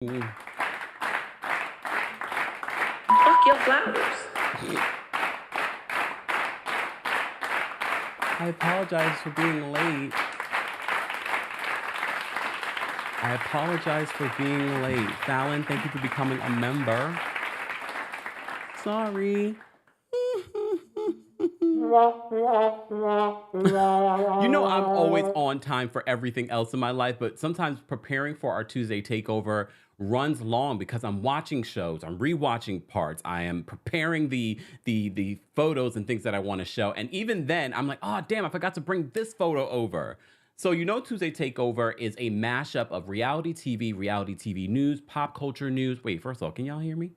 Mm. Fuck your flowers. I apologize for being late. I apologize for being late. Fallon, thank you for becoming a member. Sorry. You know, I'm always on time for everything else in my life, but sometimes preparing for our Tuesday takeover runs long because I'm watching shows, I'm rewatching parts, I am preparing the photos and things that I want to show. And even then, I'm like, oh damn, I forgot to bring this photo over. So you know Tuesday Takeover is a mashup of reality TV news, pop culture news. Wait, first of all, can y'all hear me?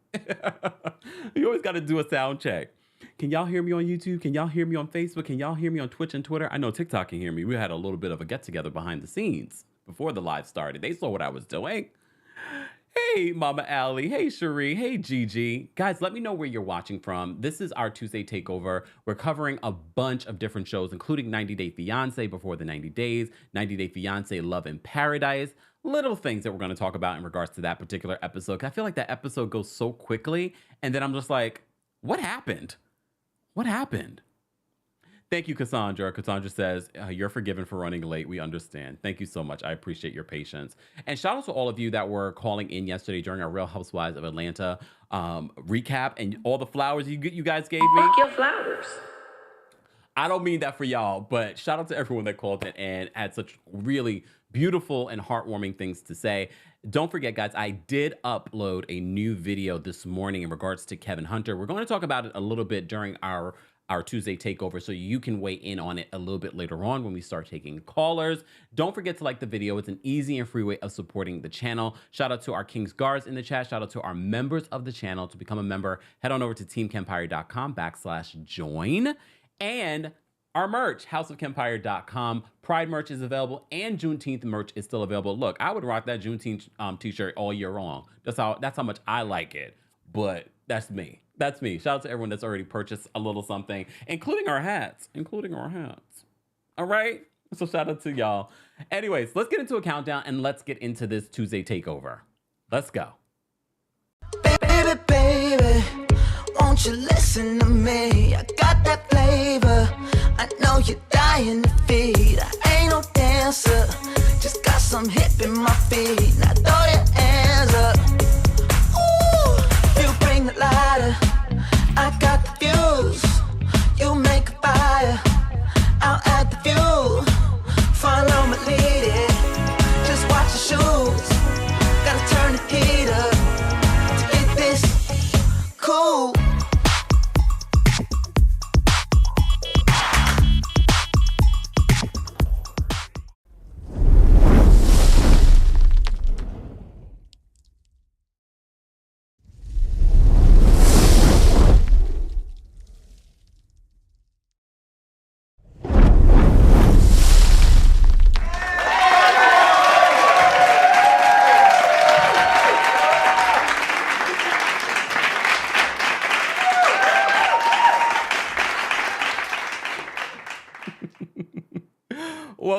You always got to do a sound check. Can y'all hear me on YouTube? Can y'all hear me on Facebook? Can y'all hear me on Twitch and Twitter? I know TikTok can hear me. We had a little bit of a get together behind the scenes before the live started. They saw what I was doing. Hey, Mama Allie. Hey, Cherie. Hey, Gigi. Guys, let me know where you're watching from. This is our Tuesday Takeover. We're covering a bunch of different shows, including 90 Day Fiancé, Before the 90 Days, 90 Day Fiancé, Love in Paradise, little things that we're going to talk about in regards to that particular episode. 'Cause I feel like that episode goes so quickly, and then I'm just like, what happened? What happened? Thank you, Cassandra. Cassandra says, you're forgiven for running late. We understand. Thank you so much. I appreciate your patience. And shout out to all of you that were calling in yesterday during our Real Housewives of Atlanta recap and all the flowers you guys gave me. Fuck your flowers. I don't mean that for y'all, but shout out to everyone that called in and had such really beautiful and heartwarming things to say. Don't forget, guys, I did upload a new video this morning in regards to Kevin Hunter. We're going to talk about it a little bit during our Tuesday takeover, so you can weigh in on it a little bit later on when we start taking callers. Don't forget to like the video. It's an easy and free way of supporting the channel. Shout out to our King's Guards in the chat. Shout out to our members of the channel. To become a member, head on over to teamkempire.com/join. And our merch, houseofkempire.com. Pride merch is available, and Juneteenth merch is still available. Look, I would rock that Juneteenth t-shirt all year long. That's how much I like it. But that's me. That's me. Shout out to everyone that's already purchased a little something, including our hats. All right? So shout out to y'all. Anyways, let's get into a countdown and let's get into this Tuesday takeover. Let's go. Baby, baby, won't you listen to me? I got that flavor. I know you're dying to feed. I ain't no dancer, just got some hip in my feet. Now throw your hands up. Ooh, you bring the lighter. I got the fuse. You make a fire. I'll add the fuel. Follow my lead. Just watch the shoes. Gotta turn the heat up to get this cool.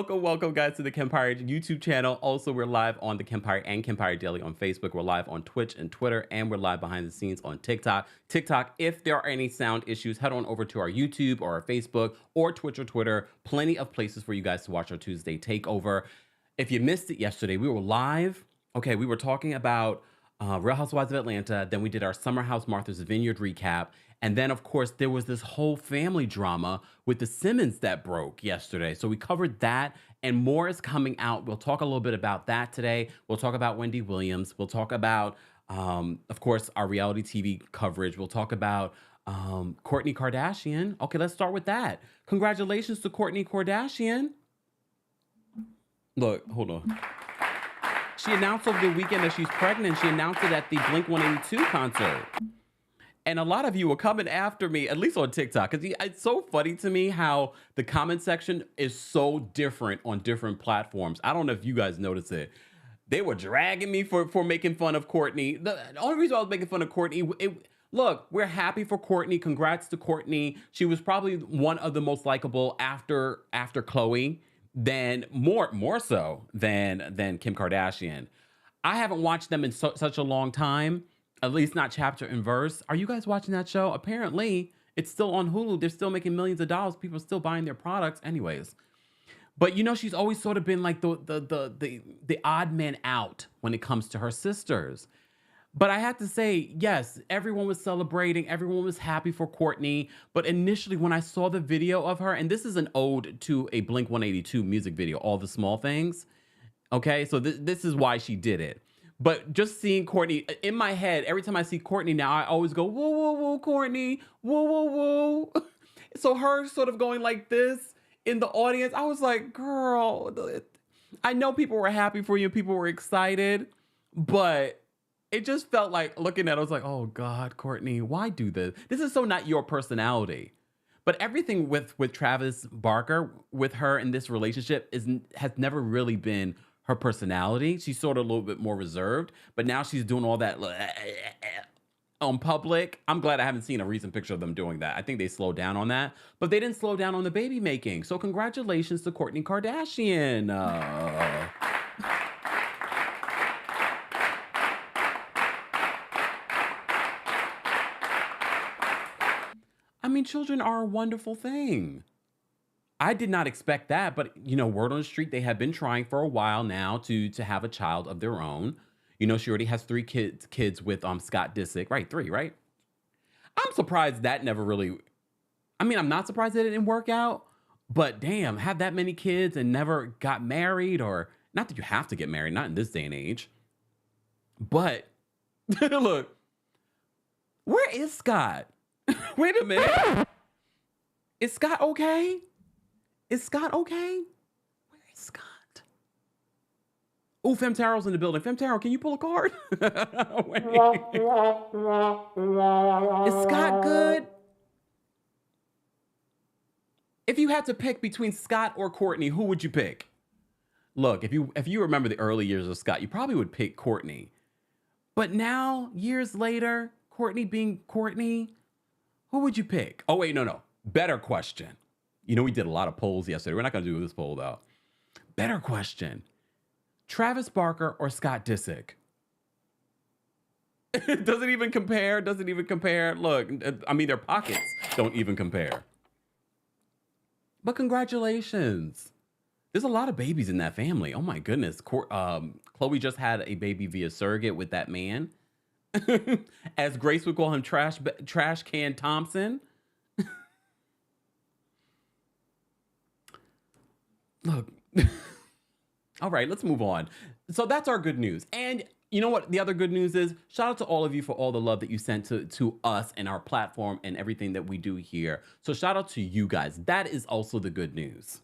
Welcome, guys, to the Kempire YouTube channel. Also, we're live on the Kempire and Kempire Daily on Facebook. We're live on Twitch and Twitter, and we're live behind the scenes on TikTok. If there are any sound issues, head on over to our YouTube or our Facebook or Twitch or Twitter. Plenty of places for you guys to watch our Tuesday takeover. If you missed it yesterday, we were live. Okay, we were talking about Real Housewives of Atlanta. Then we did our Summer House Martha's Vineyard recap. And then, of course, there was this whole family drama with the Simmons that broke yesterday. So we covered that, and more is coming out. We'll talk a little bit about that today. We'll talk about Wendy Williams. We'll talk about, of course, our reality TV coverage. We'll talk about Kourtney Kardashian. Okay, let's start with that. Congratulations to Kourtney Kardashian. Look, hold on. She announced over the weekend that she's pregnant. She announced it at the Blink-182 concert. And a lot of you were coming after me, at least on TikTok, because it's so funny to me how the comment section is so different on different platforms. I don't know if you guys notice it. They were dragging me for making fun of Kourtney. The only reason I was making fun of Kourtney, look, we're happy for Kourtney. Congrats to Kourtney. She was probably one of the most likable after Khloe, more so than Kim Kardashian. I haven't watched them in such a long time, at least not chapter and verse. Are you guys watching that show? Apparently, it's still on Hulu. They're still making millions of dollars. People are still buying their products anyways. But you know, she's always sort of been like the odd man out when it comes to her sisters. But I have to say, yes, everyone was celebrating. Everyone was happy for Kourtney. But initially, when I saw the video of her, and this is an ode to a Blink-182 music video, All the Small Things. Okay, so this is why she did it. But just seeing Kourtney, in my head, every time I see Kourtney now, I always go, whoa, whoa, whoa, Kourtney, whoa, whoa, whoa. So her sort of going like this in the audience, I was like, girl, I know people were happy for you, people were excited, but it just felt like looking at it, I was like, oh God, Kourtney, why do this? This is so not your personality. But everything with Travis Barker, with her in this relationship, has never really been her personality. She's sort of a little bit more reserved, but now she's doing all that on public. I'm glad I haven't seen a recent picture of them doing that. I think they slowed down on that, but they didn't slow down on the baby making. So congratulations to Kourtney Kardashian. I mean, children are a wonderful thing. I did not expect that, but you know, word on the street, they have been trying for a while now to have a child of their own. You know, she already has 3 kids with Scott Disick, right? 3, right? I'm surprised that never really. I mean, I'm not surprised that it didn't work out, but damn, have that many kids and never got married, or not that you have to get married, not in this day and age. But look, where is Scott? Wait a minute. Is Scott okay? Is Scott okay? Where is Scott? Oh, Femtaro's in the building. Femtaro, can you pull a card? Wait. Is Scott good? If you had to pick between Scott or Kourtney, who would you pick? Look, if you remember the early years of Scott, you probably would pick Kourtney. But now, years later, Kourtney being Kourtney, who would you pick? Oh, wait, no. Better question. You know, we did a lot of polls yesterday. We're not going to do this poll, though. Better question. Travis Barker or Scott Disick? Doesn't even compare. Look, I mean, their pockets don't even compare. But congratulations. There's a lot of babies in that family. Oh, my goodness. Khloe just had a baby via surrogate with that man. As Grace would call him, Trash Can Thompson. Look. All right, let's move on. So that's our good news. And you know what the other good news is? Shout out to all of you for all the love that you sent to us and our platform and everything that we do here. So shout out to you guys. That is also the good news.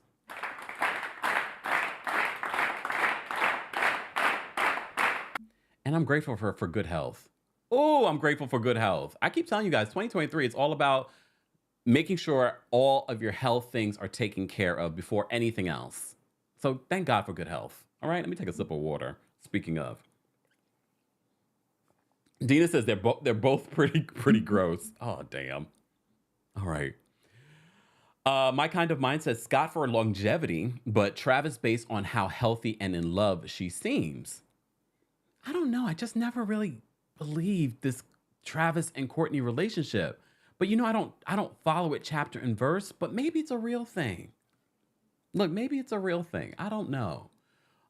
And I'm grateful for good health. Oh, I'm grateful for good health. I keep telling you guys, 2023, it's all about making sure all of your health things are taken care of before anything else. So thank God for good health. All right, let me take a sip of water. Speaking of. Dina says they're both pretty gross. Oh, damn. All right. My Kind of Mind says Scott for longevity, but Travis based on how healthy and in love she seems. I don't know. I just never really believed this Travis and Kourtney relationship. But you know, I don't follow it chapter and verse, but maybe it's a real thing. Look, maybe it's a real thing. I don't know.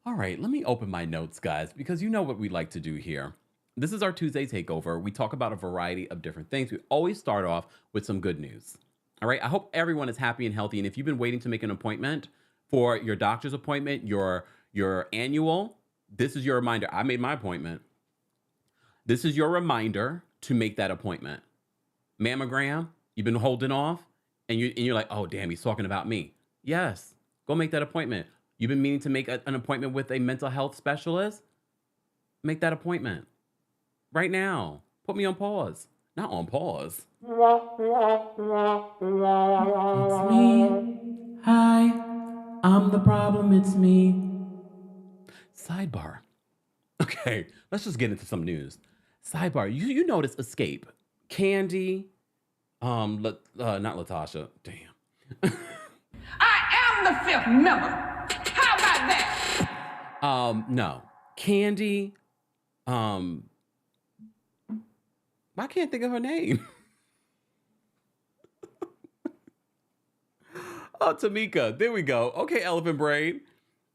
All right, let me open my notes, guys, because you know what we like to do here. This is our Tuesday Takeover. We talk about a variety of different things. We always start off with some good news. All right, I hope everyone is happy and healthy. And if you've been waiting to make an appointment for your doctor's appointment, your annual, this is your reminder. I made my appointment. This is your reminder to make that appointment. Mammogram, you've been holding off, and you're like, oh, damn, he's talking about me. Yes, go make that appointment. You've been meaning to make an appointment with a mental health specialist? Make that appointment. Right now. Put me on pause. Not on pause. It's me. Hi, I'm the problem. It's me. Sidebar. Okay, let's just get into some news. Sidebar. You notice Xscape. Kandi, not Latocha. Damn. I am the 5th member. How about that? No. Kandi, I can't think of her name. Oh, Tamika. There we go. Okay, Elephant Brain.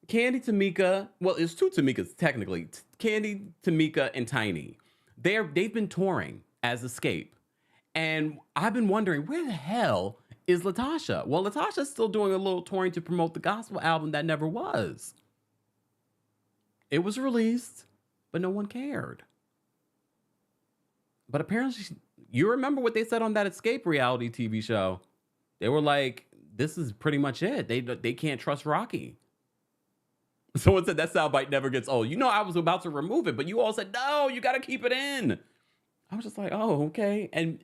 Kandi, Tamika. Well, it's two Tamikas technically. Kandi, Tamika, and Tiny. They've been touring as Xscape. And I've been wondering, where the hell is Latocha? Well, Latosha's still doing a little touring to promote the gospel album that never was. It was released, but no one cared. But apparently, you remember what they said on that Xscape reality TV show. They were like, this is pretty much it. They can't trust Rocky. Someone said that soundbite never gets old. You know, I was about to remove it, but you all said, no, you got to keep it in. I was just like, oh, okay. And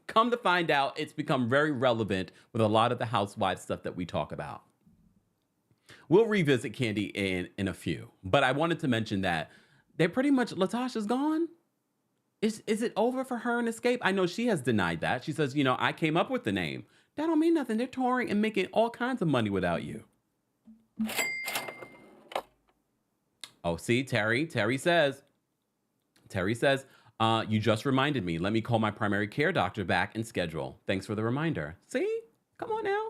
come to find out, it's become very relevant with a lot of the housewives stuff that we talk about. We'll revisit Kandi in a few, but I wanted to mention that they're pretty much, Latosha's gone. Is it over for her and Xscape? I know she has denied that. She says, I came up with the name. That don't mean nothing. They're touring and making all kinds of money without you. Oh, see, Terry says, you just reminded me. Let me call my primary care doctor back and schedule. Thanks for the reminder. See? Come on now.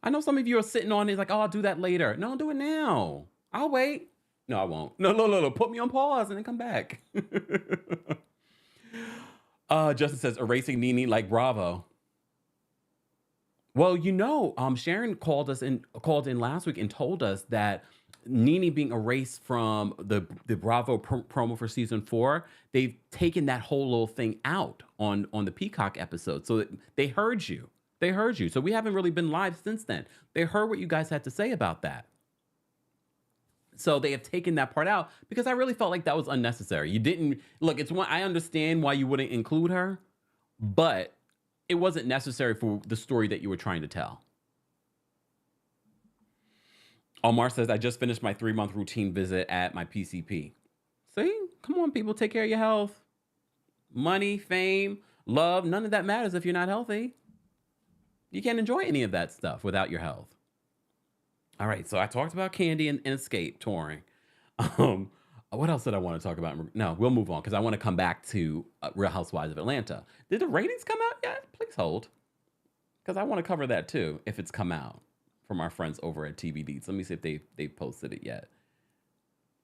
I know some of you are sitting on it like, oh, I'll do that later. No, do it now. I'll wait. No, I won't. No. Put me on pause and then come back. Justin says, erasing Nene like Bravo. Well, Sharon called in last week and told us that Nene being erased from the Bravo promo for season 4, they've taken that whole little thing out on the Peacock episode. So they heard you. So we haven't really been live since then. They heard what you guys had to say about that. So they have taken that part out because I really felt like that was unnecessary. You didn't look, I understand why you wouldn't include her, but it wasn't necessary for the story that you were trying to tell. Omar says, I just finished my 3-month routine visit at my PCP. See? Come on, people, take care of your health. Money, fame, love, none of that matters if you're not healthy. You can't enjoy any of that stuff without your health. All right, so I talked about Kandi and Xscape touring. What else did I want to talk about? No, we'll move on because I want to come back to Real Housewives of Atlanta. Did the ratings come out yet? Please hold. Because I want to cover that too, if it's come out from our friends over at TBD. So let me see if they posted it yet.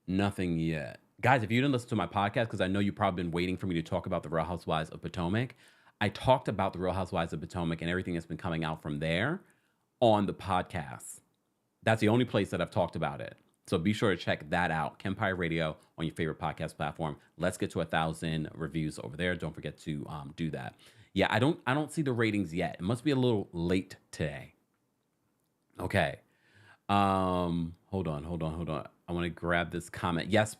Nothing yet. Guys, if you didn't listen to my podcast, because I know you've probably been waiting for me to talk about the Real Housewives of Potomac, I talked about the Real Housewives of Potomac and everything that's been coming out from there on the podcast. That's the only place that I've talked about it. So be sure to check that out. Kempire Radio on your favorite podcast platform. Let's get to 1,000 reviews over there. Don't forget to do that. Yeah, I don't see the ratings yet. It must be a little late today. Okay. Hold on. I want to grab this comment. Yes,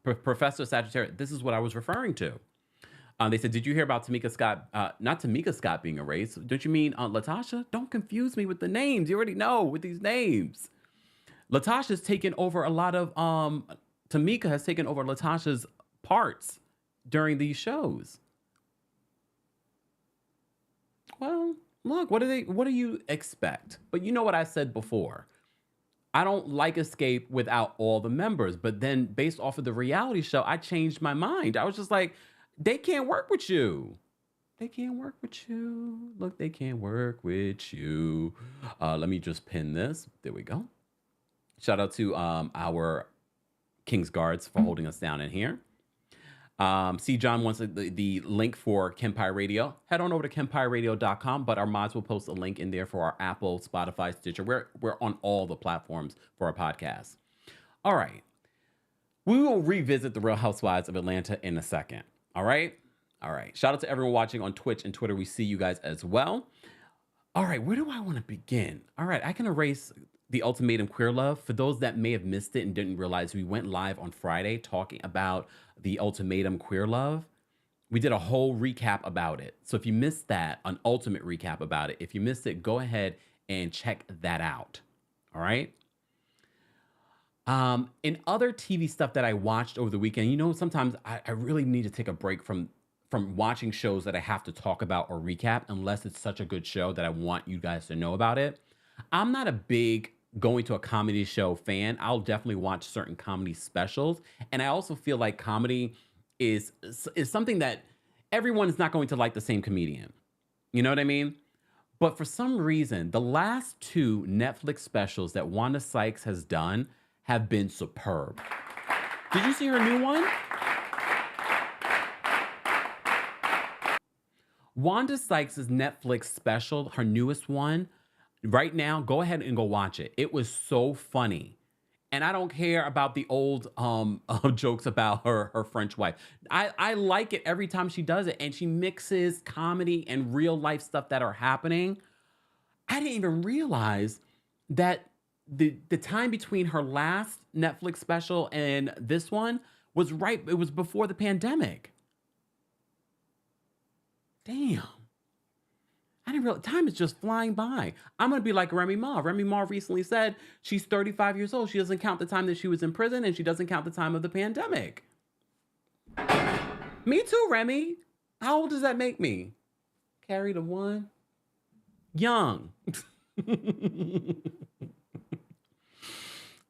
Professor Sagittarius, this is what I was referring to. They said, did you hear about Tamika Scott, not Tamika Scott being erased? Don't you mean Latosha? Don't confuse me with the names. You already know with these names. Latosha's taken over a lot of, Tamika has taken over Latosha's parts during these shows. Well, look, what do you expect? But you know what I said before. I don't like Xscape without all the members, but then based off of the reality show, I changed my mind. I was just like, they can't work with you. They can't work with you. Look, they can't work with you. Let me just pin this. There we go. Shout out to our King's Guards for holding us down in here. See, John wants the link for Kempire Radio. Head on over to kempireradio.com, but our mods will post a link in there for our Apple, Spotify, Stitcher. We're on all the platforms for our podcast. All right. We will revisit the Real Housewives of Atlanta in a second. All right. Shout out to everyone watching on Twitch and Twitter. We see you guys as well. All right. Where do I want to begin? All right. I can erase the Ultimatum Queer Love. For those that may have missed it and didn't realize, we went live on Friday talking about the Ultimatum Queer Love. We did a whole recap about it. So if you missed that, an ultimate recap about it, if you missed it, go ahead and check that out. All right. In other TV stuff that I watched over the weekend, sometimes I really need to take a break from watching shows that I have to talk about or recap, unless it's such a good show that I want you guys to know about it. I'm not a big going to a comedy show fan. I'll definitely watch certain comedy specials. And I also feel like comedy is something that everyone is not going to like the same comedian. You know what I mean? But for some reason, the last two Netflix specials that Wanda Sykes has done have been superb. Did you see her new one? Wanda Sykes' Netflix special, her newest one, right now, go ahead and go watch it. It was so funny. And I don't care about the old jokes about her French wife. I like it every time she does it. And she mixes comedy and real life stuff that are happening. I didn't even realize that the time between her last Netflix special and this one was it was before the pandemic. Damn. I didn't realize time is just flying by. I'm going to be like Remy Ma. Remy Ma recently said she's 35 years old. She doesn't count the time that she was in prison, and she doesn't count the time of the pandemic. Me too, Remy. How old does that make me? Carry the one. Young.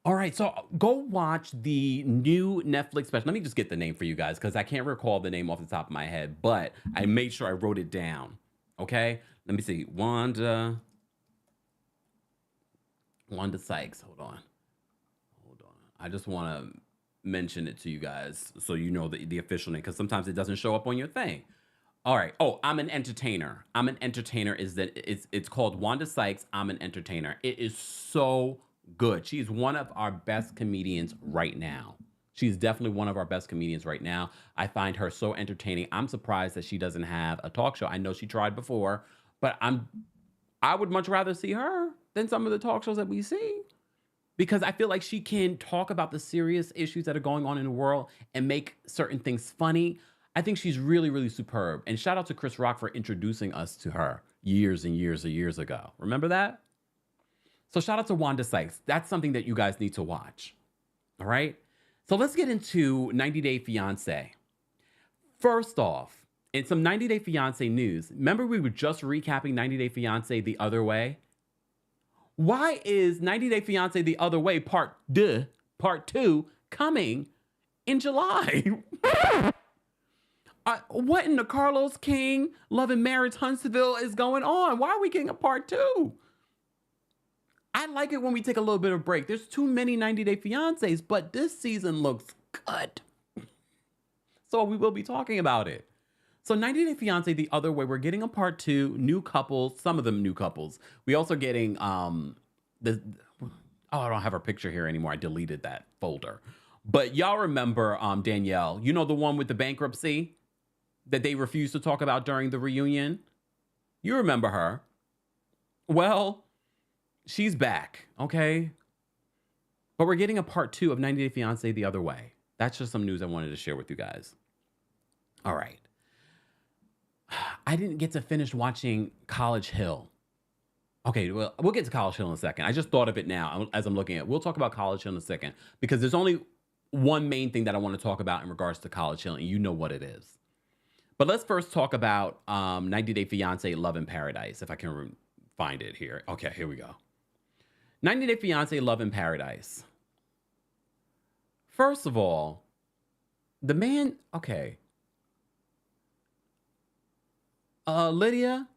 All right, so go watch the new Netflix special. Let me just get the name for you guys because I can't recall the name off the top of my head, but I made sure I wrote it down. Okay? Let me see. Wanda Sykes. Hold on. I just want to mention it to you guys so you know the official name because sometimes it doesn't show up on your thing. All right. Oh, I'm an entertainer. I'm an entertainer it's called Wanda Sykes. I'm an entertainer. It is so good. She's one of our best comedians right now. She's definitely one of our best comedians right now. I find her so entertaining. I'm surprised that she doesn't have a talk show. I know she tried before, but I would much rather see her than some of the talk shows that we see because I feel like she can talk about the serious issues that are going on in the world and make certain things funny. I think she's really, really superb. And shout out to Chris Rock for introducing us to her years and years and years ago. Remember that? So shout out to Wanda Sykes. That's something that you guys need to watch. All right? So let's get into 90 Day Fiancé. First off, in some 90 Day Fiancé news, remember we were just recapping 90 Day Fiancé The Other Way? Why is 90 Day Fiancé The Other Way Part 2 coming in July? What in the Carlos King Love and Marriage Huntsville is going on? Why are we getting a part 2? I like it when we take a little bit of break. There's too many 90 Day Fiancés, but this season looks good. So we will be talking about it. So 90 Day Fiancé The Other Way, we're getting a part 2, new couples, some of them new couples. We also getting, I don't have her picture here anymore. I deleted that folder. But y'all remember Danielle, you know the one with the bankruptcy that they refused to talk about during the reunion? You remember her. Well, she's back, okay? But we're getting a part 2 of 90 Day Fiancé The Other Way. That's just some news I wanted to share with you guys. All right. I didn't get to finish watching College Hill. Okay, well, we'll get to College Hill in a second. I just thought of it now as I'm looking at it. We'll talk about College Hill in a second because there's only one main thing that I want to talk about in regards to College Hill, and you know what it is. But let's first talk about 90 Day Fiancé Love in Paradise, if I can find it here. Okay, here we go. 90 Day Fiancé Love in Paradise. First of all, the man, okay. Lydia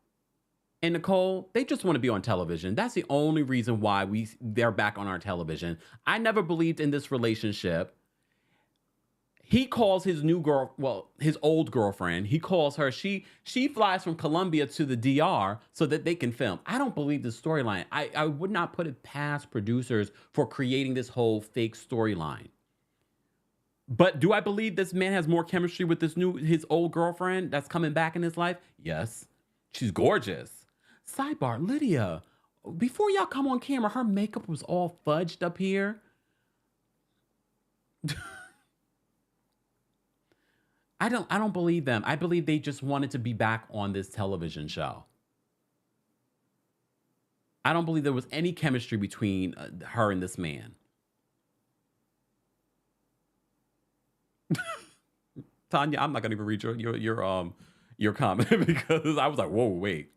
and Nicole, they just want to be on television. That's the only reason why they're back on our television. I never believed in this relationship. He calls his his old girlfriend, he calls her, she flies from Colombia to the DR so that they can film. I don't believe this storyline. I would not put it past producers for creating this whole fake storyline. But do I believe this man has more chemistry with his old girlfriend that's coming back in his life? Yes. She's gorgeous. Sidebar, Lydia, before y'all come on camera, her makeup was all fudged up here. I don't believe them. I believe they just wanted to be back on this television show. I don't believe there was any chemistry between her and this man. Tanya, I'm not gonna even read your comment because I was like, whoa, wait.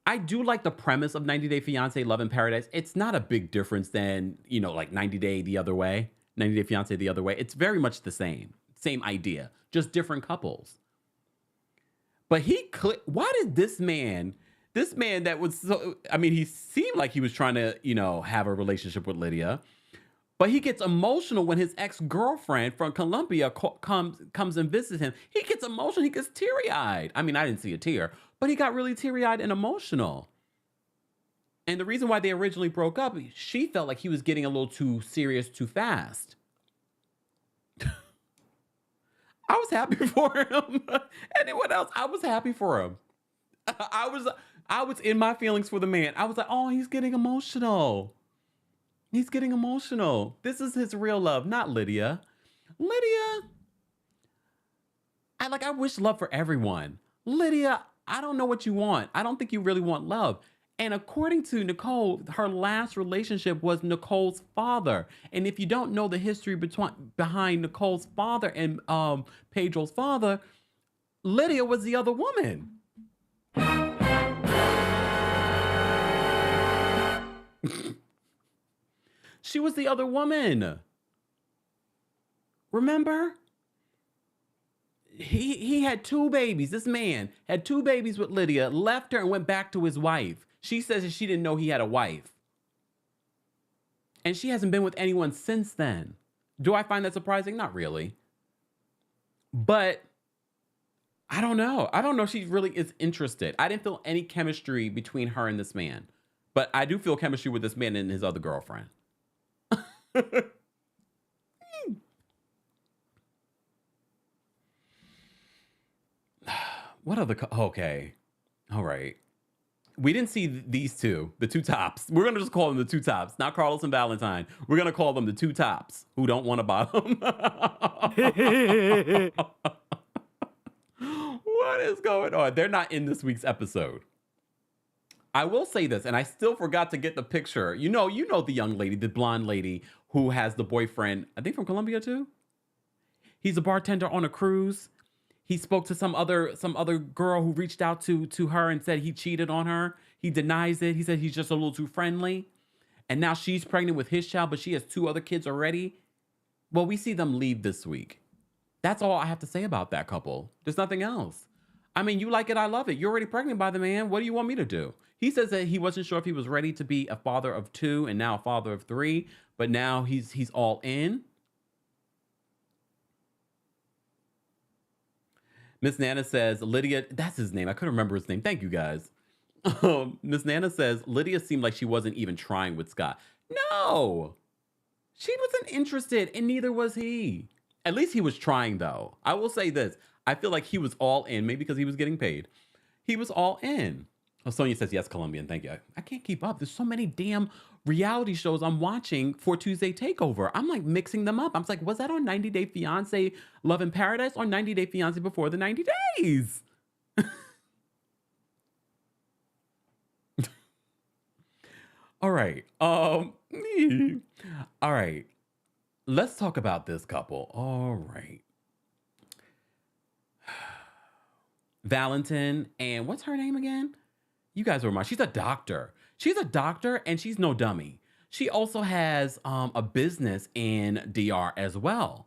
I do like the premise of 90 Day Fiancé Love in Paradise. It's not a big difference than, like 90 Day the other way, 90 Day Fiancé the other way. It's very much the same idea, just different couples. But why did this man that was so, he seemed like he was trying to, have a relationship with Lydia, but he gets emotional when his ex-girlfriend from Colombia comes and visits him. He gets emotional. He gets teary-eyed. I didn't see a tear, but he got really teary-eyed and emotional. And the reason why they originally broke up, she felt like he was getting a little too serious too fast. I was happy for him. Anyone else? I was happy for him. I was in my feelings for the man. I was like, oh, he's getting emotional. He's getting emotional. This is his real love, not Lydia. Lydia, I wish love for everyone. Lydia, I don't know what you want. I don't think you really want love. And according to Nicole, her last relationship was Nicole's father. And if you don't know the history behind Nicole's father and Pedro's father, Lydia was the other woman. She was the other woman. Remember? He had 2 babies. This man had 2 babies with Lydia, left her and went back to his wife. She says that she didn't know he had a wife. And she hasn't been with anyone since then. Do I find that surprising? Not really. But I don't know. I don't know if she really is interested. I didn't feel any chemistry between her and this man. But I do feel chemistry with this man and his other girlfriend. What other... Okay. All right. We didn't see these two, the 2 tops. We're going to just call them the 2 tops, not Carlos and Valentine. We're going to call them the 2 tops who don't want a bottom. What is going on? They're not in this week's episode. I will say this, and I still forgot to get the picture. You know the young lady, the blonde lady who has the boyfriend, I think from Colombia too. He's a bartender on a cruise. He spoke to some other girl who reached out to her and said he cheated on her. He denies it. He said he's just a little too friendly. And now she's pregnant with his child, but she has 2 other kids already. Well, we see them leave this week. That's all I have to say about that couple. There's nothing else. You like it, I love it. You're already pregnant by the man. What do you want me to do? He says that he wasn't sure if he was ready to be a father of 2 and now a father of 3, but now he's all in. Miss Nana says, Lydia, that's his name. I couldn't remember his name. Thank you, guys. Miss Nana says, Lydia seemed like she wasn't even trying with Scott. No, she wasn't interested, and neither was he. At least he was trying, though. I will say this. I feel like he was all in, maybe because he was getting paid. He was all in. Oh, Sonia says, yes, Colombian. Thank you. I can't keep up. There's so many damn reality shows I'm watching for Tuesday Takeover. I'm mixing them up. I'm like, was that on 90 Day Fiancé Love in Paradise or 90 Day Fiancé Before the 90 Days? All right. All right. Let's talk about this couple. All right. Valentin and what's her name again? You guys remind. She's a doctor. She's a doctor and she's no dummy. She also has a business in DR as well.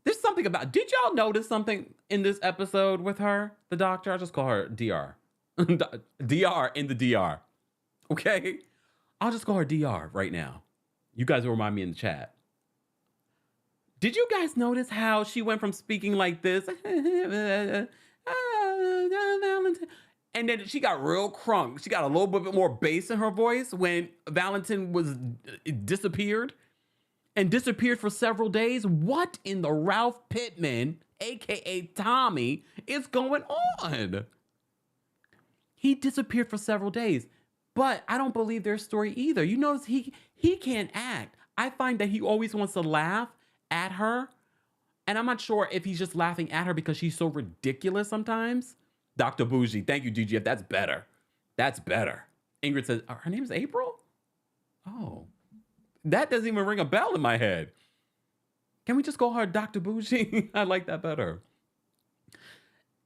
There's something about, did y'all notice something in this episode with her, the doctor? I'll just call her DR. DR in the DR. Okay? I'll just call her DR right now. You guys will remind me in the chat. Did you guys notice how she went from speaking like this, and then she got real crunk. She got a little bit more bass in her voice when Valentin disappeared for several days? What in the Ralph Pittman, aka Tommy, is going on? He disappeared for several days, but I don't believe their story either. You notice he can't act. I find that he always wants to laugh at her, and I'm not sure if he's just laughing at her because she's so ridiculous sometimes. Dr. Bougie, thank you, GGF. That's better. That's better. Ingrid says, her name is April? Oh, that doesn't even ring a bell in my head. Can we just call her Dr. Bougie? I like that better.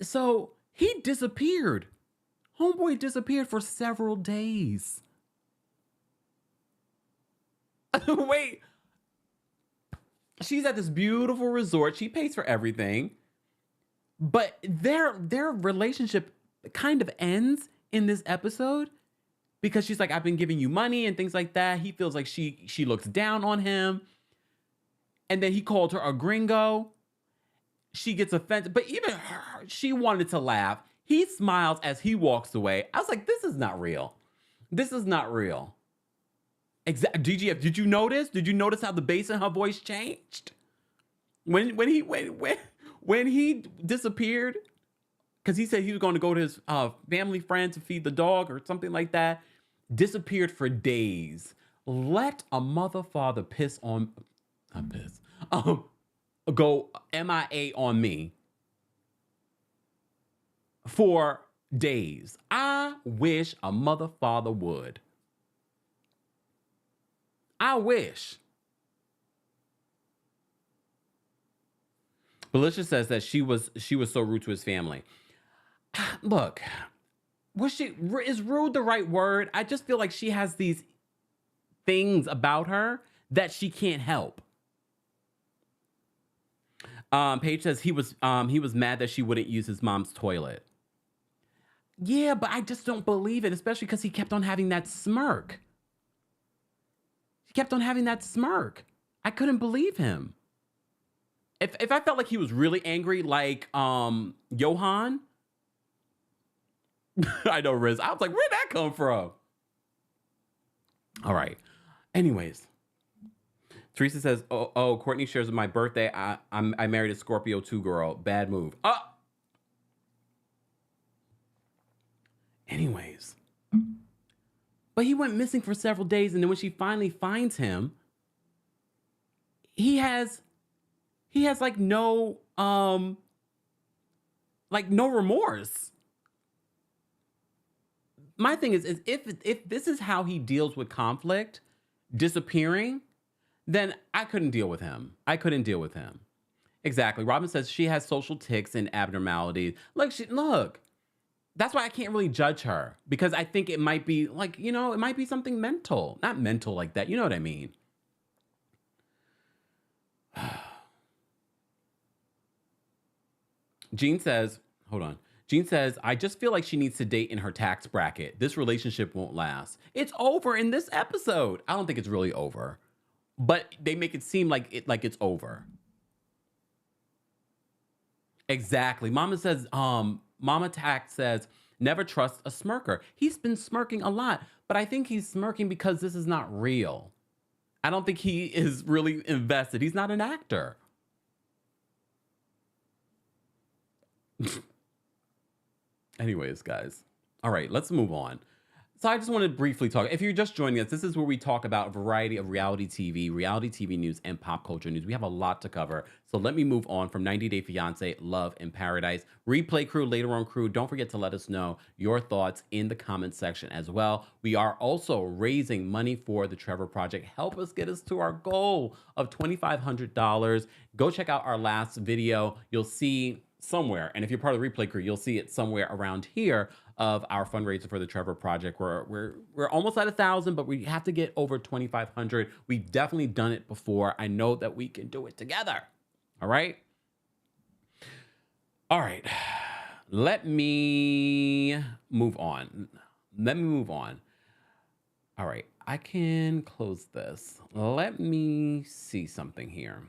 So he disappeared. Homeboy disappeared for several days. Wait. She's at this beautiful resort. She pays for everything. But their relationship kind of ends in this episode because she's like, I've been giving you money and things like that. He feels like she looks down on him. And then he called her a gringo. She gets offended. But even her, she wanted to laugh. He smiles as he walks away. I was like, this is not real. This is not real. DGF, did you notice? Did you notice how the bass in her voice changed? When he disappeared, because he said he was going to go to his family friend to feed the dog or something like that, disappeared for days. Let a mother father go MIA on me for days. I wish a mother father would. I wish. Felicia says that she was so rude to his family. Look, is rude the right word? I just feel like she has these things about her that she can't help. Paige says he was mad that she wouldn't use his mom's toilet. Yeah, but I just don't believe it, especially because he kept on having that smirk. I couldn't believe him. If I felt like he was really angry, like Johan, I know Riz. I was like, where'd that come from? All right. Anyways, Teresa says, "Oh, Kourtney shares my birthday. I married a Scorpio 2 girl. Bad move." Anyways, but he went missing for several days, and then when she finally finds him, he has like no remorse. My thing is if this is how he deals with conflict, disappearing, then I couldn't deal with him. Exactly. Robin says she has social tics and abnormalities. Look, that's why I can't really judge her, because I think it might be like, it might be something mental. Not mental like that. You know what I mean? Jean says, I just feel like she needs to date in her tax bracket. This relationship won't last. It's over in this episode. I don't think it's really over, but they make it seem like it's over. Exactly. Mama Tax says, never trust a smirker. He's been smirking a lot, but I think he's smirking because this is not real. I don't think he is really invested. He's not an actor. Anyways, guys. All right, let's move on. So I just want to briefly talk. If you're just joining us, this is where we talk about a variety of reality TV news, and pop culture news. We have a lot to cover. So let me move on from 90 Day Fiancé, Love in Paradise. Replay crew, later on crew, don't forget to let us know your thoughts in the comment section as well. We are also raising money for the Trevor Project. Help us get us to our goal of $2,500. Go check out our last video. You'll see somewhere, and if you're part of the replay crew, you'll see it somewhere around here, of our fundraiser for the Trevor Project. We're almost at 1,000, but we have to get over 2,500. We've definitely done it before. I know that we can do it together. All right. Let me move on. All right. I can close this. Let me see something here.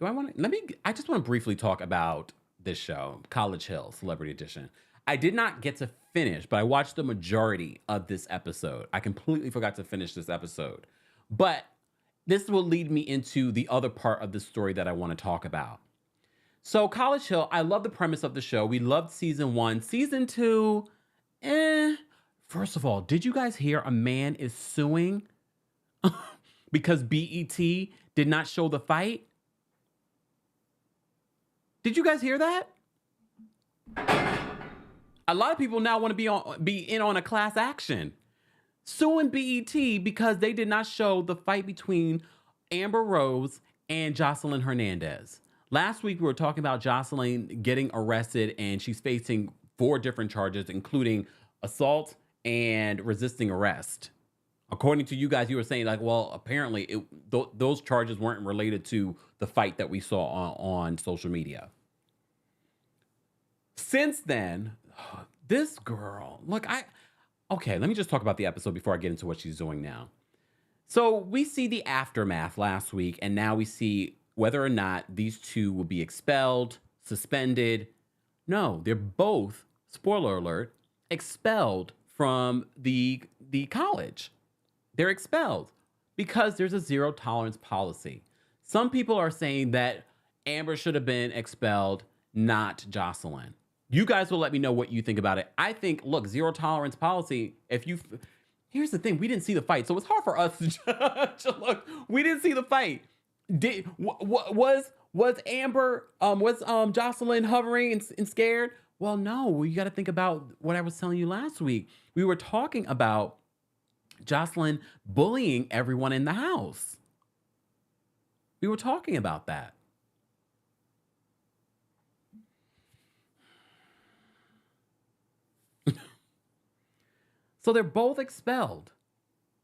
I just want to briefly talk about this show, College Hill, Celebrity Edition. I did not get to finish, but I watched the majority of this episode. I completely forgot to finish this episode. But this will lead me into the other part of the story that I want to talk about. So College Hill, I love the premise of the show. We loved season 1. Season 2, First of all, did you guys hear a man is suing because BET did not show the fight? Did you guys hear that? A lot of people now want to be in on a class action, suing BET because they did not show the fight between Amber Rose and Jocelyn Hernandez. Last week, we were talking about Jocelyn getting arrested, and she's facing 4 different charges, including assault and resisting arrest. According to you guys, you were saying like, well, apparently those charges weren't related to the fight that we saw on social media. Since then, this girl, look, okay, let me just talk about the episode before I get into what she's doing now. So we see the aftermath last week, and now we see whether or not these two will be expelled, suspended. No, they're both, spoiler alert, expelled from the college. They're expelled because there's a zero tolerance policy. Some people are saying that Amber should have been expelled, not Jocelyn. You guys will let me know what you think about it. I think, look, zero tolerance policy, here's the thing, we didn't see the fight, so it's hard for us to judge. Look, we didn't see the fight. Was Amber, was Jocelyn hovering and scared? Well, no, you got to think about what I was telling you last week. We were talking about Jocelyn bullying everyone in the house. We were talking about that. So they're both expelled.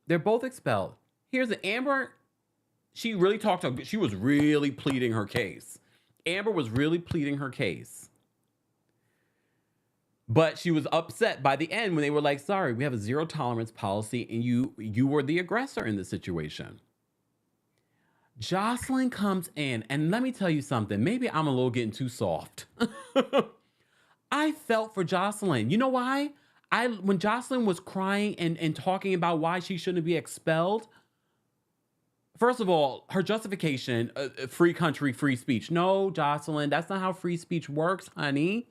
They're both expelled. Here's the Amber. She was really pleading her case. Amber was really pleading her case. But she was upset by the end when they were like, sorry, we have a zero tolerance policy and you were the aggressor in this situation. Jocelyn comes in, and let me tell you something. Maybe I'm a little getting too soft. I felt for Jocelyn. You know why? When Jocelyn was crying and talking about why she shouldn't be expelled, first of all, her justification, free country, free speech. No, Jocelyn, that's not how free speech works, honey.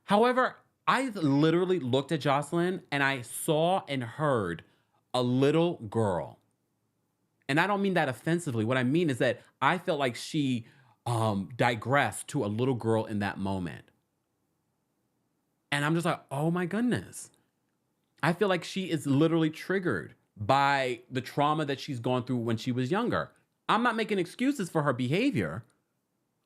However, I literally looked at Jocelyn and I saw and heard a little girl. And I don't mean that offensively. What I mean is that I felt like she digressed to a little girl in that moment. And I'm just like, oh my goodness. I feel like she is literally triggered by the trauma that she's gone through when she was younger. I'm not making excuses for her behavior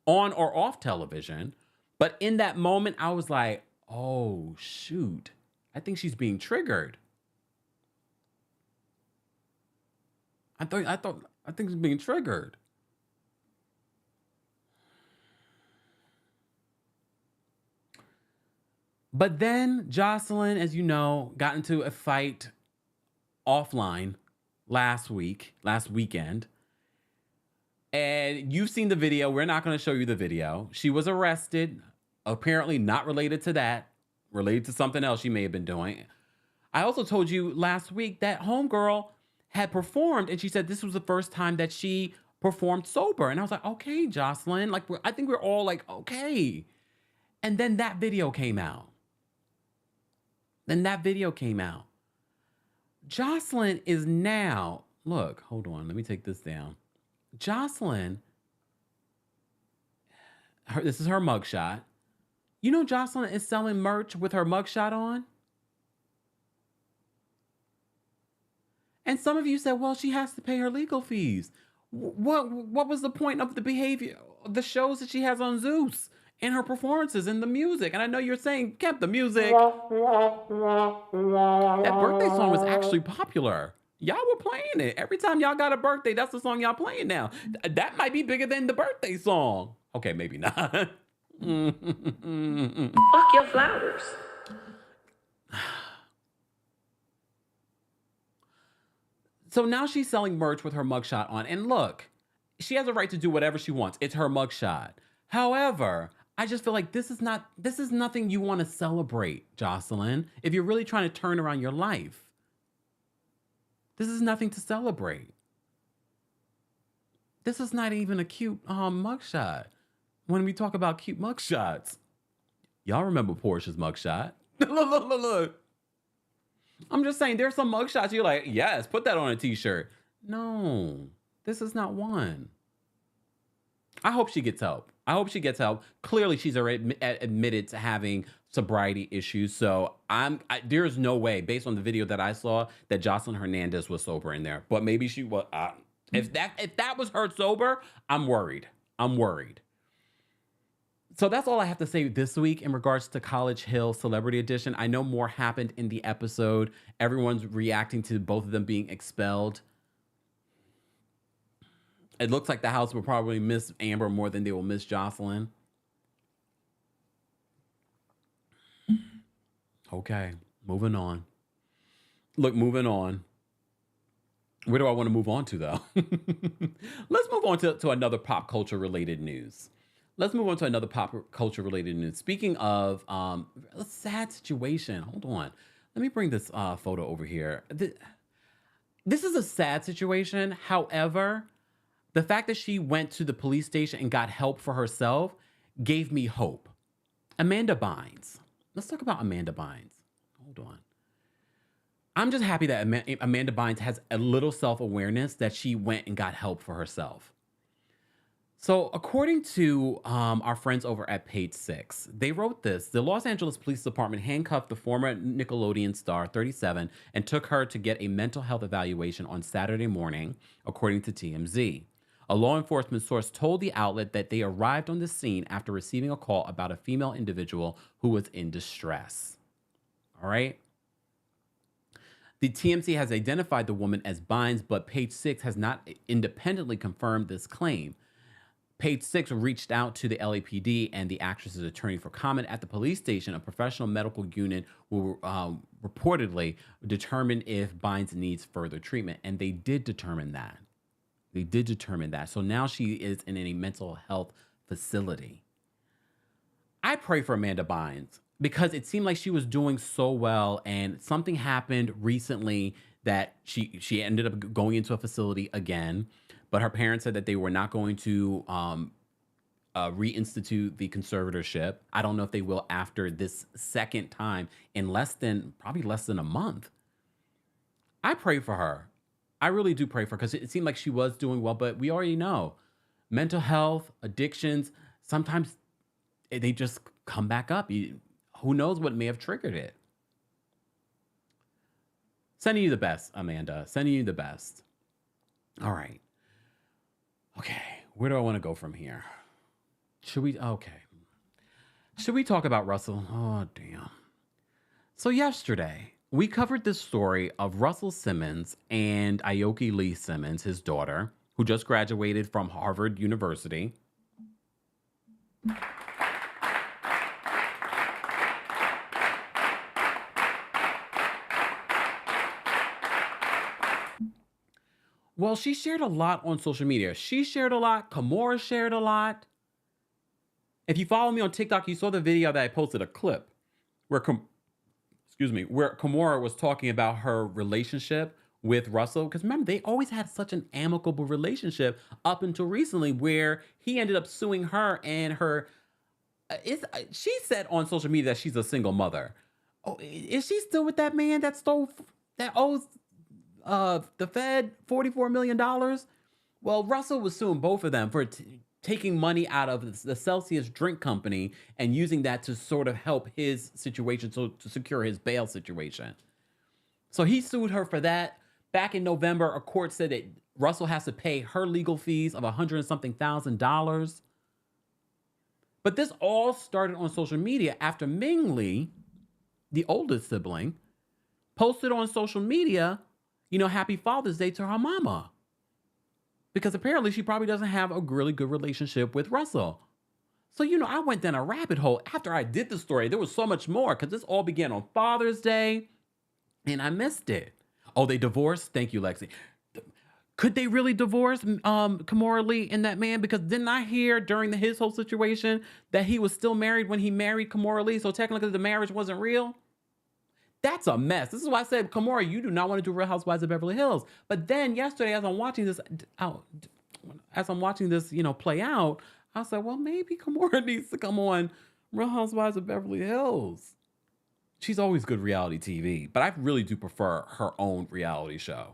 on or off television. But in that moment, I was like, oh, shoot. I think she's being triggered. I think she's being triggered. But then Jocelyn, as you know, got into a fight offline last weekend. And you've seen the video. We're not going to show you the video. She was arrested, apparently not related to that, related to something else she may have been doing. I also told you last week that homegirl had performed, and she said this was the first time that she performed sober. And I was like, okay, Jocelyn. Like, I think we're all like, okay. And then that video came out. Jocelyn is now, look, hold on. Let me take this down. Jocelyn, this is her mugshot. You know Jocelyn is selling merch with her mugshot on? And some of you said, well, she has to pay her legal fees. What was the point of the behavior, the shows that she has on Zeus and her performances and the music? And I know you're saying, Kemp, the music. That birthday song was actually popular. Y'all were playing it. Every time y'all got a birthday, that's the song y'all playing now. That might be bigger than the birthday song. Okay, maybe not. Fuck your flowers. So now she's selling merch with her mugshot on. And look, she has a right to do whatever she wants. It's her mugshot. However, I just feel like this is nothing you want to celebrate, Jocelyn, if you're really trying to turn around your life. This is nothing to celebrate. This is not even a cute mugshot. When we talk about cute mugshots, y'all remember Portia's mugshot? Look. I'm just saying, there's some mugshots you're like, yes, put that on a t-shirt. No, this is not one. I hope she gets help. Clearly, she's already admitted to having sobriety issues. So there's no way, based on the video that I saw, that Jocelyn Hernandez was sober in there. But maybe she was. If that was her sober, I'm worried. So that's all I have to say this week in regards to College Hill Celebrity Edition. I know more happened in the episode. Everyone's reacting to both of them being expelled. It looks like the house will probably miss Amber more than they will miss Jocelyn. Okay, moving on. Look, moving on. Where do I want to move on to, though? Let's move on to another pop culture related news. Speaking of a sad situation, hold on. Let me bring this photo over here. This is a sad situation. However, the fact that she went to the police station and got help for herself gave me hope. Amanda Bynes. Let's talk about Amanda Bynes. Hold on. I'm just happy that Amanda Bynes has a little self-awareness that she went and got help for herself. So according to our friends over at Page Six, they wrote this. The Los Angeles Police Department handcuffed the former Nickelodeon star, 37, and took her to get a mental health evaluation on Saturday morning, according to TMZ. A law enforcement source told the outlet that they arrived on the scene after receiving a call about a female individual who was in distress. All right? The TMZ has identified the woman as Bynes, but Page Six has not independently confirmed this claim. Page Six reached out to the LAPD and the actress's attorney for comment. At the police station, a professional medical unit will reportedly determine if Bynes needs further treatment, and they did determine that. So now she is in a mental health facility. I pray for Amanda Bynes because it seemed like she was doing so well, and something happened recently that she ended up going into a facility again. But her parents said that they were not going to reinstitute the conservatorship. I don't know if they will after this second time in probably less than a month. I pray for her. I really do pray for her because it seemed like she was doing well, but we already know mental health, addictions, sometimes they just come back up. Who knows what may have triggered it? Sending you the best, Amanda. Sending you the best. All right. Okay, where do I want to go from here? Should we talk about Russell? Oh, damn. So yesterday, we covered this story of Russell Simmons and Aoki Lee Simmons, his daughter, who just graduated from Harvard University. Well, she shared a lot on social media. She shared a lot. Kimora shared a lot. If you follow me on TikTok, you saw the video that I posted, a clip where Kimora was talking about her relationship with Russell. Because remember, they always had such an amicable relationship up until recently, where he ended up suing her and her. She said on social media that she's a single mother. Oh, is she still with that man that owes the Fed $44 million? Well, Russell was suing both of them for taking money out of the Celsius drink company and using that to sort of help his situation, so to secure his bail situation. So he sued her for that. Back in November, a court said that Russell has to pay her legal fees of $100-something thousand. But this all started on social media after Ming Lee, the oldest sibling, posted on social media, Happy Father's Day to her mama. Because apparently she probably doesn't have a really good relationship with Russell. So, I went down a rabbit hole after I did the story. There was so much more because this all began on Father's Day and I missed it. Oh, they divorced? Thank you, Lexi. Could they really divorce Kimora Lee and that man? Because didn't I hear during his whole situation that he was still married when he married Kimora Lee? So technically the marriage wasn't real? That's a mess. This is why I said, Kimora, you do not want to do Real Housewives of Beverly Hills. But then yesterday, as I'm watching this play out, I was like, well, maybe Kimora needs to come on Real Housewives of Beverly Hills. She's always good reality TV, but I really do prefer her own reality show.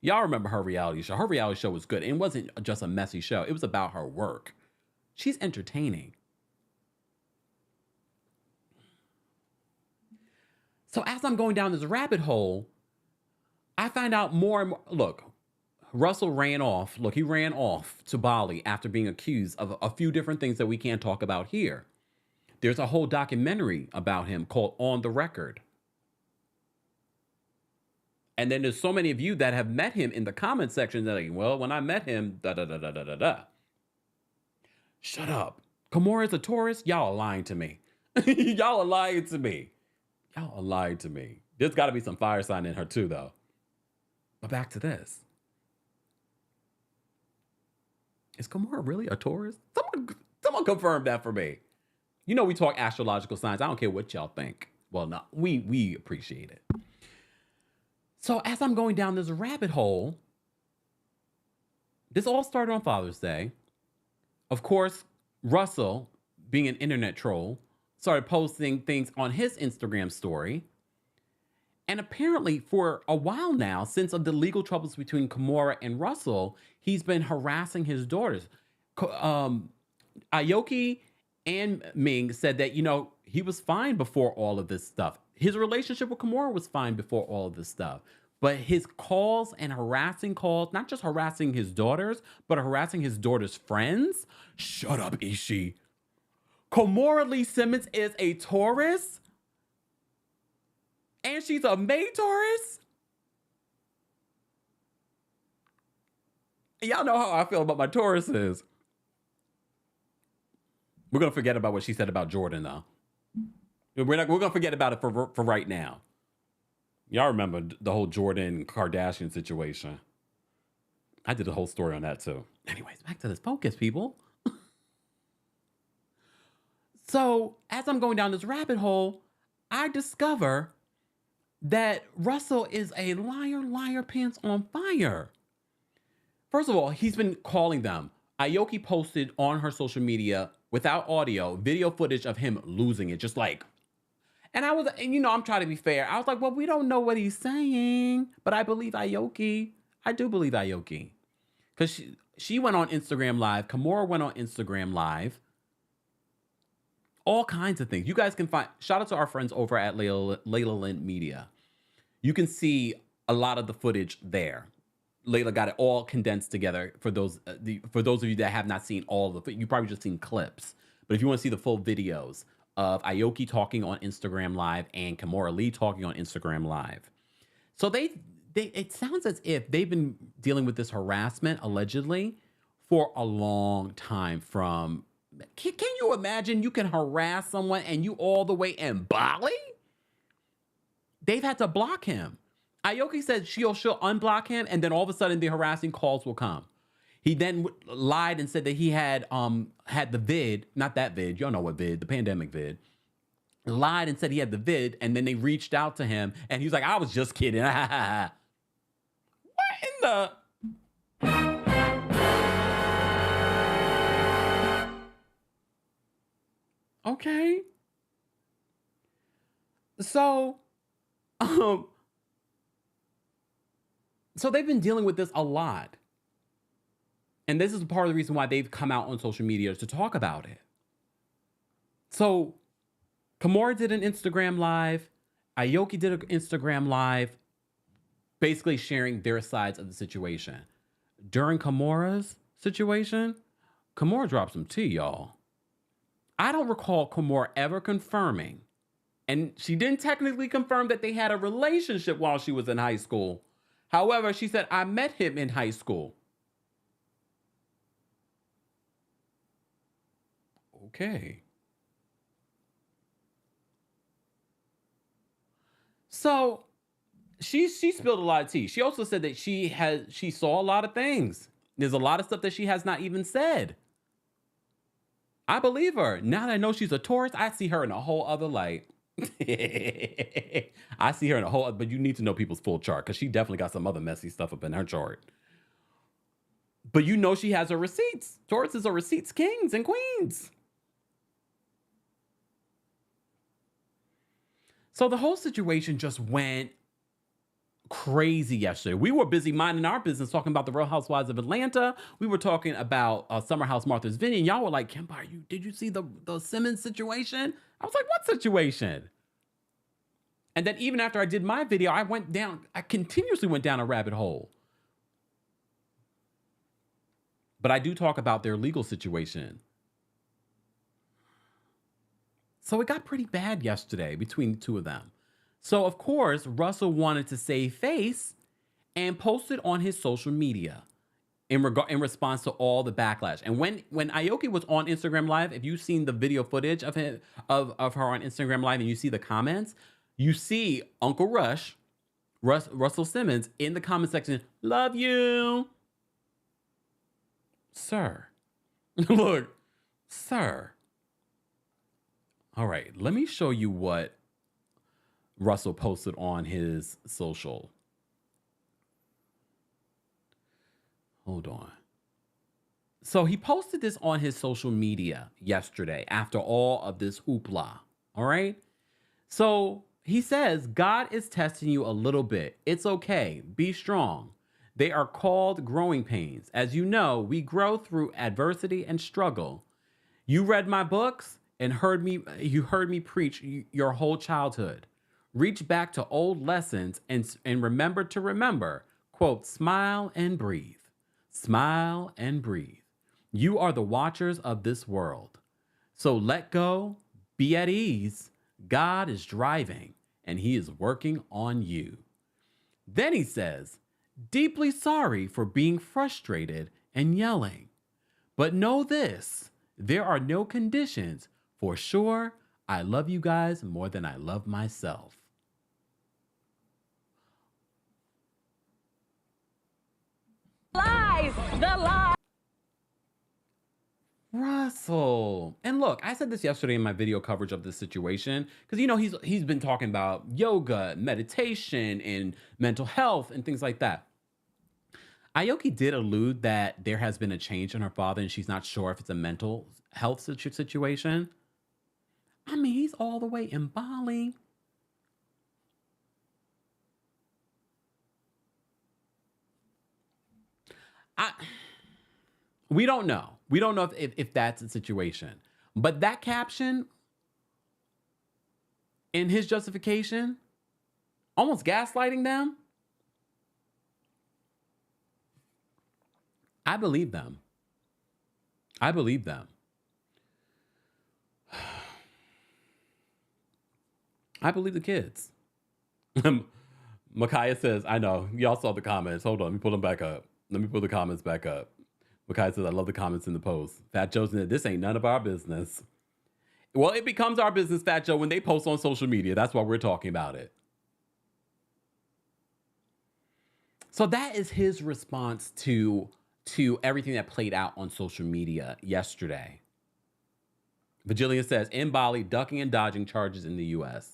Y'all remember her reality show. Her reality show was good. It wasn't just a messy show. It was about her work. She's entertaining. So as I'm going down this rabbit hole, I find out more and more. Look, Russell ran off. He ran off to Bali after being accused of a few different things that we can't talk about here. There's a whole documentary about him called On the Record. And then there's so many of you that have met him in the comment section that are like, well, when I met him, da da da da da da da. Shut up. Kimora's a Taurus? Y'all are lying to me. Y'all are lying to me. Y'all are lying to me. There's got to be some fire sign in her too, though. But back to this. Is Kimora really a Taurus? Someone confirm that for me. You know we talk astrological signs. I don't care what y'all think. Well, no, we appreciate it. So as I'm going down this rabbit hole, this all started on Father's Day. Of course, Russell, being an internet troll, started posting things on his Instagram story. And apparently for a while now, since the legal troubles between Kimora and Russell, he's been harassing his daughters. Aoki and Ming said that, he was fine before all of this stuff. His relationship with Kimora was fine before all of this stuff. But his calls and harassing calls, not just harassing his daughters, but harassing his daughters' friends. Shut up, Ishi. Kimora Lee Simmons is a Taurus? And she's a May Taurus? Y'all know how I feel about my Tauruses. We're going to forget about what she said about Jordan, though. We're going to forget about it for right now. Y'all remember the whole Jordan Kardashian situation. I did a whole story on that, too. Anyways, back to this focus, people. So, as I'm going down this rabbit hole, I discover that Russell is a liar, pants on fire. First of all, he's been calling them. Aoki posted on her social media, without audio, video footage of him losing it, just like. And I'm trying to be fair. I was like, well, we don't know what he's saying, but I believe Aoki. I do believe Aoki. Because she went on Instagram Live. Kimora went on Instagram Live. All kinds of things. You guys can find, shout out to our friends over at Layla Lynn Media. You can see a lot of the footage there. Layla got it all condensed together for those of you that have not seen all of you probably just seen clips. But if you want to see the full videos of Aoki talking on Instagram Live and Kimora Lee talking on Instagram Live. So it sounds as if they've been dealing with this harassment allegedly for a long time. Can you imagine you can harass someone and you all the way in Bali? They've had to block him. Aoki said she'll unblock him, and then all of a sudden the harassing calls will come. He then lied and said that he had the vid, not that vid, y'all know what vid, the pandemic vid. Lied and said he had the vid, and then they reached out to him, and he was like, I was just kidding. What in the... Okay. So they've been dealing with this a lot. And this is part of the reason why they've come out on social media to talk about it. So Kimora did an Instagram Live. Aoki did an Instagram Live, basically sharing their sides of the situation. During Kimora's situation, Kimora dropped some tea, y'all. I don't recall Kimora ever confirming, and she didn't technically confirm that they had a relationship while she was in high school. However, she said, I met him in high school. Okay. So she spilled a lot of tea. She also said that she saw a lot of things. There's a lot of stuff that she has not even said. I believe her. Now that I know she's a Taurus, I see her in a whole other light. I see her in a whole, but you need to know people's full chart because she definitely got some other messy stuff up in her chart. But you know she has her receipts. Tauruses are receipts kings and queens. So the whole situation just went crazy yesterday. We were busy minding our business talking about the Real Housewives of Atlanta. We were talking about Summer House Martha's Vineyard. And y'all were like, Kempire, did you see the Simmons situation? I was like, what situation? And then even after I did my video, I continuously went down a rabbit hole. But I do talk about their legal situation. So it got pretty bad yesterday between the two of them. So of course, Russell wanted to save face and posted on his social media in response to all the backlash. And when Aoki was on Instagram Live, if you've seen the video footage of her on Instagram Live and you see the comments, you see Uncle Russell Simmons in the comment section, love you. Sir. Look, sir. All right, let me show you what Russell posted on his social. Hold on. So he posted this on his social media yesterday after all of this hoopla. All right. So he says, God is testing you a little bit. It's okay. Be strong. They are called growing pains. As you know, we grow through adversity and struggle. You read my books and you heard me preach your whole childhood. Reach back to old lessons and remember to remember, quote, smile and breathe. Smile and breathe. You are the watchers of this world. So let go, be at ease. God is driving and he is working on you. Then he says, deeply sorry for being frustrated and yelling. But know this, there are no conditions. For sure, I love you guys more than I love myself. Lies, the lies. Russell. And look, I said this yesterday in my video coverage of this situation because, you know, he's been talking about yoga, meditation, and mental health and things like that. Aoki did allude that there has been a change in her father and she's not sure if it's a mental health situation. I mean, he's all the way in Bali. We don't know. We don't know if that's the situation. But that caption in his justification, almost gaslighting them, I believe them. I believe them. I believe the kids. Micaiah says, I know. Y'all saw the comments. Hold on. Let me pull them back up. Let me pull the comments back up. Micaiah says, I love the comments in the post. Fat Joe said, this ain't none of our business. Well, it becomes our business, Fat Joe, when they post on social media. That's why we're talking about it. So that is his response to everything that played out on social media yesterday. Virgilia says, in Bali, ducking and dodging charges in the U.S.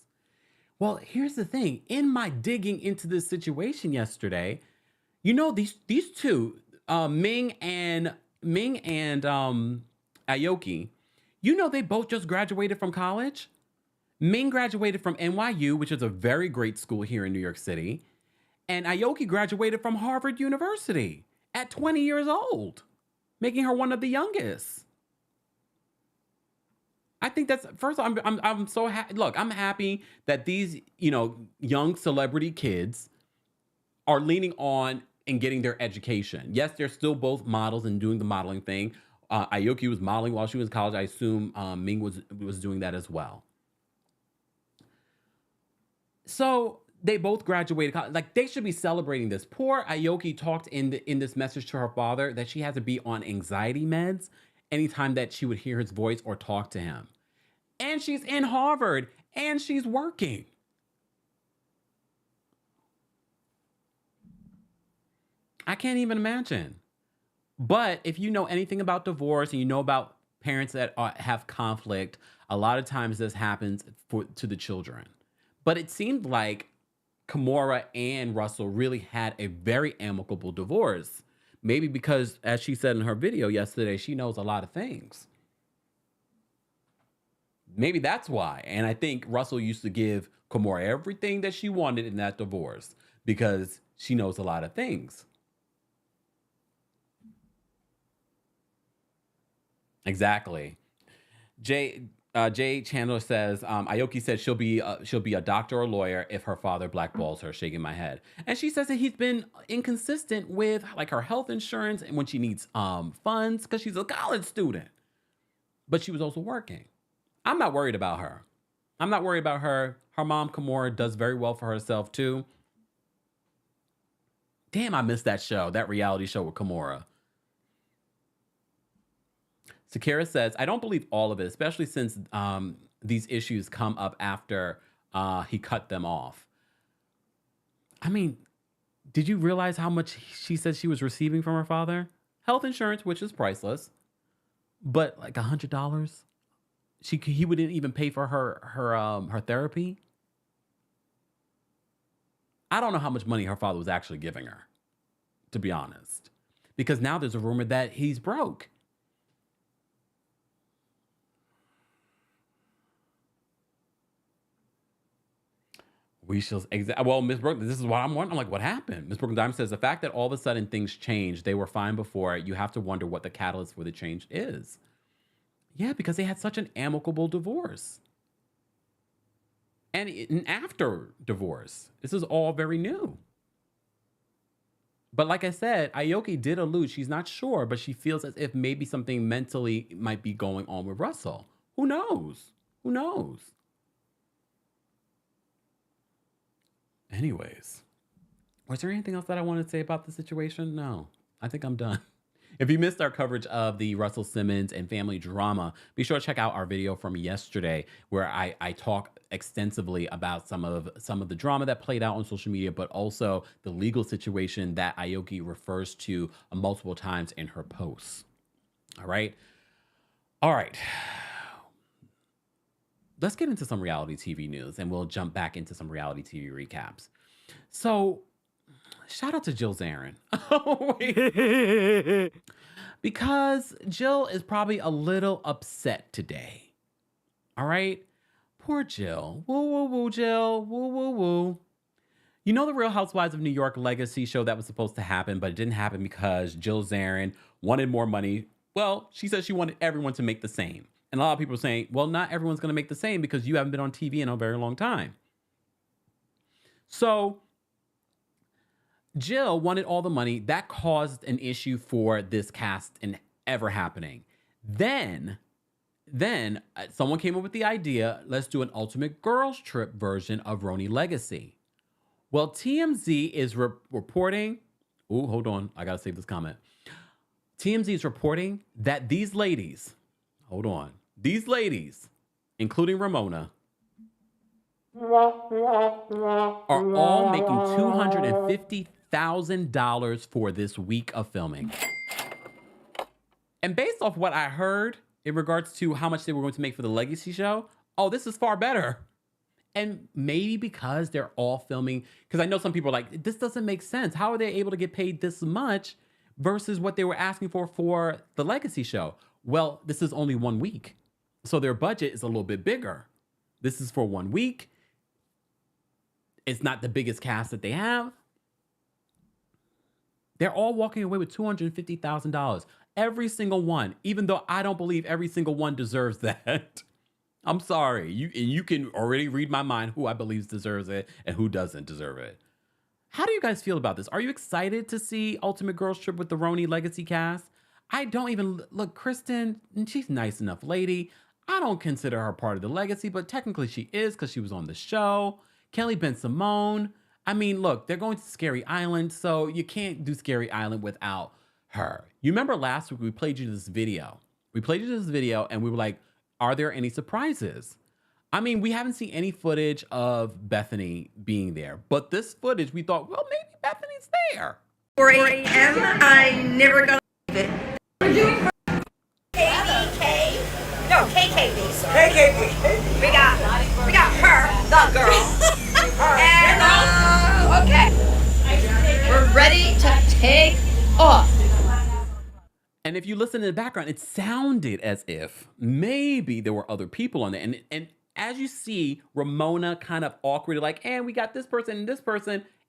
Well, here's the thing. In my digging into this situation yesterday, you know, these two, Ming and Aoki, you know, they both just graduated from college. Ming graduated from NYU, which is a very great school here in New York City. And Aoki graduated from Harvard University at 20 years old, making her one of the youngest. I think that's, first of all, I'm so happy. Look, I'm happy that these, you know, young celebrity kids are leaning on and getting their education. Yes, they're still both models and doing the modeling thing. Aoki was modeling while she was in college. I assume Ming was doing that as well. So they both graduated college. Like, they should be celebrating this. Poor Aoki talked in this message to her father that she had to be on anxiety meds anytime that she would hear his voice or talk to him. And she's in Harvard and she's working. I can't even imagine. But if you know anything about divorce and you know about parents that have conflict, a lot of times this happens to the children. But it seemed like Kimora and Russell really had a very amicable divorce. Maybe because, as she said in her video yesterday, she knows a lot of things. Maybe that's why. And I think Russell used to give Kimora everything that she wanted in that divorce because she knows a lot of things. Exactly. Jay Chandler says, Aoki said she'll be a doctor or lawyer if her father blackballs her, shaking my head. And she says that he's been inconsistent with like her health insurance and when she needs funds because she's a college student. But she was also working. I'm not worried about her. I'm not worried about her. Her mom, Kimora, does very well for herself too. Damn, I missed that show, that reality show with Kimora. Sakara says, I don't believe all of it, especially since these issues come up after he cut them off. I mean, did you realize how much she said she was receiving from her father? Health insurance, which is priceless, but like $100. He wouldn't even pay for her therapy. I don't know how much money her father was actually giving her, to be honest, because now there's a rumor that he's broke. We shall. Well, Miss Brooke, this is what I'm wondering. I'm like, what happened? Miss Brooke Diamond says the fact that all of a sudden things changed, they were fine before. You have to wonder what the catalyst for the change is. Yeah, because they had such an amicable divorce, and after divorce, this is all very new. But like I said, Aoki did allude she's not sure, but she feels as if maybe something mentally might be going on with Russell. Who knows? Who knows? Anyways, was there anything else that I wanted to say about the situation? No, I think I'm done. If you missed our coverage of the Russell Simmons and family drama, be sure to check out our video from yesterday where I talk extensively about some of the drama that played out on social media, but also the legal situation that Aoki refers to multiple times in her posts. All right. Let's get into some reality TV news and we'll jump back into some reality TV recaps. So, shout out to Jill Zarin. Oh, wait. Because Jill is probably a little upset today. All right? Poor Jill. Woo, woo, woo, Jill. Woo, woo, woo. You know the Real Housewives of New York Legacy show that was supposed to happen, but it didn't happen because Jill Zarin wanted more money. Well, she said she wanted everyone to make the same. And a lot of people are saying, well, not everyone's going to make the same because you haven't been on TV in a very long time. So Jill wanted all the money. That caused an issue for this cast in ever happening. Then someone came up with the idea, let's do an Ultimate Girls Trip version of RHONY Legacy. Well, TMZ is reporting. Oh, hold on. I got to save this comment. TMZ is reporting that these ladies, hold on. These ladies, including Ramona, are all making $250,000 for this week of filming. And based off what I heard in regards to how much they were going to make for the Legacy show, oh, this is far better. And maybe because they're all filming, because I know some people are like, this doesn't make sense. How are they able to get paid this much versus what they were asking for the Legacy show? Well, this is only 1 week. So their budget is a little bit bigger. This is for 1 week. It's not the biggest cast that they have. They're all walking away with $250,000. Every single one, even though I don't believe every single one deserves that. I'm sorry. You can already read my mind who I believe deserves it and who doesn't deserve it. How do you guys feel about this? Are you excited to see Ultimate Girls Trip with the RHONY Legacy cast? I don't even look, Kristen, she's a nice enough lady. I don't consider her part of the Legacy, but technically she is because she was on the show. Kelly Ben-Simone. I mean, look, they're going to Scary Island, so you can't do Scary Island without her. You remember last week we played you this video. And we were like, are there any surprises? I mean, we haven't seen any footage of Bethany being there, but this footage, we thought, well, maybe Bethany's there. 4 a.m. I never got it. We're doing KBK. No, KKB. KKB. We got her, the girl. And okay. We're ready to take off. And if you listen in the background, it sounded as if maybe there were other people on there. And as you see, Ramona kind of awkwardly like, and we got this person,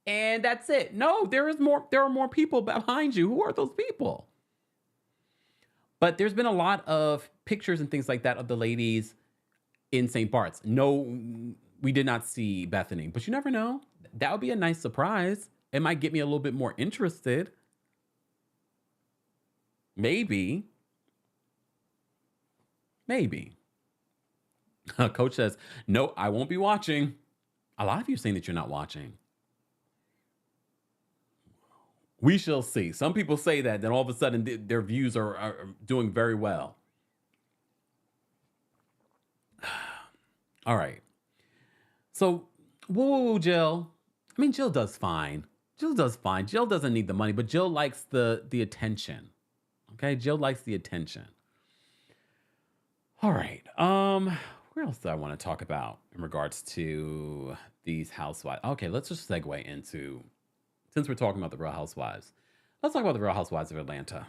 and that's it. No, there are more people behind you. Who are those people? But there's been a lot of pictures and things like that of the ladies in St. Bart's. No, we did not see Bethany, but you never know. That would be a nice surprise. It might get me a little bit more interested. Maybe. Coach says, no, I won't be watching. A lot of you are saying that you're not watching. We shall see. Some people say that, then all of a sudden their views are doing very well. All right. So, whoa, Jill. I mean, Jill does fine. Jill does fine. Jill doesn't need the money, but Jill likes the attention. Okay, Jill likes the attention. All right. Where else do I want to talk about in regards to these housewives? Okay, let's just segue into, since we're talking about the Real Housewives, let's talk about the Real Housewives of Atlanta.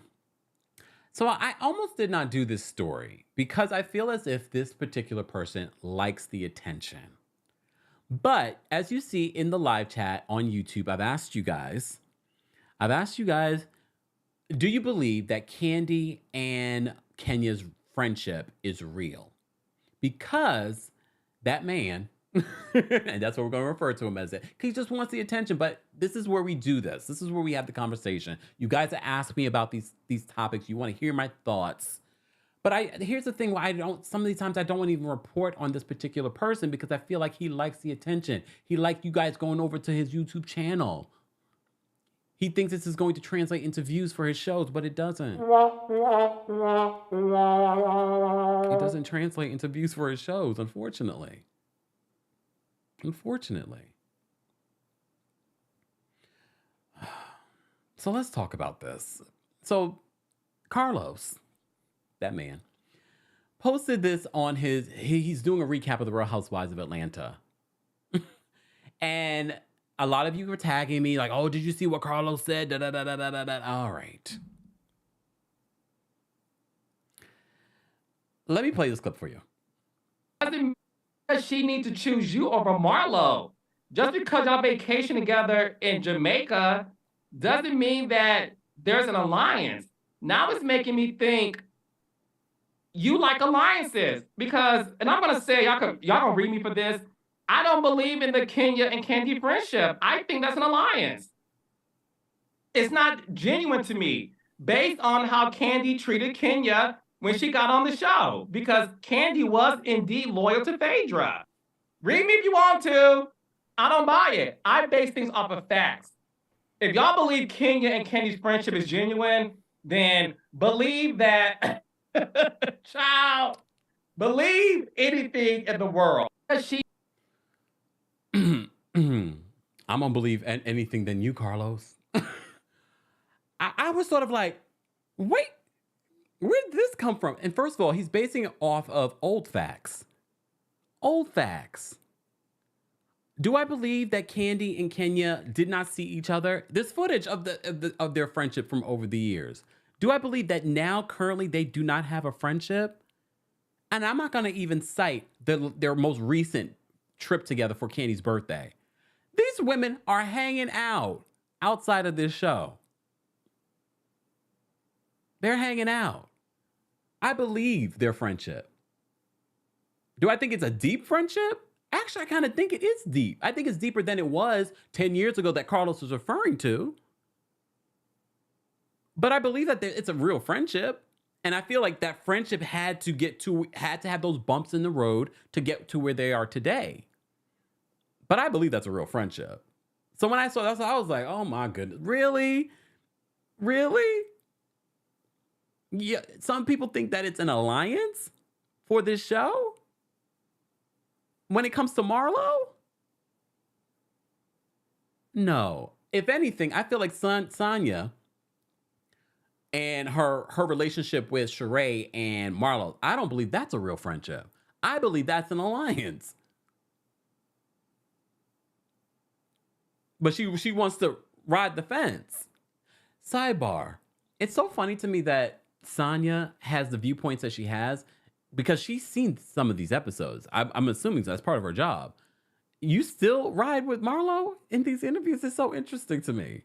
So I almost did not do this story because I feel as if this particular person likes the attention. But as you see in the live chat on YouTube, I've asked you guys, do you believe that Kandi and Kenya's friendship is real? Because that man, and that's what we're going to refer to him as, he just wants the attention. But this is where we do this. This is where we have the conversation. You guys ask me about these topics. You want to hear my thoughts. But here's the thing, why some of these times I don't want to even report on this particular person because I feel like he likes the attention. He likes you guys going over to his YouTube channel. He thinks this is going to translate into views for his shows, but it doesn't. It doesn't translate into views for his shows, unfortunately. Unfortunately. So let's talk about this. So Carlos, that man, posted this on he's doing a recap of the Real Housewives of Atlanta. And a lot of you were tagging me like, oh, did you see what Carlos said? Da, da, da, da, da, da. All right. Let me play this clip for you. Doesn't mean that she needs to choose you over Marlo. Just because y'all vacation together in Jamaica doesn't mean that there's an alliance. Now it's making me think you like alliances because, and I'm gonna say y'all gonna read me for this. I don't believe in the Kenya and Kandi friendship. I think that's an alliance. It's not genuine to me based on how Kandi treated Kenya when she got on the show because Kandi was indeed loyal to Phaedra. Read me if you want to. I don't buy it. I base things off of facts. If y'all believe Kenya and Kandi's friendship is genuine, then believe that, child, believe anything in the world. I'm gonna believe anything than you, Carlos. I was sort of like, wait, where did this come from? And first of all, he's basing it off of old facts. Old facts. Do I believe that Kandi and Kenya did not see each other? There's footage of their friendship from over the years. Do I believe that now, currently, they do not have a friendship? And I'm not going to even cite their most recent trip together for Kandi's birthday. These women are hanging out outside of this show. They're hanging out. I believe their friendship. Do I think it's a deep friendship? Actually, I kind of think it is deep. I think it's deeper than it was 10 years ago that Carlos was referring to. But I believe that it's a real friendship. And I feel like that friendship had to have those bumps in the road to get to where they are today. But I believe that's a real friendship. So when I saw that, I was like, oh my goodness, really? Really? Yeah, some people think that it's an alliance for this show. When it comes to Marlo? No. If anything, I feel like Sonya and her relationship with Sheree and Marlo, I don't believe that's a real friendship. I believe that's an alliance. But she wants to ride the fence. Sidebar. It's so funny to me that Sonya has the viewpoints that she has because she's seen some of these episodes. I'm assuming that's part of her job. You still ride with Marlo in these interviews? It's so interesting to me.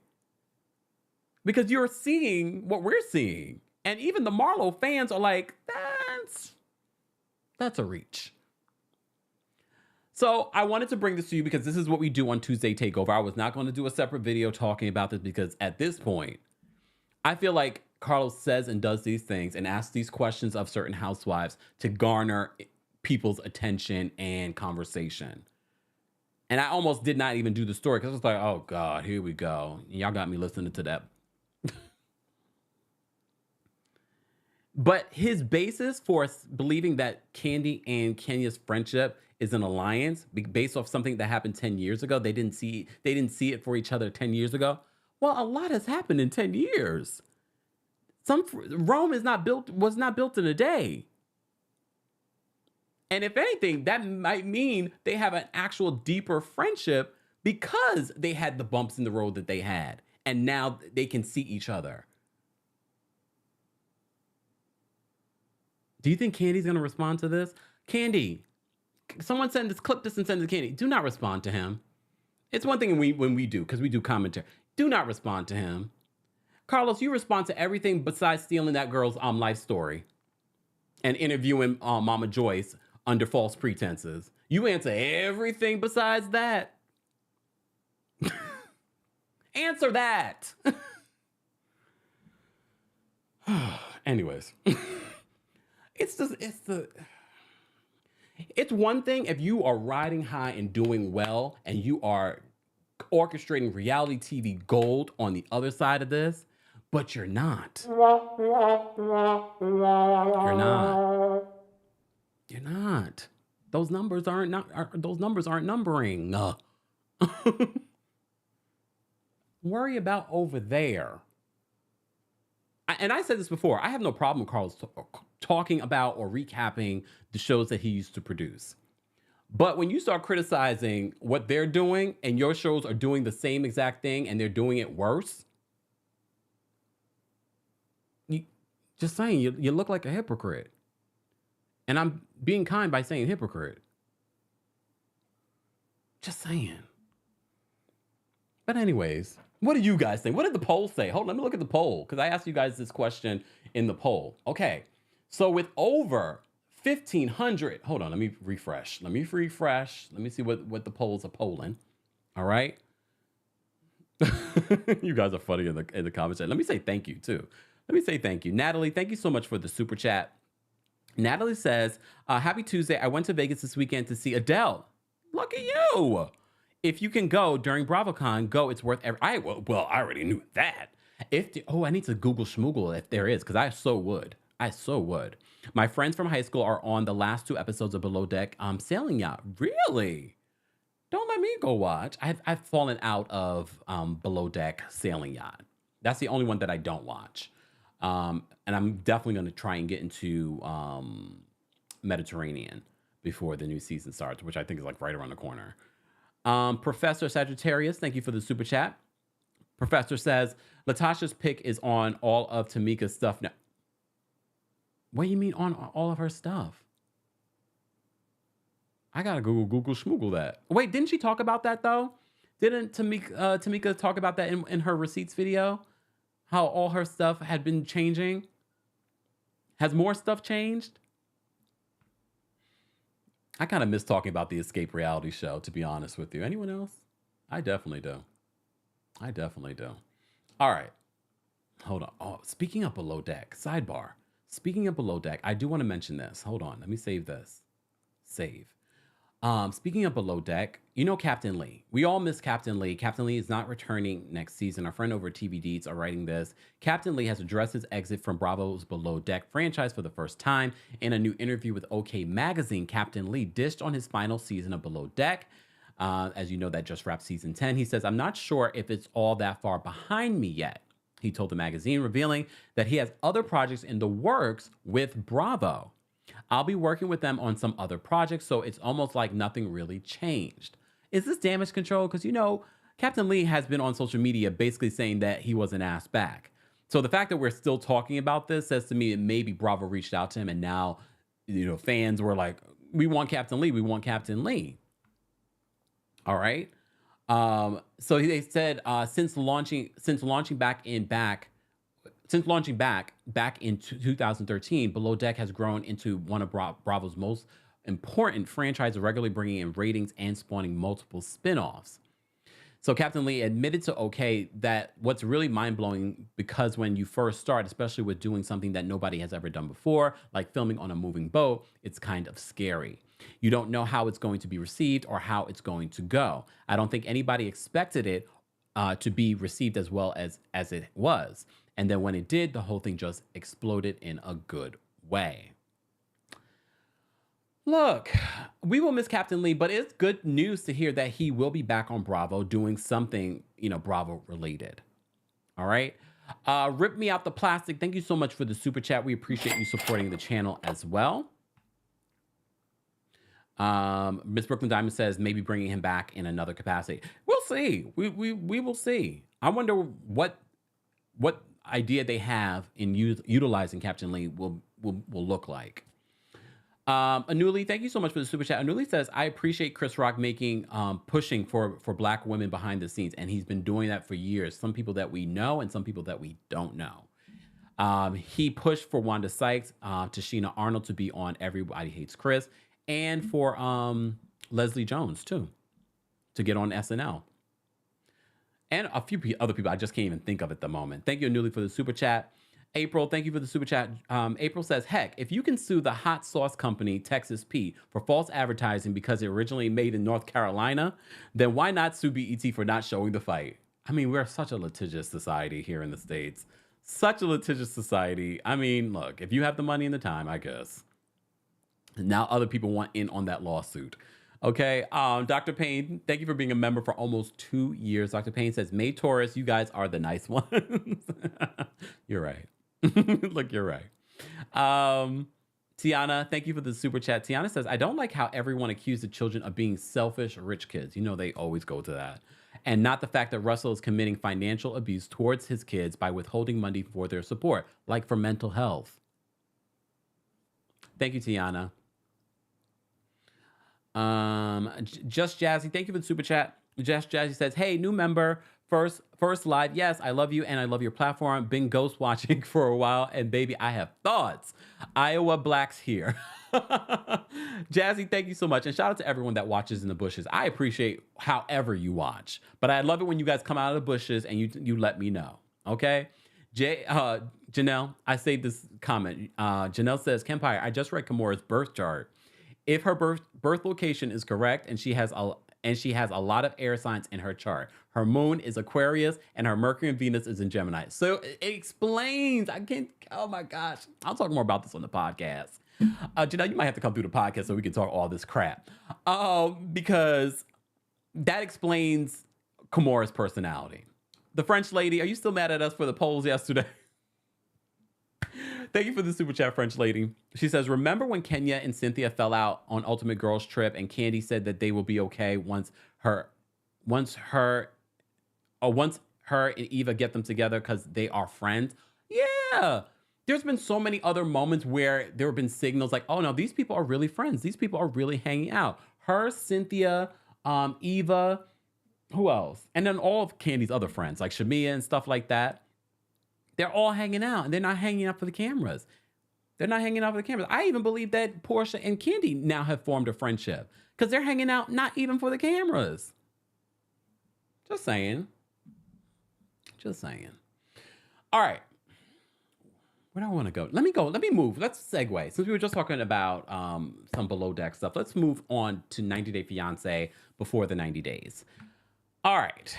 Because you're seeing what we're seeing. And even the Marlo fans are like, that's a reach. So I wanted to bring this to you because this is what we do on Tuesday Takeover. I was not going to do a separate video talking about this because at this point, I feel like Carlos says and does these things and asks these questions of certain housewives to garner people's attention and conversation. And I almost did not even do the story because I was like, oh God, here we go. Y'all got me listening to that. But his basis for believing that Kandi and Kenya's friendship is an alliance based off something that happened 10 years ago. They didn't see it for each other 10 years ago. Well, a lot has happened in 10 years. Rome was not built in a day. And if anything, that might mean they have an actual deeper friendship because they had the bumps in the road that they had. And now they can see each other. Do you think Kandi's going to respond to this? Kandi, someone clip this and send it to Kandi. Do not respond to him. It's one thing when we do, because we do commentary. Do not respond to him. Carlos, you respond to everything besides stealing that girl's life story and interviewing Mama Joyce under false pretenses. You answer everything besides that. Answer that. Anyways. It's one thing if you are riding high and doing well and you are orchestrating reality TV gold on the other side of this, but you're not. You're not. Those numbers aren't numbering. Worry about over there. And I said this before, I have no problem with Carlos talking about or recapping the shows that he used to produce. But when you start criticizing what they're doing and your shows are doing the same exact thing and they're doing it worse, you look like a hypocrite. And I'm being kind by saying hypocrite. Just saying. But anyways, what do you guys think? What did the poll say? Hold on, let me look at the poll because I asked you guys this question in the poll. Okay, so with over 1,500, hold on, let me refresh. Let me see what the polls are polling. All right. You guys are funny in the comment section. Let me say thank you too. Let me say thank you. Natalie, thank you so much for the super chat. Natalie says, happy Tuesday. I went to Vegas this weekend to see Adele. Look at you. If you can go during BravoCon, go. It's worth I already knew that. I need to Google schmoogle if there is, because I so would. My friends from high school are on the last 2 episodes of Below Deck Sailing Yacht. Really? Don't let me go watch. I've fallen out of Below Deck Sailing Yacht. That's the only one that I don't watch. And I'm definitely going to try and get into Mediterranean before the new season starts, which I think is like right around the corner. Professor Sagittarius, thank you for the super chat. Professor says, Latocha's pick is on all of Tamika's stuff now. What do you mean on all of her stuff? I gotta Google schmoogle that. Wait, didn't she talk about that though? Didn't Tamika talk about that in her receipts video? How all her stuff had been changing? Has more stuff changed? I kind of miss talking about the Xscape reality show, to be honest with you. Anyone else? I definitely do. All right. Hold on. Oh, speaking of Below Deck, sidebar. Speaking of Below Deck, I do want to mention this. Hold on. Let me save this. Save. Speaking of Below Deck, you know Captain Lee. We all miss Captain Lee. Captain Lee is not returning next season. Our friend over at TV Deeds are writing this. Captain Lee has addressed his exit from Bravo's Below Deck franchise for the first time. In a new interview with OK Magazine, Captain Lee dished on his final season of Below Deck. As you know, that just wrapped season 10. He says, I'm not sure if it's all that far behind me yet. He told the magazine, revealing that he has other projects in the works with Bravo. I'll be working with them on some other projects, so it's almost like nothing really changed. Is this damage control? Because, you know, Captain Lee has been on social media basically saying that he wasn't asked back. So the fact that we're still talking about this says to me that maybe Bravo reached out to him and now, you know, fans were like, we want Captain Lee. We want Captain Lee. All right. So they said since launching back in 2013, Below Deck has grown into one of Bravo's most important franchises, regularly bringing in ratings and spawning multiple spinoffs. So Captain Lee admitted to OK that what's really mind-blowing, because when you first start, especially with doing something that nobody has ever done before, like filming on a moving boat, it's kind of scary. You don't know how it's going to be received or how it's going to go. I don't think anybody expected it to be received as well as it was. And then when it did, the whole thing just exploded in a good way. Look, we will miss Captain Lee, but it's good news to hear that he will be back on Bravo doing something, Bravo related. All right. Rip Me Out the Plastic. Thank you so much for the super chat. We appreciate you supporting the channel as well. Miss Brooklyn Diamond says maybe bringing him back in another capacity. We'll see. We will see. I wonder what idea they have in utilizing Captain Lee will look like. Anuli, thank you so much for the super chat. Anuli says, I appreciate Chris Rock pushing for Black women behind the scenes, and he's been doing that for years. Some people that we know and some people that we don't know. He pushed for Wanda Sykes, Tashina Arnold to be on Everybody Hates Chris, and for Leslie Jones too, to get on SNL. And a few other people I just can't even think of at the moment. Thank you, Anuli, for the super chat. April, thank you for the super chat. April says, heck, if you can sue the hot sauce company, Texas Pete, for false advertising because it originally made in North Carolina, then why not sue BET for not showing the fight? I mean, we're such a litigious society here in the States. Such a litigious society. I mean, look, if you have the money and the time, I guess. Now other people want in on that lawsuit. Okay, Dr. Payne, thank you for being a member for almost 2 years. Dr. Payne says, May Taurus, you guys are the nice ones. You're right. Look, you're right. Tiana, thank you for the super chat. Tiana says, I don't like how everyone accused the children of being selfish rich kids. They always go to that. And not the fact that Russell is committing financial abuse towards his kids by withholding money for their support, like for mental health. Thank you, Tiana. Just Jazzy, thank you for the super chat. Just Jazzy says, hey, new member, first live. Yes, I love you and I love your platform. Been ghost watching for a while, and baby, I have thoughts. Iowa Blacks here. Jazzy, thank you so much. And shout out to everyone that watches in the bushes. I appreciate however you watch, but I love it when you guys come out of the bushes and you let me know. Okay. Janelle, I saved this comment. Janelle says, Kempire, I just read Kimora's birth chart. If her birth location is correct and she has a lot of air signs in her chart, her moon is Aquarius and her Mercury and Venus is in Gemini. So it explains. Oh my gosh. I'll talk more about this on the podcast. Janelle, you might have to come through the podcast so we can talk all this crap. Because that explains Kimora's personality. The French lady, are you still mad at us for the polls yesterday? Thank you for the super chat, French lady. She says, remember when Kenya and Cynthia fell out on Ultimate Girls Trip and Kandi said that they will be okay once her and Eva get them together because they are friends? Yeah. There's been so many other moments where there have been signals like, oh no, these people are really friends. These people are really hanging out. Her, Cynthia, Eva, who else? And then all of Kandi's other friends like Shamia and stuff like that. They're all hanging out, and they're not hanging out for the cameras. I even believe that Portia and Kandi now have formed a friendship because they're hanging out not even for the cameras. Just saying. All right. Where do I want to go? Let me move. Let's segue. Since we were just talking about some below deck stuff, let's move on to 90 Day Fiancé before the 90 days. All right.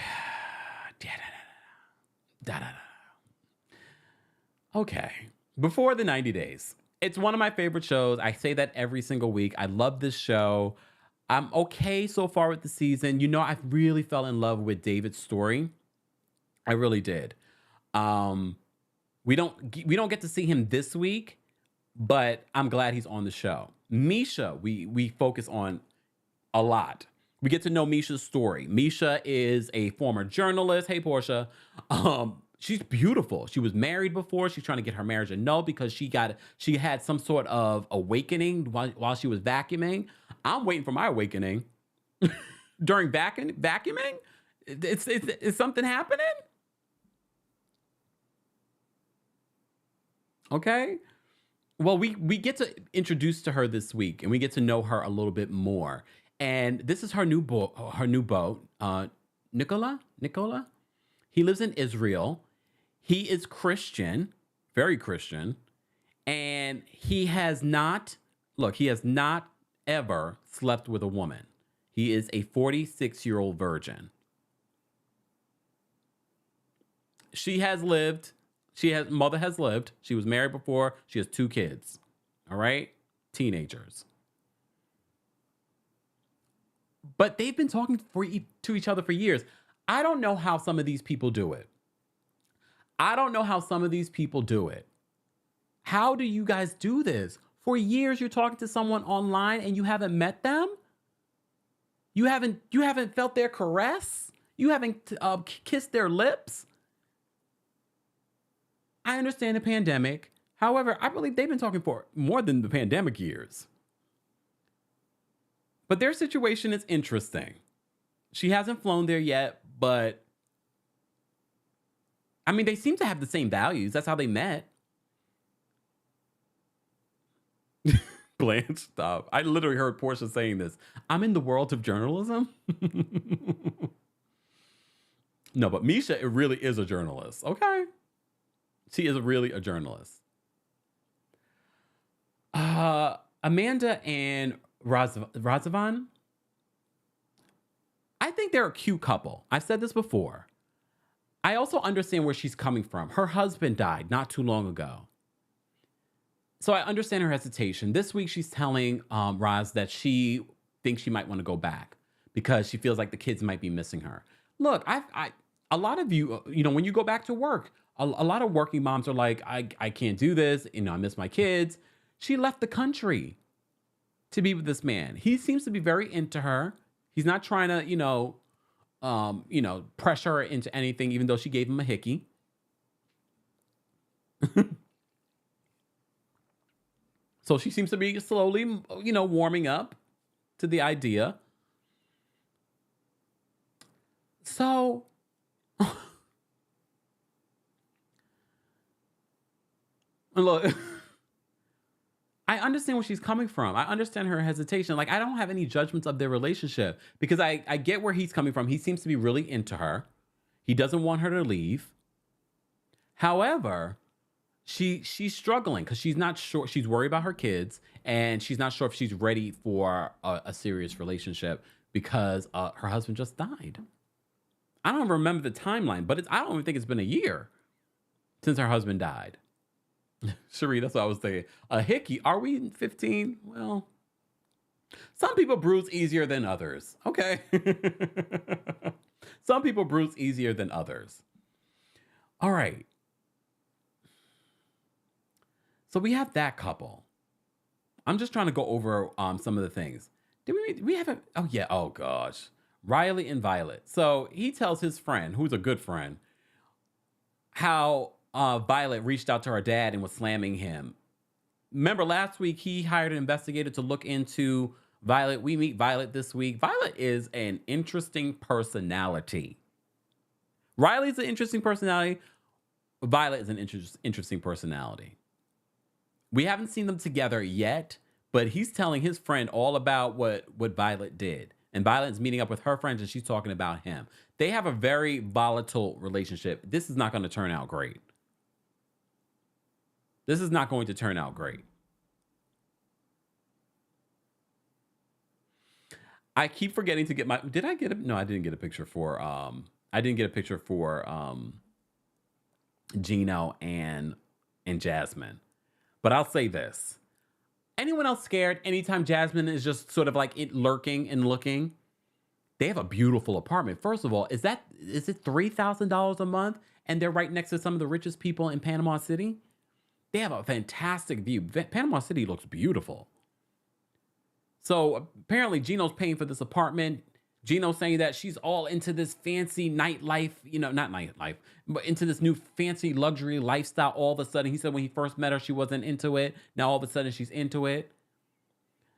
Okay, before the 90 days. It's one of my favorite shows. I say that every single week. I love this show. I'm okay so far with the season. I really fell in love with David's story. I really did. We don't get to see him this week, but I'm glad he's on the show. Misha, we focus on a lot. We get to know Misha's story. Misha is a former journalist. Hey, Portia. She's beautiful. She was married before. She's trying to get her marriage annulled because she had some sort of awakening while she was vacuuming. I'm waiting for my awakening. During vacuuming? Is something happening? Okay. Well, we get to introduce to her this week, and we get to know her a little bit more. And this is her new boat. Nicola. He lives in Israel. He is Christian, very Christian, and he has not ever slept with a woman. He is a 46-year-old virgin. Mother has lived. She was married before. She has 2 kids. All right? Teenagers. But they've been talking to each other for years. I don't know how some of these people do it. How do you guys do this? For years, you're talking to someone online and you haven't met them? You haven't felt their caress? You haven't kissed their lips? I understand the pandemic. However, I believe they've been talking for more than the pandemic years. But their situation is interesting. She hasn't flown there yet, but I mean, they seem to have the same values. That's how they met. Blanche, stop. I literally heard Portia saying this. I'm in the world of journalism. No, but Misha, it really is a journalist. Okay. She is really a journalist. Amanda and Razavan, I think they're a cute couple. I've said this before. I also understand where she's coming from. Her husband died not too long ago. So I understand her hesitation. This week, she's telling Raz that she thinks she might want to go back because she feels like the kids might be missing her. Look, a lot of you, when you go back to work, a lot of working moms are like, I can't do this. I miss my kids. She left the country to be with this man. He seems to be very into her. He's not trying to, pressure her into anything, even though she gave him a hickey. So she seems to be slowly, warming up to the idea. So look, I understand where she's coming from. I understand her hesitation. Like, I don't have any judgments of their relationship because I get where he's coming from. He seems to be really into her. He doesn't want her to leave. However, she's struggling because she's not sure. She's worried about her kids and she's not sure if she's ready for a serious relationship because her husband just died. I don't remember the timeline, but I don't even think it's been a year since her husband died. Cherie, that's what I was thinking. A hickey. Are we 15? Well, some people bruise easier than others. Okay. Some people bruise easier than others. All right. So we have that couple. I'm just trying to go over some of the things. Did we haven't? Oh yeah. Oh gosh. Riley and Violet. So he tells his friend, who's a good friend, how Violet reached out to her dad and was slamming him. Remember last week he hired an investigator to look into Violet. We meet Violet this week. Violet is an interesting personality. Riley's an interesting personality. Violet is an interesting personality. We haven't seen them together yet, but he's telling his friend all about what Violet did. And Violet's meeting up with her friends and she's talking about him. They have a very volatile relationship. This is not going to turn out great. This is not going to turn out great. I keep forgetting to get my, did I get a, no, I didn't get a picture for, Gino and Jasmine. But I'll say this. Anyone else scared anytime Jasmine is just sort of like lurking and looking? They have a beautiful apartment. First of all, is it $3,000 a month? And they're right next to some of the richest people in Panama City? They have a fantastic view. Panama City looks beautiful. So apparently Gino's paying for this apartment. Gino's saying that she's all into this fancy nightlife, not nightlife, but into this new fancy luxury lifestyle all of a sudden. He said when he first met her, she wasn't into it. Now all of a sudden she's into it.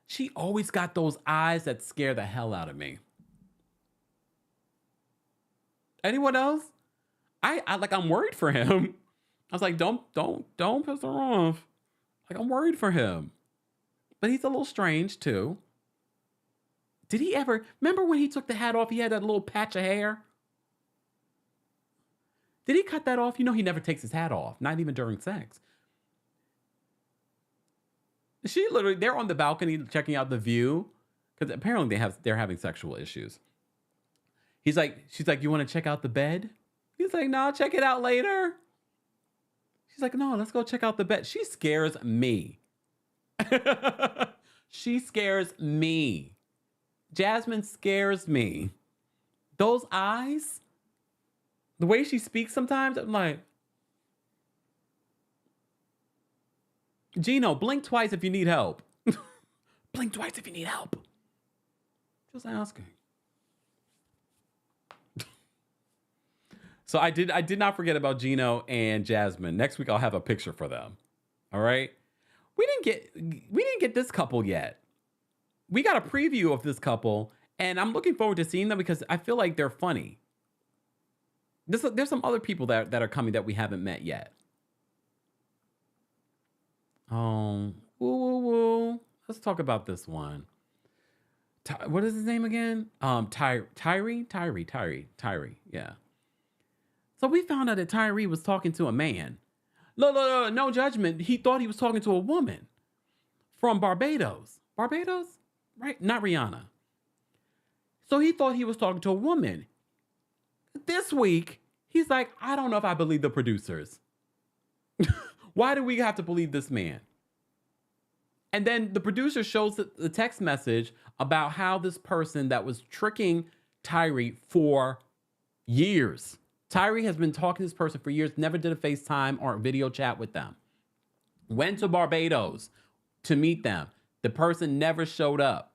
She always got those eyes that scare the hell out of me. Anyone else? I'm worried for him. I was like, don't piss her off. Like, I'm worried for him. But he's a little strange too. Did he ever, remember when he took the hat off, he had that little patch of hair? Did he cut that off? You know, he never takes his hat off, not even during sex. She literally, they're on the balcony checking out the view because apparently they're having sexual issues. She's like, you want to check out the bed? He's like, no, check it out later. She's like, no, let's go check out the bed. She scares me. She scares me. Jasmine scares me. Those eyes, the way she speaks sometimes, I'm like, Gino, blink twice if you need help. Blink twice if you need help. Just asking. So I did not forget about Gino and Jasmine. Next week I'll have a picture for them. All right. We didn't get this couple yet. We got a preview of this couple, and I'm looking forward to seeing them because I feel like they're funny. There's some other people that are coming that we haven't met yet. Oh, woo. Let's talk about this one. What is his name again? Tyree. Yeah. So we found out that Tyree was talking to a man. No judgment. He thought he was talking to a woman from Barbados. Barbados? Right? Not Rihanna. So he thought he was talking to a woman. This week, he's like, I don't know if I believe the producers. Why do we have to believe this man? And then the producer shows the text message about how this person that was tricking Tyree for years. Tyree has been talking to this person for years, never did a FaceTime or a video chat with them. Went to Barbados to meet them. The person never showed up.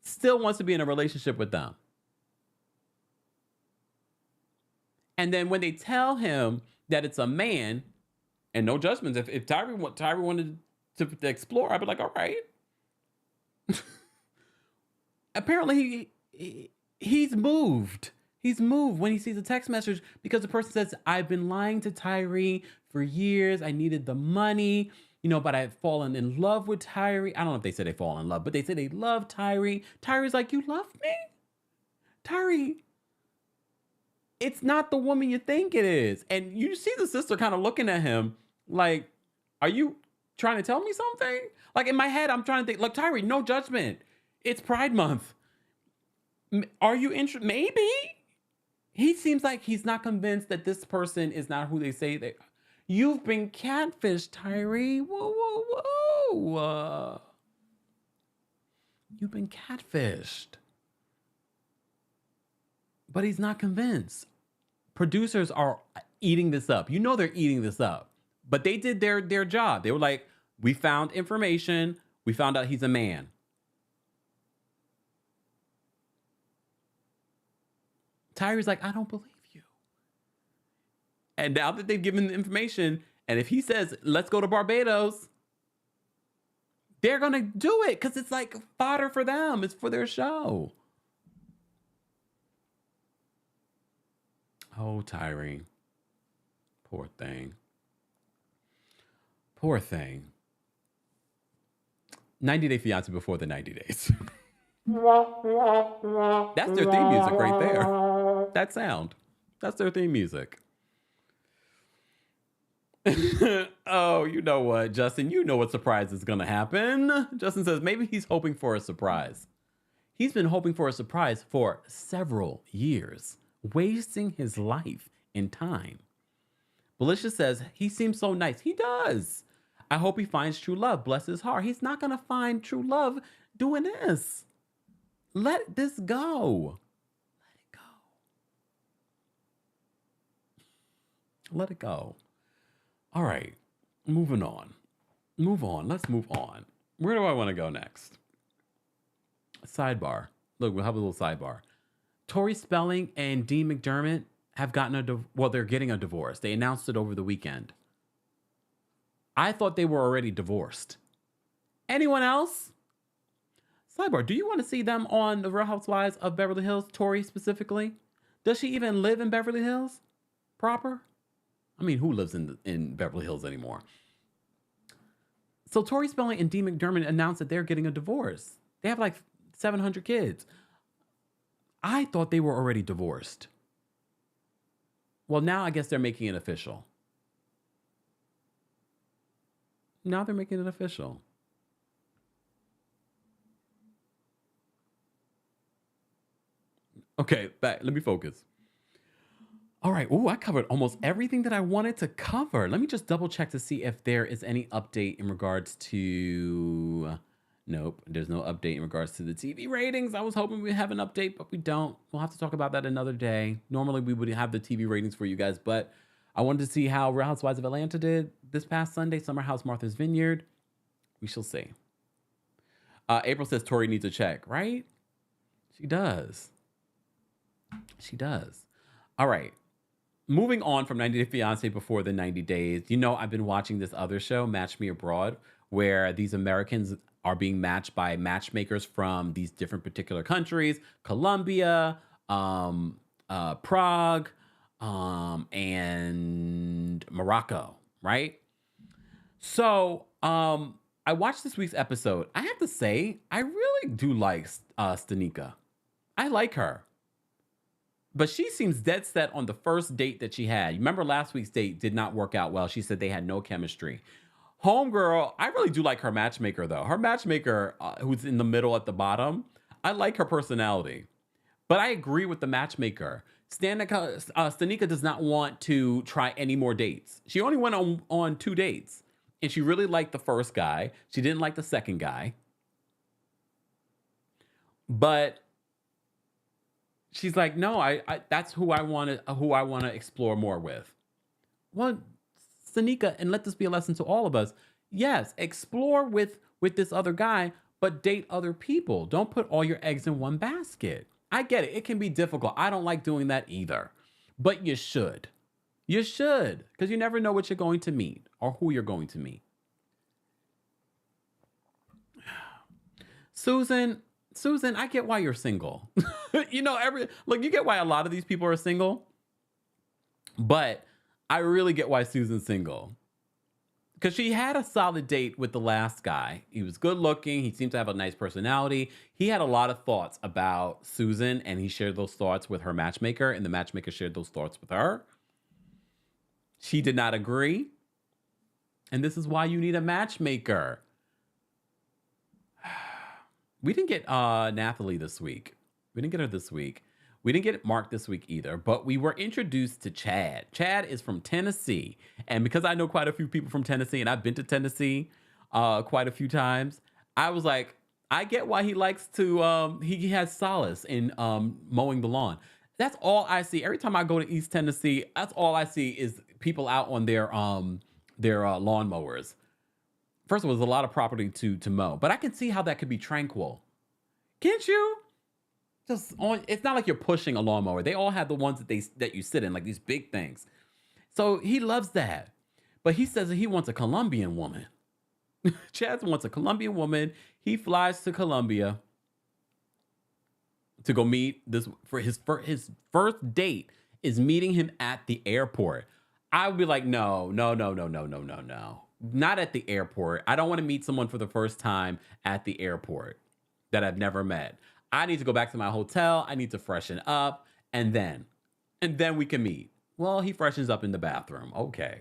Still wants to be in a relationship with them. And then when they tell him that it's a man, and no judgments, if Tyree wanted to explore, I'd be like, all right. Apparently, he's moved. He's moved when he sees a text message because the person says, I've been lying to Tyree for years. I needed the money, but I've fallen in love with Tyree. I don't know if they said they fall in love, but they say they love Tyree. Tyree's like, you love me? Tyree, it's not the woman you think it is. And you see the sister kind of looking at him like, are you trying to tell me something? Like in my head, I'm trying to think, look, Tyree, no judgment. It's Pride Month. Are you interested? Maybe. He seems like he's not convinced that this person is not who they say they are. You've been catfished, Tyree. Whoa. You've been catfished. But he's not convinced. Producers are eating this up. You know they're eating this up. But they did their job. They were like, we found information. We found out he's a man. Tyree's like, I don't believe you. And now that they've given the information, and if he says, let's go to Barbados, they're going to do it because it's like fodder for them. It's for their show. Oh, Tyree. Poor thing. Poor thing. 90 Day Fiancé before the 90 days. That's their theme music right there. That sound. That's their theme music. Oh, you know what, Justin? You know what surprise is going to happen. Justin says maybe he's hoping for a surprise. He's been hoping for a surprise for several years, wasting his life in time. Felicia says he seems so nice. He does. I hope he finds true love. Bless his heart. He's not going to find true love doing this. Let this go. Let it go. All right. Moving on. Let's move on. Where do I want to go next? Sidebar. Look, we'll have a little sidebar. Tori Spelling and Dean McDermitt have gotten they're getting a divorce. They announced it over the weekend. I thought they were already divorced. Anyone else? Sidebar, do you want to see them on The Real Housewives of Beverly Hills, Tori specifically? Does she even live in Beverly Hills proper? I mean, who lives in Beverly Hills anymore? So Tori Spelling and Dean McDermitt announced that they're getting a divorce. They have like 700 kids. I thought they were already divorced. Well, now I guess they're making it official. Now they're making it official. Okay, back. Let me focus. All right. Oh, I covered almost everything that I wanted to cover. Let me just double check to see if there is any update in regards to. Nope, there's no update in regards to the TV ratings. I was hoping we'd have an update, but we don't. We'll have to talk about that another day. Normally, we would have the TV ratings for you guys, but I wanted to see how Real Housewives of Atlanta did this past Sunday. Summer House Martha's Vineyard. We shall see. April says Tori needs a check, right? She does. She does. All right. Moving on from 90 Day Fiancé before the 90 days, you know, I've been watching this other show, Match Me Abroad, where these Americans are being matched by matchmakers from these different particular countries, Colombia, Prague, and Morocco, right? So I watched this week's episode. I have to say, I really do like Stanika. I like her. But she seems dead set on the first date that she had. You remember last week's date did not work out well. She said they had no chemistry. Homegirl, I really do like her matchmaker, though. Her matchmaker, who's in the middle at the bottom, I like her personality. But I agree with the matchmaker. Stanika does not want to try any more dates. She only went on 2 dates. And she really liked the first guy. She didn't like the second guy. But she's like, no, I that's who I want to explore more with. Well, Stanika, and let this be a lesson to all of us. Yes, explore with this other guy, but date other people. Don't put all your eggs in one basket. I get it. It can be difficult. I don't like doing that either. But you should. You should, because you never know what you're going to meet or who you're going to meet. Susan, I get why you're single. You know, you get why a lot of these people are single. But I really get why Susan's single. Because she had a solid date with the last guy. He was good looking. He seemed to have a nice personality. He had a lot of thoughts about Susan, and he shared those thoughts with her matchmaker, and the matchmaker shared those thoughts with her. She did not agree. And this is why you need a matchmaker. We didn't get Nathalie this week. We didn't get her this week. We didn't get Mark this week either, but we were introduced to Chad. Chad is from Tennessee. And because I know quite a few people from Tennessee, and I've been to Tennessee quite a few times, I was like, I get why he likes to, he has solace in mowing the lawn. That's all I see. Every time I go to East Tennessee, that's all I see is people out on their lawnmowers. First of all, there's a lot of property to mow, but I can see how that could be tranquil. Can't you? It's not like you're pushing a lawnmower. They all have the ones that you sit in, like these big things. So he loves that. But he says that he wants a Colombian woman. Chad wants a Colombian woman. He flies to Colombia to go meet this for his first date is meeting him at the airport. I would be like, no. Not at the airport. I don't want to meet someone for the first time at the airport that I've never met. I need to go back to my hotel. I need to freshen up. And then we can meet. Well, he freshens up in the bathroom. Okay.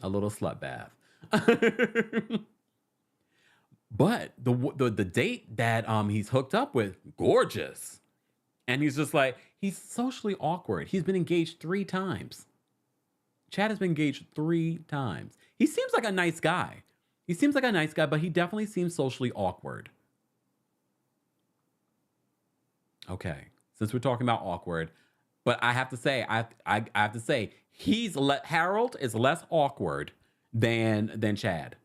A little slut bath. But the date that he's hooked up with, gorgeous. And he's just like, he's socially awkward. He's been engaged 3 times. Chad has been engaged 3 times. He seems like a nice guy. But he definitely seems socially awkward. Okay, since we're talking about awkward, but I have to say, Harold is less awkward than Chad.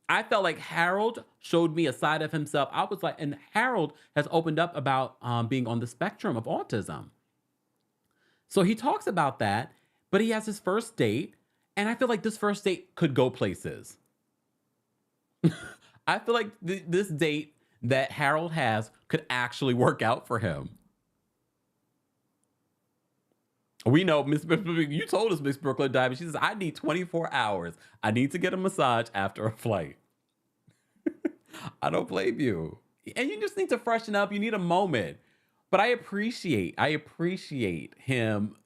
I felt like Harold showed me a side of himself. I was like, and Harold has opened up about being on the spectrum of autism. So he talks about that, but he has his first date, and I feel like this first date could go places. I feel like this date that Harold has could actually work out for him. We know, you told us, Miss Brooklyn Diamond. She says, I need 24 hours. I need to get a massage after a flight. I don't blame you. And you just need to freshen up. You need a moment. But I appreciate him,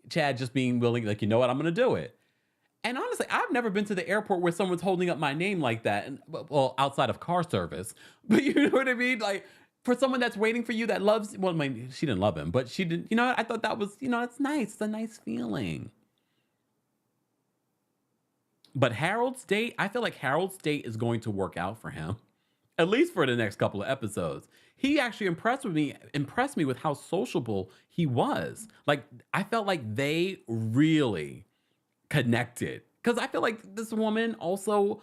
Chad just being willing, like, you know what, I'm going to do it. And honestly, I've never been to the airport where someone's holding up my name like that. And well, outside of car service, but you know what I mean? Like for someone that's waiting for you that loves, well, I mean, she didn't love him, but she didn't, you know, I thought that was, you know, it's nice. It's a nice feeling. But Harold's date, I feel like Harold's date is going to work out for him, at least for the next couple of episodes. He actually impressed me with how sociable he was. Like, I felt like they really connected. Because I feel like this woman also,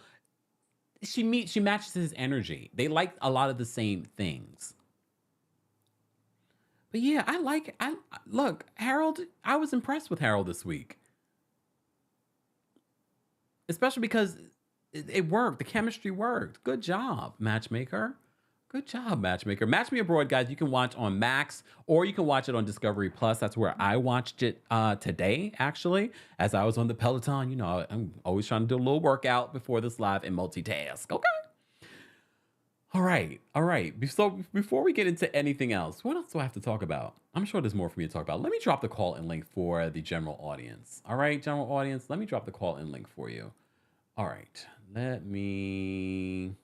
she matches his energy. They like a lot of the same things. But yeah, look, Harold, I was impressed with Harold this week. Especially because it worked. The chemistry worked. Good job, matchmaker. Good job, matchmaker. Match Me Abroad, guys, you can watch on Max or you can watch it on Discovery Plus. That's where I watched it today, actually, as I was on the Peloton. You know, I'm always trying to do a little workout before this live and multitask. Okay. All right. So before we get into anything else, what else do I have to talk about? I'm sure there's more for me to talk about. Let me drop the call-in link for the general audience. All right, general audience, let me drop the call-in link for you. All right, let me...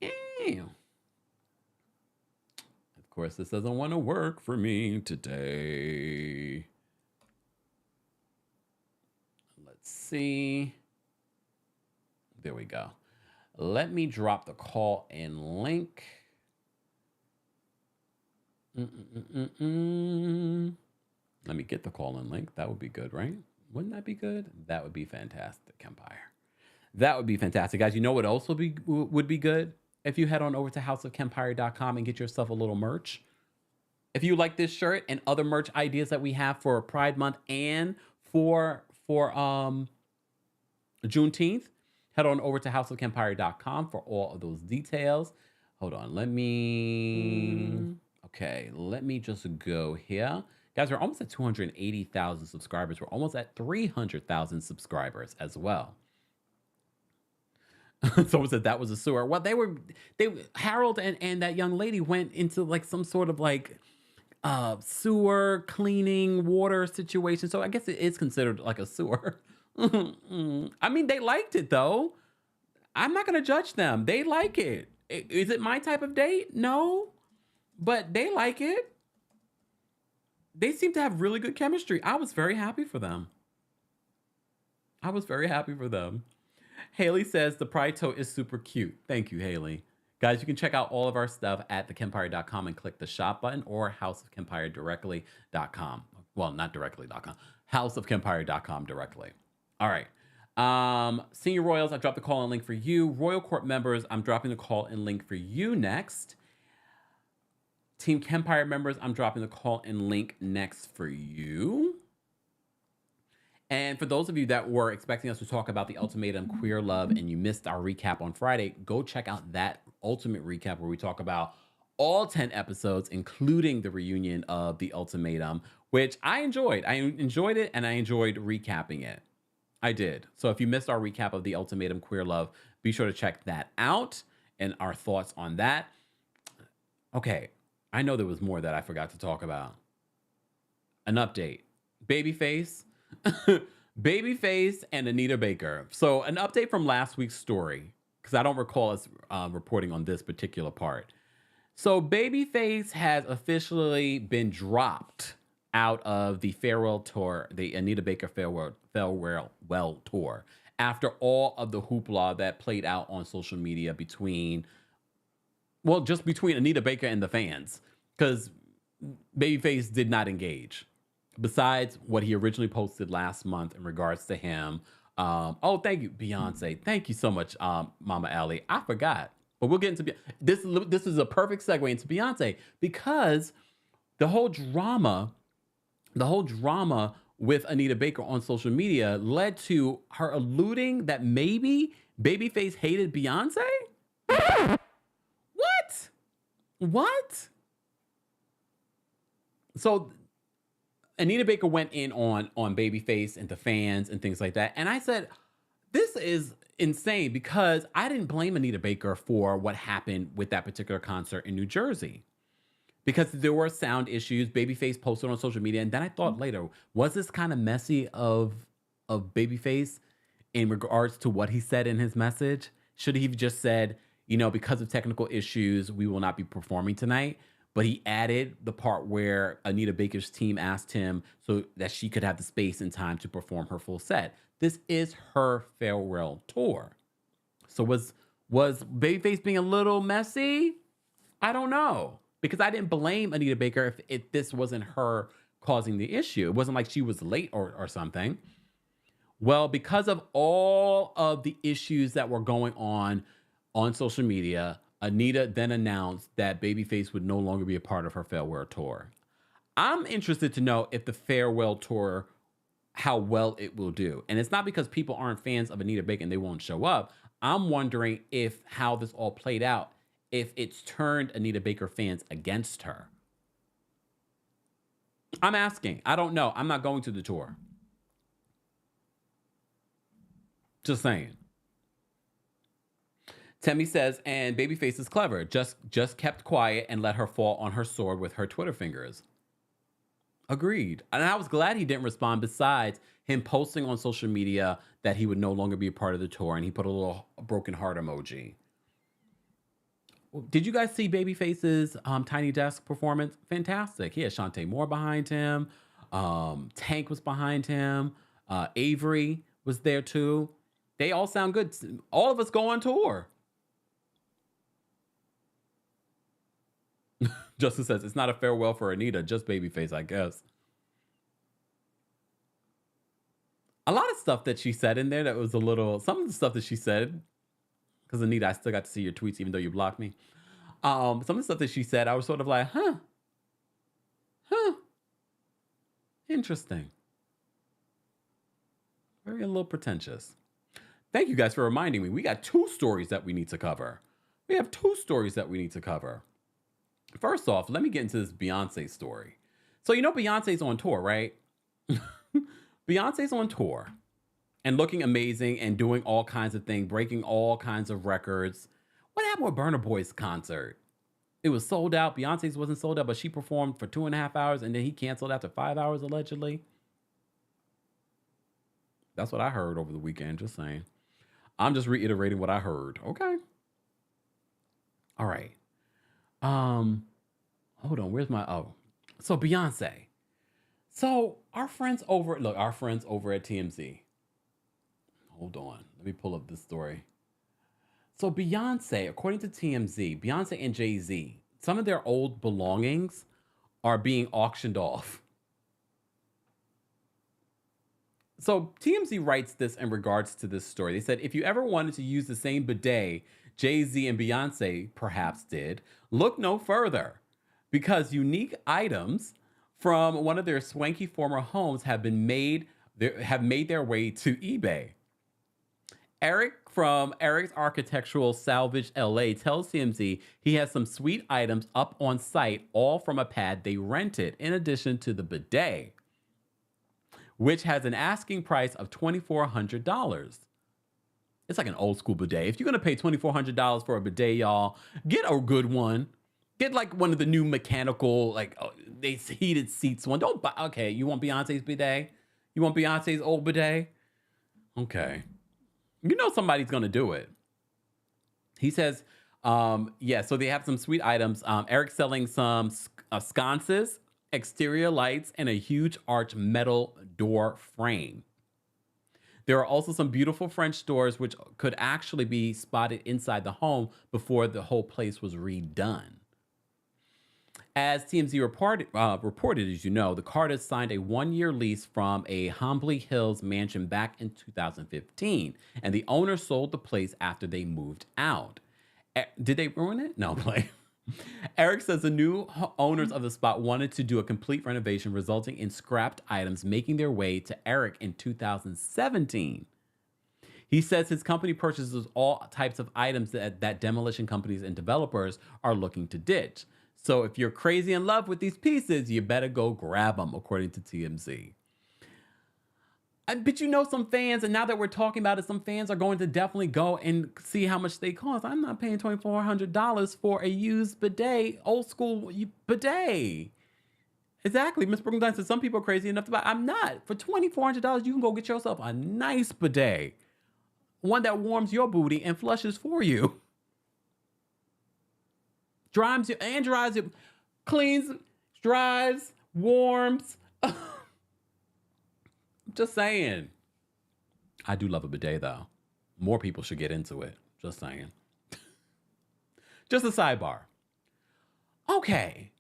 Yeah. Of course, this doesn't want to work for me today. Let's see. There we go. Let me drop the call-in link. Let me get the call-in link. That would be good, right? Wouldn't that be good? That would be fantastic, Kempire. That would be fantastic. Guys, you know what else would be good? If you head on over to houseofkempire.com and get yourself a little merch. If you like this shirt and other merch ideas that we have for Pride Month and for Juneteenth, head on over to houseofkempire.com for all of those details. Hold on, let me just go here. Guys, we're almost at 280,000 subscribers. We're almost at 300,000 subscribers as well. Someone said that was a sewer. Well, Harold and that young lady went into like some sort of like sewer cleaning water situation. So I guess it is considered like a sewer. I mean, they liked it though. I'm not going to judge them. They like it. Is it my type of date? No, but they like it. They seem to have really good chemistry. I was very happy for them. Haley says the pride tote is super cute. Thank you, Haley. Guys, you can check out all of our stuff at thekempire.com and click the shop button or houseofkempire.com. Well, not directly.com. Houseofkempire.com directly. All right. Senior Royals, I dropped the call-in link for you. Royal Court members, I'm dropping the call-in link for you next. Team Kempire members, I'm dropping the call-in link next for you. And for those of you that were expecting us to talk about the Ultimatum Queer Love and you missed our recap on Friday, go check out that ultimate recap where we talk about all 10 episodes, including the reunion of the Ultimatum, which I enjoyed. I enjoyed it and I enjoyed recapping it. I did. So if you missed our recap of the Ultimatum Queer Love, be sure to check that out and our thoughts on that. Okay, I know there was more that I forgot to talk about. An update. Babyface. Babyface and Anita Baker. So an update from last week's story, because I don't recall us reporting on this particular part. So Babyface has officially been dropped out of the farewell tour, the Anita Baker Farewell Tour, after all of the hoopla that played out on social media between Anita Baker and the fans, because Babyface did not engage. Besides what he originally posted last month in regards to him. Thank you, Beyonce. Thank you so much, Mama Allie. I forgot. But we'll get into this. This is a perfect segue into Beyonce, because the whole drama with Anita Baker on social media led to her alluding that maybe Babyface hated Beyonce? What? So Anita Baker went in on Babyface and the fans and things like that. And I said, this is insane, because I didn't blame Anita Baker for what happened with that particular concert in New Jersey. because there were sound issues. Babyface posted on social media, and then I thought later, was this kind of messy of Babyface in regards to what he said in his message? Should he have just said, because of technical issues, we will not be performing tonight? But he added the part where Anita Baker's team asked him so that she could have the space and time to perform her full set. This is her farewell tour. So was Babyface being a little messy? I don't know. Because I didn't blame Anita Baker if this wasn't her causing the issue. It wasn't like she was late or something. Well, because of all of the issues that were going on social media, Anita then announced that Babyface would no longer be a part of her farewell tour. I'm interested to know if the farewell tour, how well it will do. And it's not because people aren't fans of Anita Baker and they won't show up. I'm wondering if how this all played out, if it's turned Anita Baker fans against her. I'm asking. I don't know. I'm not going to the tour. Just saying. Temmie says, and Babyface is clever. Just kept quiet and let her fall on her sword with her Twitter fingers. Agreed. And I was glad he didn't respond, besides him posting on social media that he would no longer be a part of the tour, and he put a little broken heart emoji. Did you guys see Babyface's Tiny Desk performance? Fantastic. He had Shantae Moore behind him. Tank was behind him. Avery was there too. They all sound good. All of us go on tour. Justin says, it's not a farewell for Anita, just Babyface, I guess. A lot of stuff that she said in there that was some of the stuff that she said, because Anita, I still got to see your tweets even though you blocked me. Some of the stuff that she said, I was sort of like, huh, interesting. Very a little pretentious. Thank you guys for reminding me. We got 2 stories that we need to cover. We have 2 stories that we need to cover. First off, let me get into this Beyonce story. So, Beyonce's on tour, right? Beyonce's on tour and looking amazing and doing all kinds of things, breaking all kinds of records. What happened with Burna Boy's concert? It was sold out. Beyonce's wasn't sold out, but she performed for 2.5 hours and then he canceled after 5 hours, allegedly. That's what I heard over the weekend, just saying. I'm just reiterating what I heard. Okay. All right. Hold on. Where's my, so Beyonce. So our friends over at TMZ. Hold on. Let me pull up this story. So Beyonce, according to TMZ, Beyonce and Jay Z, some of their old belongings are being auctioned off. So TMZ writes this in regards to this story. They said, if you ever wanted to use the same bidet Jay Z and Beyonce perhaps did, look no further, because unique items from one of their swanky former homes have made their way to eBay. Eric from Eric's Architectural Salvage LA tells TMZ he has some sweet items up on site, all from a pad they rented, in addition to the bidet, which has an asking price of $2,400. It's like an old school bidet. If you're going to pay $2,400 for a bidet, y'all, get a good one. Get like one of the new mechanical, they heated seats one. Don't buy, okay, you want Beyonce's bidet? You want Beyonce's old bidet? Okay. Somebody's going to do it. He says, so they have some sweet items. Eric's selling some sconces, exterior lights, and a huge arch metal door frame. There are also some beautiful French doors which could actually be spotted inside the home before the whole place was redone. As TMZ reported, as you know, the Carters signed a 1-year lease from a Holmby Hills mansion back in 2015, and the owner sold the place after they moved out. Did they ruin it? No, play. Eric says the new owners of the spot wanted to do a complete renovation, resulting in scrapped items making their way to Eric in 2017. He says his company purchases all types of items that demolition companies and developers are looking to ditch. So if you're crazy in love with these pieces, you better go grab them, according to TMZ. But you know, some fans, and now that we're talking about it, some fans are going to definitely go and see how much they cost. I'm not paying $2,400 for a used bidet, old school bidet. Exactly. Miss Brooklyn said some people are crazy enough to buy. I'm not. For $2,400, you can go get yourself a nice bidet. One that warms your booty and flushes for you. Dries you, cleans, dries, warms. Just saying. I do love a bidet though. More people should get into it. Just saying. Just a sidebar. Okay.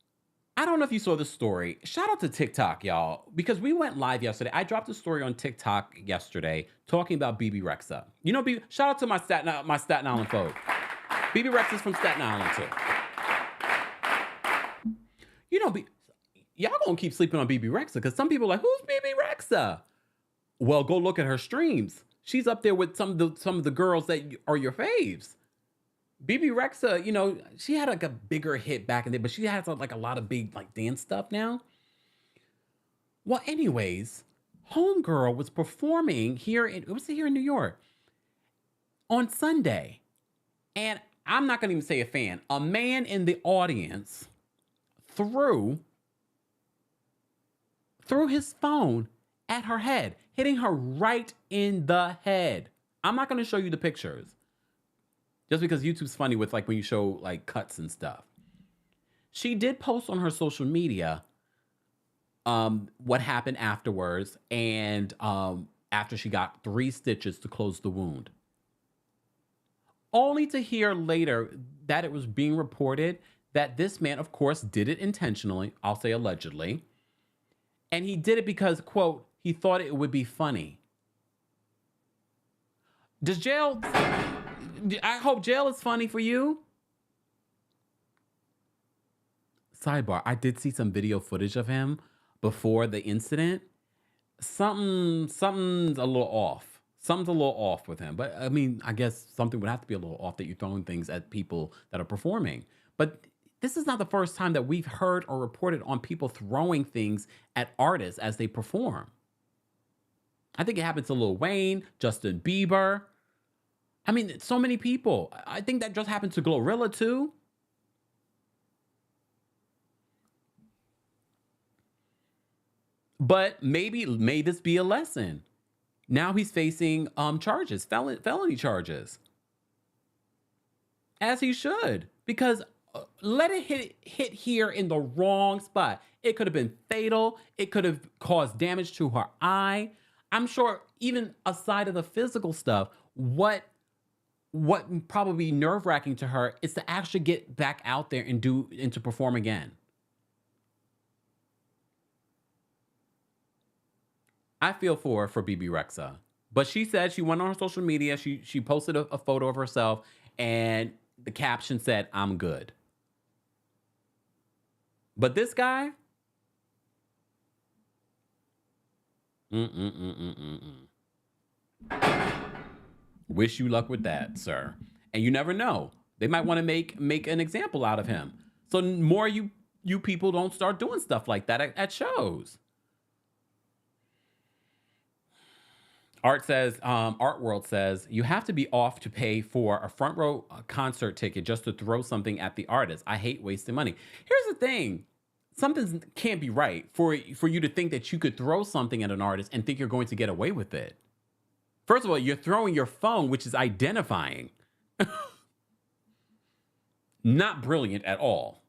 I don't know if you saw this story. Shout out to TikTok, y'all, because we went live yesterday. I dropped a story on TikTok yesterday talking about Bebe Rexha. You know, shout out to my Staten Island folk. Bebe Rexha's from Staten Island too. You know, y'all gonna keep sleeping on Bebe Rexha because some people are like, who's Bebe Rexha? Well, go look at her streams. She's up there with some of the girls that are your faves. Bebe Rexha, you know, she had like a bigger hit back in the day, but she has like a lot of big like dance stuff now. Well, anyways, Homegirl was performing here in New York on Sunday. And I'm not gonna even say a fan. A man in the audience threw his phone at her head, hitting her right in the head. I'm not gonna show you the pictures. Just because YouTube's funny with like when you show like cuts and stuff. She did post on her social media what happened afterwards and after she got 3 stitches to close the wound. Only to hear later that it was being reported that this man, of course, did it intentionally. I'll say allegedly. And he did it because, quote, he thought it would be funny. I hope jail is funny for you. Sidebar, I did see some video footage of him before the incident. Something's a little off. Something's a little off with him. But I mean, I guess something would have to be a little off that you're throwing things at people that are performing. But this is not the first time that we've heard or reported on people throwing things at artists as they perform. I think it happened to Lil Wayne, Justin Bieber. I mean, so many people. I think that just happened to Glorilla too. But may this be a lesson? Now he's facing charges, felony charges. As he should. Because let it hit here in the wrong spot. It could have been fatal. It could have caused damage to her eye. I'm sure even aside of the physical stuff, what probably nerve-wracking to her is to actually get back out there and to perform again. I feel for Bebe Rexha. But she said she went on her social media, she posted a photo of herself, and the caption said, "I'm good." But this guy, wish you luck with that, sir. And you never know. They might want to make an example out of him. So more you people don't start doing stuff like that at shows. Art World says, you have to be off to pay for a front row concert ticket just to throw something at the artist. I hate wasting money. Here's the thing. Something can't be right for you to think that you could throw something at an artist and think you're going to get away with it. First of all, you're throwing your phone, which is identifying. Not brilliant at all.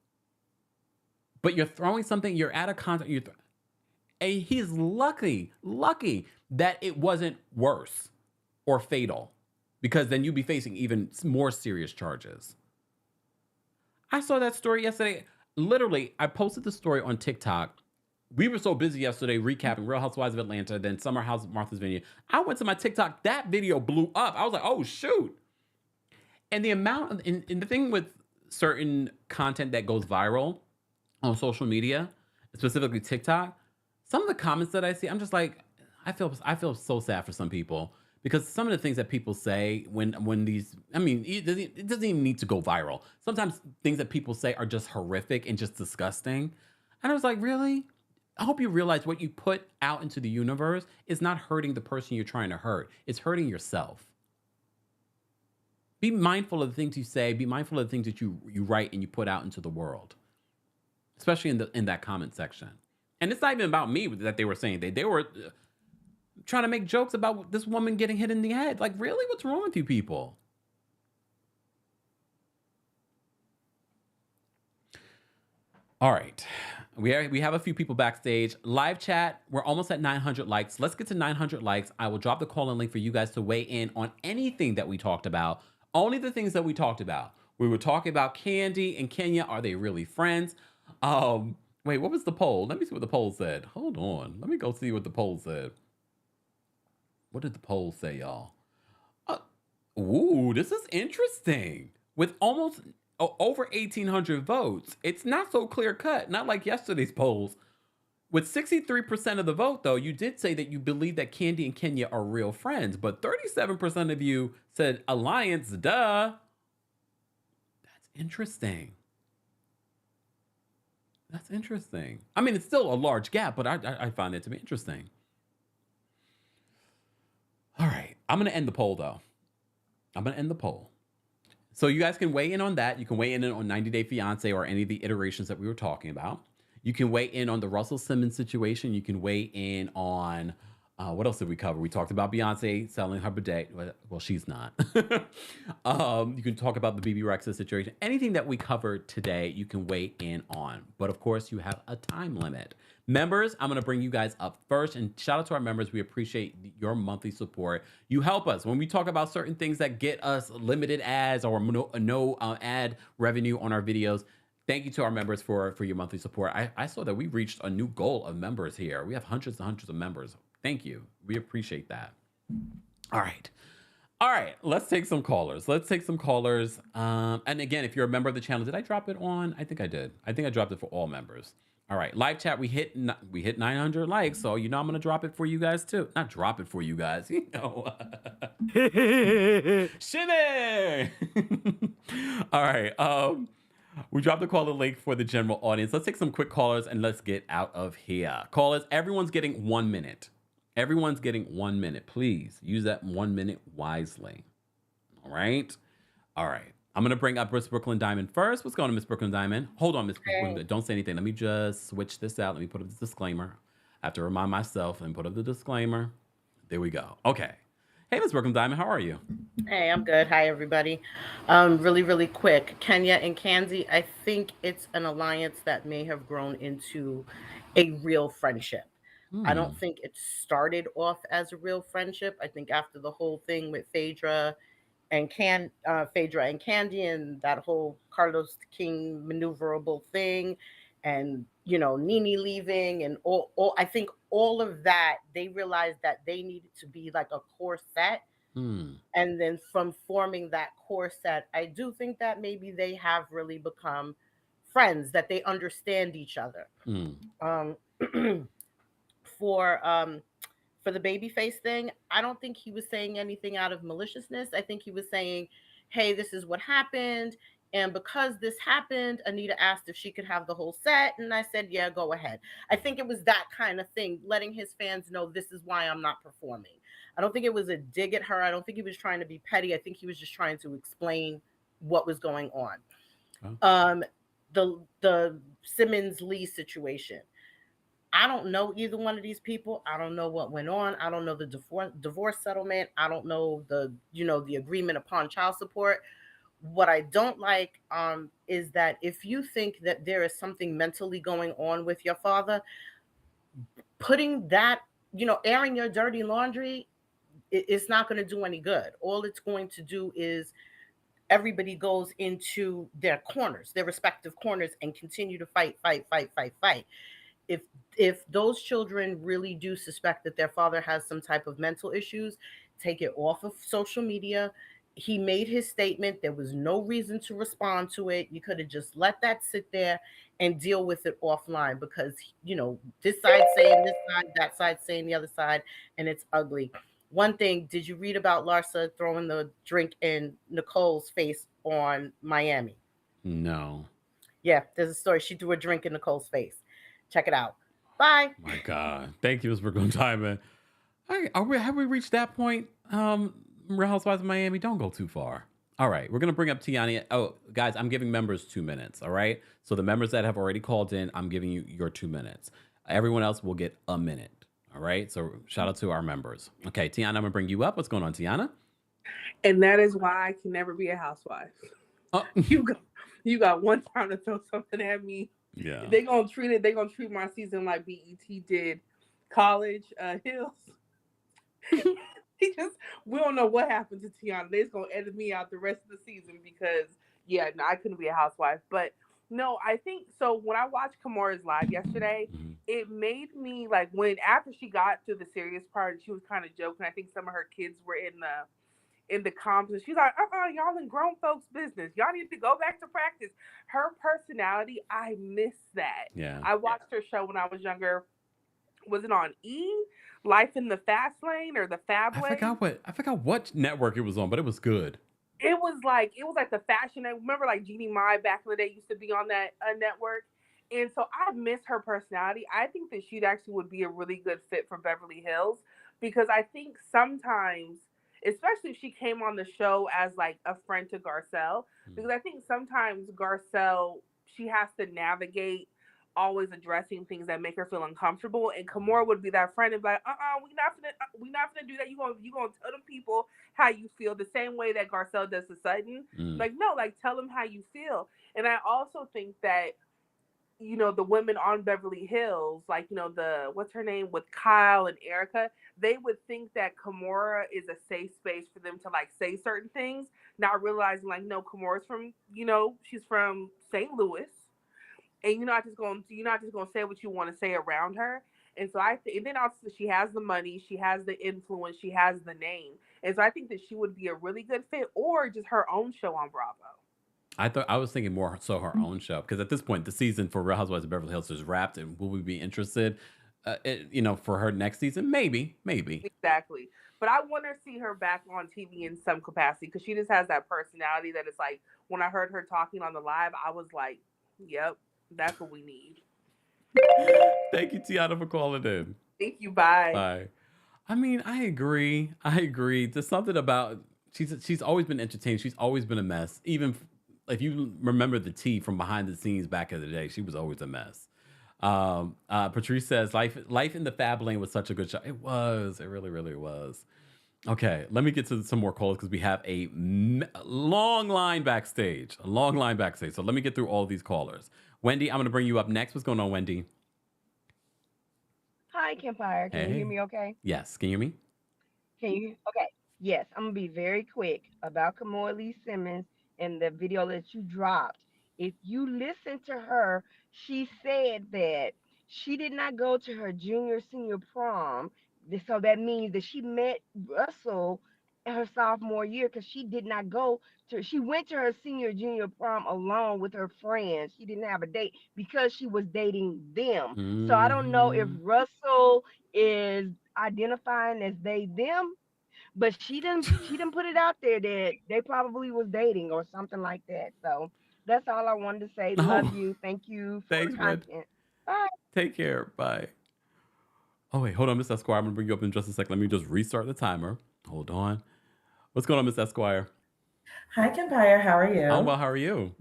But you're throwing something, you're at a concert, and he's lucky that it wasn't worse or fatal, because then you'd be facing even more serious charges. I saw that story yesterday. Literally, I posted the story on TikTok. We were so busy yesterday recapping Real Housewives of Atlanta, then Summer House Martha's Vineyard. I went to my TikTok. That video blew up. I was like, oh, shoot. And the amount, and the thing with certain content that goes viral on social media, specifically TikTok, some of the comments that I see, I'm just like, I feel so sad for some people, because some of the things that people say when these, I mean, it doesn't even need to go viral. Sometimes things that people say are just horrific and just disgusting. And I was like, really? I hope you realize what you put out into the universe is not hurting the person you're trying to hurt. It's hurting yourself. Be mindful of the things you say. Be mindful of the things that you write and you put out into the world, especially in that comment section. And it's not even about me that they were saying. They were trying to make jokes about this woman getting hit in the head. Like, really? What's wrong with you people? All right. We have a few people backstage. Live chat, we're almost at 900 likes. Let's get to 900 likes. I will drop the call-in link for you guys to weigh in on anything that we talked about. Only the things that we talked about. We were talking about Kandi and Kenya. Are they really friends? Wait, what was the poll? Let me see what the poll said. Hold on. Let me go see what the poll said. What did the poll say, y'all? Ooh, this is interesting. With almost over 1,800 votes, it's not so clear cut. Not like yesterday's polls. With 63% of the vote, though, you did say that you believe that Kandi and Kenya are real friends, but 37% of you said alliance, duh. That's interesting. That's interesting. I mean, it's still a large gap, but I find it to be interesting. All right. I'm going to end the poll, though. I'm going to end the poll. So you guys can weigh in on that. You can weigh in on 90 Day Fiancé or any of the iterations that we were talking about. You can weigh in on the Russell Simmons situation. You can weigh in on, what else did we cover? We talked about Beyonce selling her bidet. Well, she's not. You can talk about the Bebe Rexha situation. Anything that we covered today, you can weigh in on. But of course, you have a time limit. Members, I'm going to bring you guys up first. And shout out to our members. We appreciate your monthly support. You help us when we talk about certain things that get us limited ads or no ad revenue on our videos. Thank you to our members for your monthly support. I saw that we reached a new goal of members here. We have hundreds and hundreds of members. Thank you. We appreciate that. All right. Let's take some callers. And again, if you're a member of the channel, did I drop it on? I think I did. I think I dropped it for all members. All right. Live chat, we hit 900 likes. So, I'm going to drop it for you guys too. Not drop it for you guys. Shimmy. All right. We dropped the caller link for the general audience. Let's take some quick callers and let's get out of here. Callers, everyone's getting 1 minute. Everyone's getting 1 minute. Please use that 1 minute wisely. All right. I'm going to bring up Miss Brooklyn Diamond first. What's going on, Miss Brooklyn Diamond? Hold on, Miss Brooklyn. Don't say anything. Let me just switch this out. Let me put up the disclaimer. I have to remind myself and put up the disclaimer. There we go. Okay. Hey, Miss Brooklyn Diamond, how are you? Hey, I'm good. Hi, everybody. Really, really quick. Kenya and Kandi, I think it's an alliance that may have grown into a real friendship. I don't think it started off as a real friendship. I think after the whole thing with Phaedra and Kandi and that whole Carlos King maneuverable thing and, Nene leaving and all, I think all of that, they realized that they needed to be like a core set. And then from forming that core set, I do think that maybe they have really become friends, that they understand each other. For the Babyface thing, I don't think he was saying anything out of maliciousness. I think he was saying, hey, this is what happened. And because this happened, Anita asked if she could have the whole set. And I said, yeah, go ahead. I think it was that kind of thing, letting his fans know this is why I'm not performing. I don't think it was a dig at her. I don't think he was trying to be petty. I think he was just trying to explain what was going on. The Simmons-Lee situation. I don't know either one of these people. I don't know what went on. I don't know the divorce settlement. I don't know the agreement upon child support. What I don't like is that if you think that there is something mentally going on with your father, putting that, airing your dirty laundry, it's not going to do any good. All it's going to do is everybody goes into their corners, their respective corners, and continue to fight. If those children really do suspect that their father has some type of mental issues, take it off of social media. He made his statement. There was no reason to respond to it. You could have just let that sit there and deal with it offline because, this side saying this side, that side saying the other side, and it's ugly. One thing, did you read about Larsa throwing the drink in Nicole's face on Miami? No. Yeah, there's a story. She threw a drink in Nicole's face. Check it out. Bye. My God. Thank you, Ms. Brooklyn Diamond. Have we reached that point? Real Housewives of Miami, don't go too far. All right, we're going to bring up Tiana. Oh, guys, I'm giving members 2 minutes, all right? So the members that have already called in, I'm giving you your 2 minutes. Everyone else will get a minute, all right? So shout out to our members. Okay, Tiana, I'm going to bring you up. What's going on, Tiana? And that is why I can never be a housewife. Oh. You got one time to throw something at me. Yeah. They're going to treat my season like BET did College Hills. We don't know what happened to Tiana. They're just going to edit me out the rest of the season because, I couldn't be a housewife. But no, I think, so when I watched Kimora's live yesterday, it made me, like, after she got to the serious part, she was kind of joking. I think some of her kids were in the comps, and she's like, y'all in grown folks' business. Y'all need to go back to practice. Her personality, I miss that. Yeah. I watched her show when I was younger. Was it on E? Life in the Fast Lane or the Fab Lane? I forgot what network it was on, but it was good. It was like the fashion. I remember like Jeannie Mai back in the day used to be on that network. And so I miss her personality. I think that she'd actually would be a really good fit for Beverly Hills, because I think sometimes, especially if she came on the show as like a friend to Garcelle, because I think sometimes Garcelle, she has to navigate always addressing things that make her feel uncomfortable, and Kimora would be that friend and be like, we not gonna do that. You gonna tell them people how you feel the same way that Garcelle does to Sutton. Like, no, like, tell them how you feel. And I also think that, the women on Beverly Hills, like, what's her name, with Kyle and Erica, they would think that Kimora is a safe space for them to like say certain things, not realizing like, no, Kimora's from, she's from St. Louis. And you're not just gonna say what you want to say around her. And so and then also she has the money, she has the influence, she has the name. And so I think that she would be a really good fit, or just her own show on Bravo. I was thinking more so her own show, because at this point the season for Real Housewives of Beverly Hills is wrapped, and will we be interested? For her next season, maybe. Exactly. But I want to see her back on TV in some capacity, because she just has that personality that is like, when I heard her talking on the live, I was like, yep. That's what we need. Thank you, Tiana, for calling in. Thank you. Bye. Bye. I mean, I agree. There's something about, she's always been entertaining. She's always been a mess. Even if you remember the tea from behind the scenes back in the day, she was always a mess. Patrice says, Life in the Fab Lane was such a good show. It was. It really, really was. Okay, let me get to some more calls, because we have a long line backstage. So let me get through all these callers. Wendy, I'm going to bring you up next. What's going on, Wendy? Hi, Kempire. Can you hear me okay? Yes. Can you hear me? Okay. Yes, I'm going to be very quick about Kourtney Simmons and the video that you dropped. If you listen to her, she said that she did not go to her senior prom. So that means that she met Russell in her sophomore year, because she did not she went to her junior prom alone with her friends. She didn't have a date because she was dating them. So I don't know if Russell is identifying as them, but she didn't put it out there that they probably was dating or something like that. So that's all I wanted to say. Love you. Thank you for the content. Bye. Take care. Bye. Oh, wait, hold on, Miss Esquire. I'm going to bring you up in just a second. Let me just restart the timer. Hold on. What's going on, Miss Esquire? Hi, Kempire. How are you? I'm well. How are you?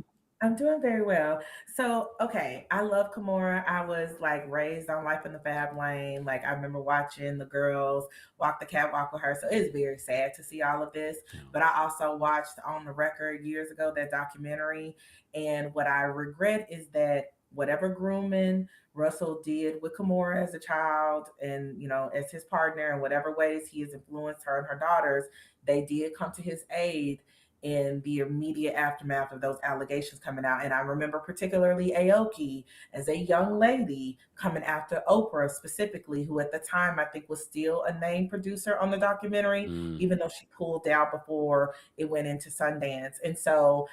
I'm doing very well. So, okay, I love Kimora. I was like raised on Life in the Fab Lane. Like, I remember watching the girls walk the catwalk with her. So it's very sad to see all of this. Yeah. But I also watched On the Record years ago, that documentary. And what I regret is that whatever grooming Russell did with Kimora as a child, and, as his partner, in whatever ways he has influenced her and her daughters, they did come to his aid in the immediate aftermath of those allegations coming out. And I remember particularly Aoki as a young lady coming after Oprah specifically, who at the time I think was still a named producer on the documentary, even though she pulled out before it went into Sundance. And so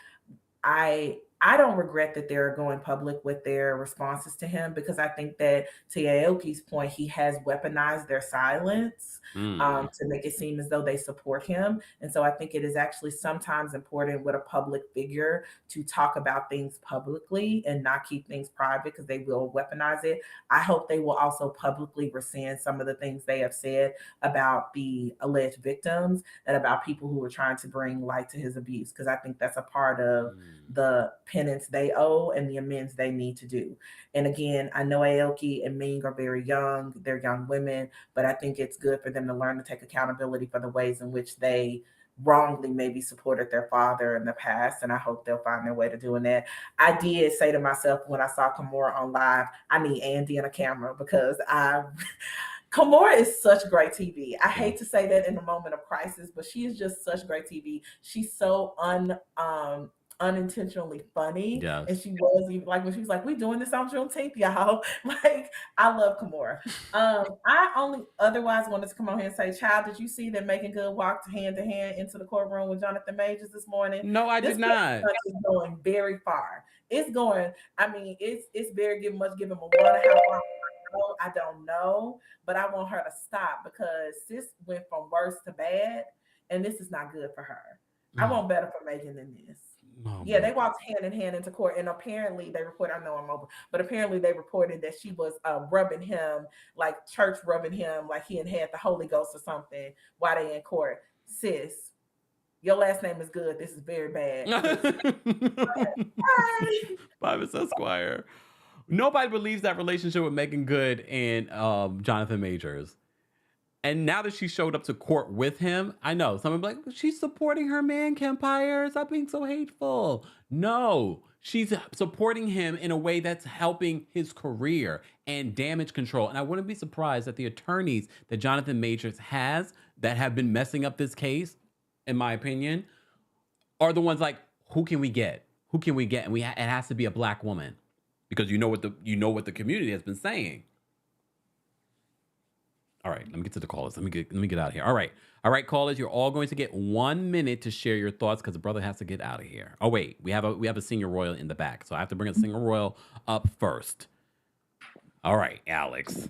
I I don't regret that they're going public with their responses to him, because I think that, to Aoki's point, he has weaponized their silence to make it seem as though they support him. And so I think it is actually sometimes important with a public figure to talk about things publicly and not keep things private, because they will weaponize it. I hope they will also publicly rescind some of the things they have said about the alleged victims and about people who are trying to bring light to his abuse, because I think that's a part of the penance they owe and the amends they need to do. And again, I know Aoki and Ming are very young, they're young women, but I think it's good for them to learn to take accountability for the ways in which they wrongly maybe supported their father in the past. And I hope they'll find their way to doing that. I did say to myself when I saw Kimora on live, I need Andy and a camera, because Kimora is such great TV. I hate to say that in a moment of crisis, but she is just such great TV. She's so unintentionally funny. Yes. And she was even like when she was like, "We doing this on Juneteenth, y'all." Like, I love Kimora. I only otherwise wanted to come on here and say, child, did you see that Megan Good walked hand to hand into the courtroom with Jonathan Majors this morning? No, I did not. It's going very far. It's going, I mean, it's very much giving Moana. How far I don't know, but I want her to stop, because sis went from worse to bad, and this is not good for her. I want better for Megan than this. Oh, yeah, they walked hand in hand into court, and apparently they reported, I know I'm over, but apparently they reported that she was rubbing him, like church rubbing him, like he had the Holy Ghost or something while they in court. Sis, your last name is Good. This is very bad. Bynes Esquire. Nobody believes that relationship with Megan Good and Jonathan Majors. And now that she showed up to court with him, I know someone be like, she's supporting her man, Kempire. Stop being so hateful. No, she's supporting him in a way that's helping his career and damage control. And I wouldn't be surprised that the attorneys that Jonathan Majors has that have been messing up this case, in my opinion, are the ones like, who can we get? Who can we get? And it has to be a black woman, because you know what the community has been saying. All right, let me get to the callers. Let me get out of here. All right, callers, you're all going to get 1 minute to share your thoughts, because the brother has to get out of here. Oh wait, we have a senior royal in the back, so I have to bring a senior royal up first. All right, Alex.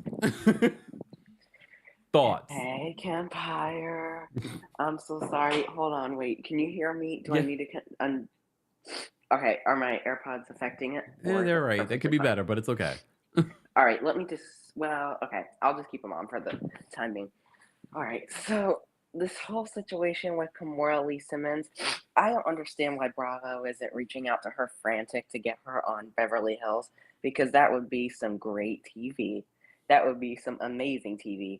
Thoughts? Hey, Kempire. I'm so sorry. Hold on, wait. Can you hear me? Do I need to? Okay, are my AirPods affecting it? Yeah, they're right. They could be better, but it's okay. All right, let me just. Well, okay, I'll just keep them on for the time being. All right, so this whole situation with Kourtney Lee Simmons, I don't understand why Bravo isn't reaching out to her frantic to get her on Beverly Hills, because that would be some great TV. That would be some amazing TV.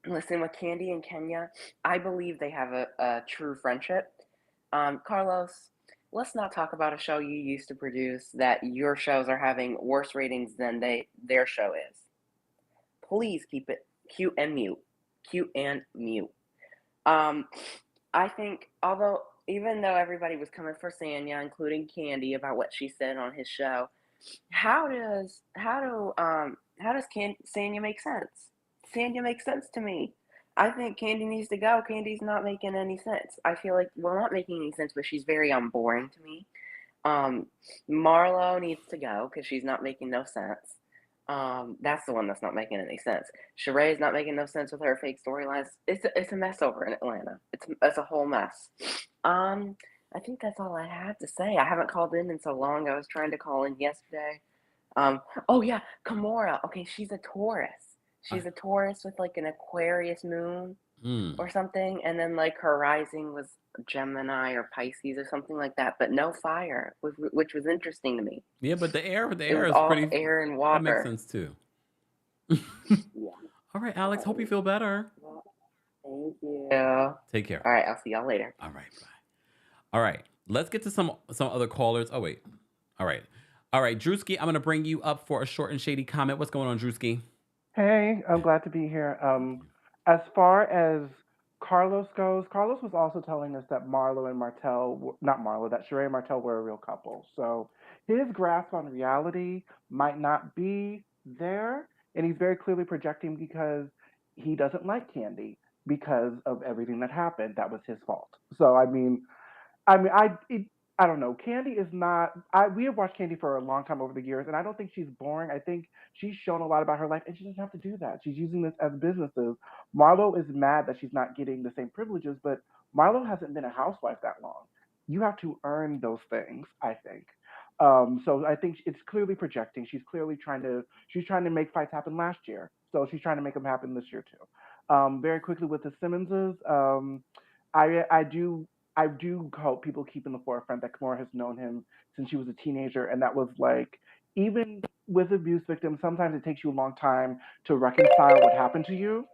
Listen, with Kandi and Kenya, I believe they have a true friendship. Carlos, let's not talk about a show you used to produce that your shows are having worse ratings than their show is. Please keep it cute and mute. Cute and mute. I think, even though everybody was coming for Sanya, including Kandi, about what she said on his show, how does Sanya make sense? Sanya makes sense to me. I think Kandi needs to go. Kandi's not making any sense. I feel like, well, not making any sense, but she's very boring to me. Marlo needs to go because she's not making no sense. That's the one that's not making any sense. Sheree's not making no sense with her fake storylines. It's a mess over in Atlanta. It's a whole mess. I think that's all I have to say. I haven't called in so long. I was trying to call in yesterday. Oh yeah, Kimora. Okay, she's a Taurus. She's a Taurus with like an Aquarius moon or something, and then like her rising was Gemini or Pisces or something like that, but no fire, which was interesting to me. Yeah, but the air It is was all pretty. air and water. That makes sense too. Yeah. All right, Alex. Hope you feel better. Thank you. Take care. All right, I'll see y'all later. All right, bye. All right, let's get to some other callers. Oh wait. All right, Drewski. I'm gonna bring you up for a short and shady comment. What's going on, Drewski? Hey, I'm glad to be here. As far as Carlos goes, Carlos was also telling us that that Sheree and Martell were a real couple. So his grasp on reality might not be there, and he's very clearly projecting because he doesn't like Kandi because of everything that happened. That was his fault. So I don't know. Kandi is not. We have watched Kandi for a long time over the years, and I don't think she's boring. I think she's shown a lot about her life, and she doesn't have to do that. She's using this as businesses. Marlo is mad that she's not getting the same privileges, but Marlo hasn't been a housewife that long. You have to earn those things, I think. So I think it's clearly projecting. She's clearly trying to. She's trying to make fights happen last year, so she's trying to make them happen this year too. Very quickly with the Simmonses, I do hope people keep in the forefront that Kimora has known him since she was a teenager, and that was like, even with abuse victims, sometimes it takes you a long time to reconcile what happened to you,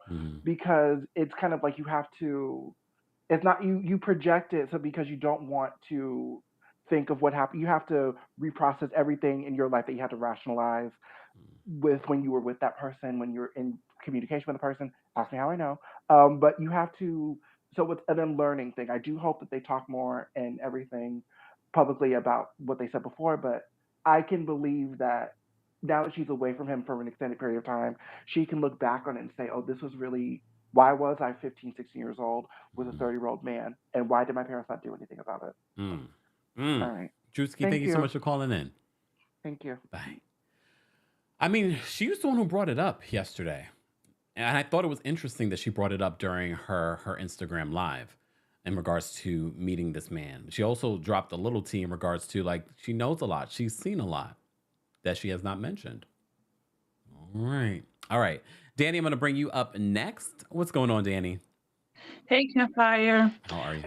because it's kind of like you have to. It's not you project it, so because you don't want to think of what happened, you have to reprocess everything in your life that you had to rationalize with when you were with that person, when you're in communication with a person. Ask me how I know. But you have to. So it's an unlearning thing. I do hope that they talk more and everything publicly about what they said before. But I can believe that now that she's away from him for an extended period of time, she can look back on it and say, "Oh, this was really." Why was I 15, 16 years old with a 30-year-old man? And why did my parents not do anything about it? All right. Drewski, thank you so much for calling in. Thank you. Bye. I mean, she was the one who brought it up yesterday. And I thought it was interesting that she brought it up during her Instagram live in regards to meeting this man. She also dropped a little tea in regards to, like, she knows a lot. She's seen a lot that she has not mentioned. All right. Danny, I'm going to bring you up next. What's going on, Danny? Hey, Kempire. How are you?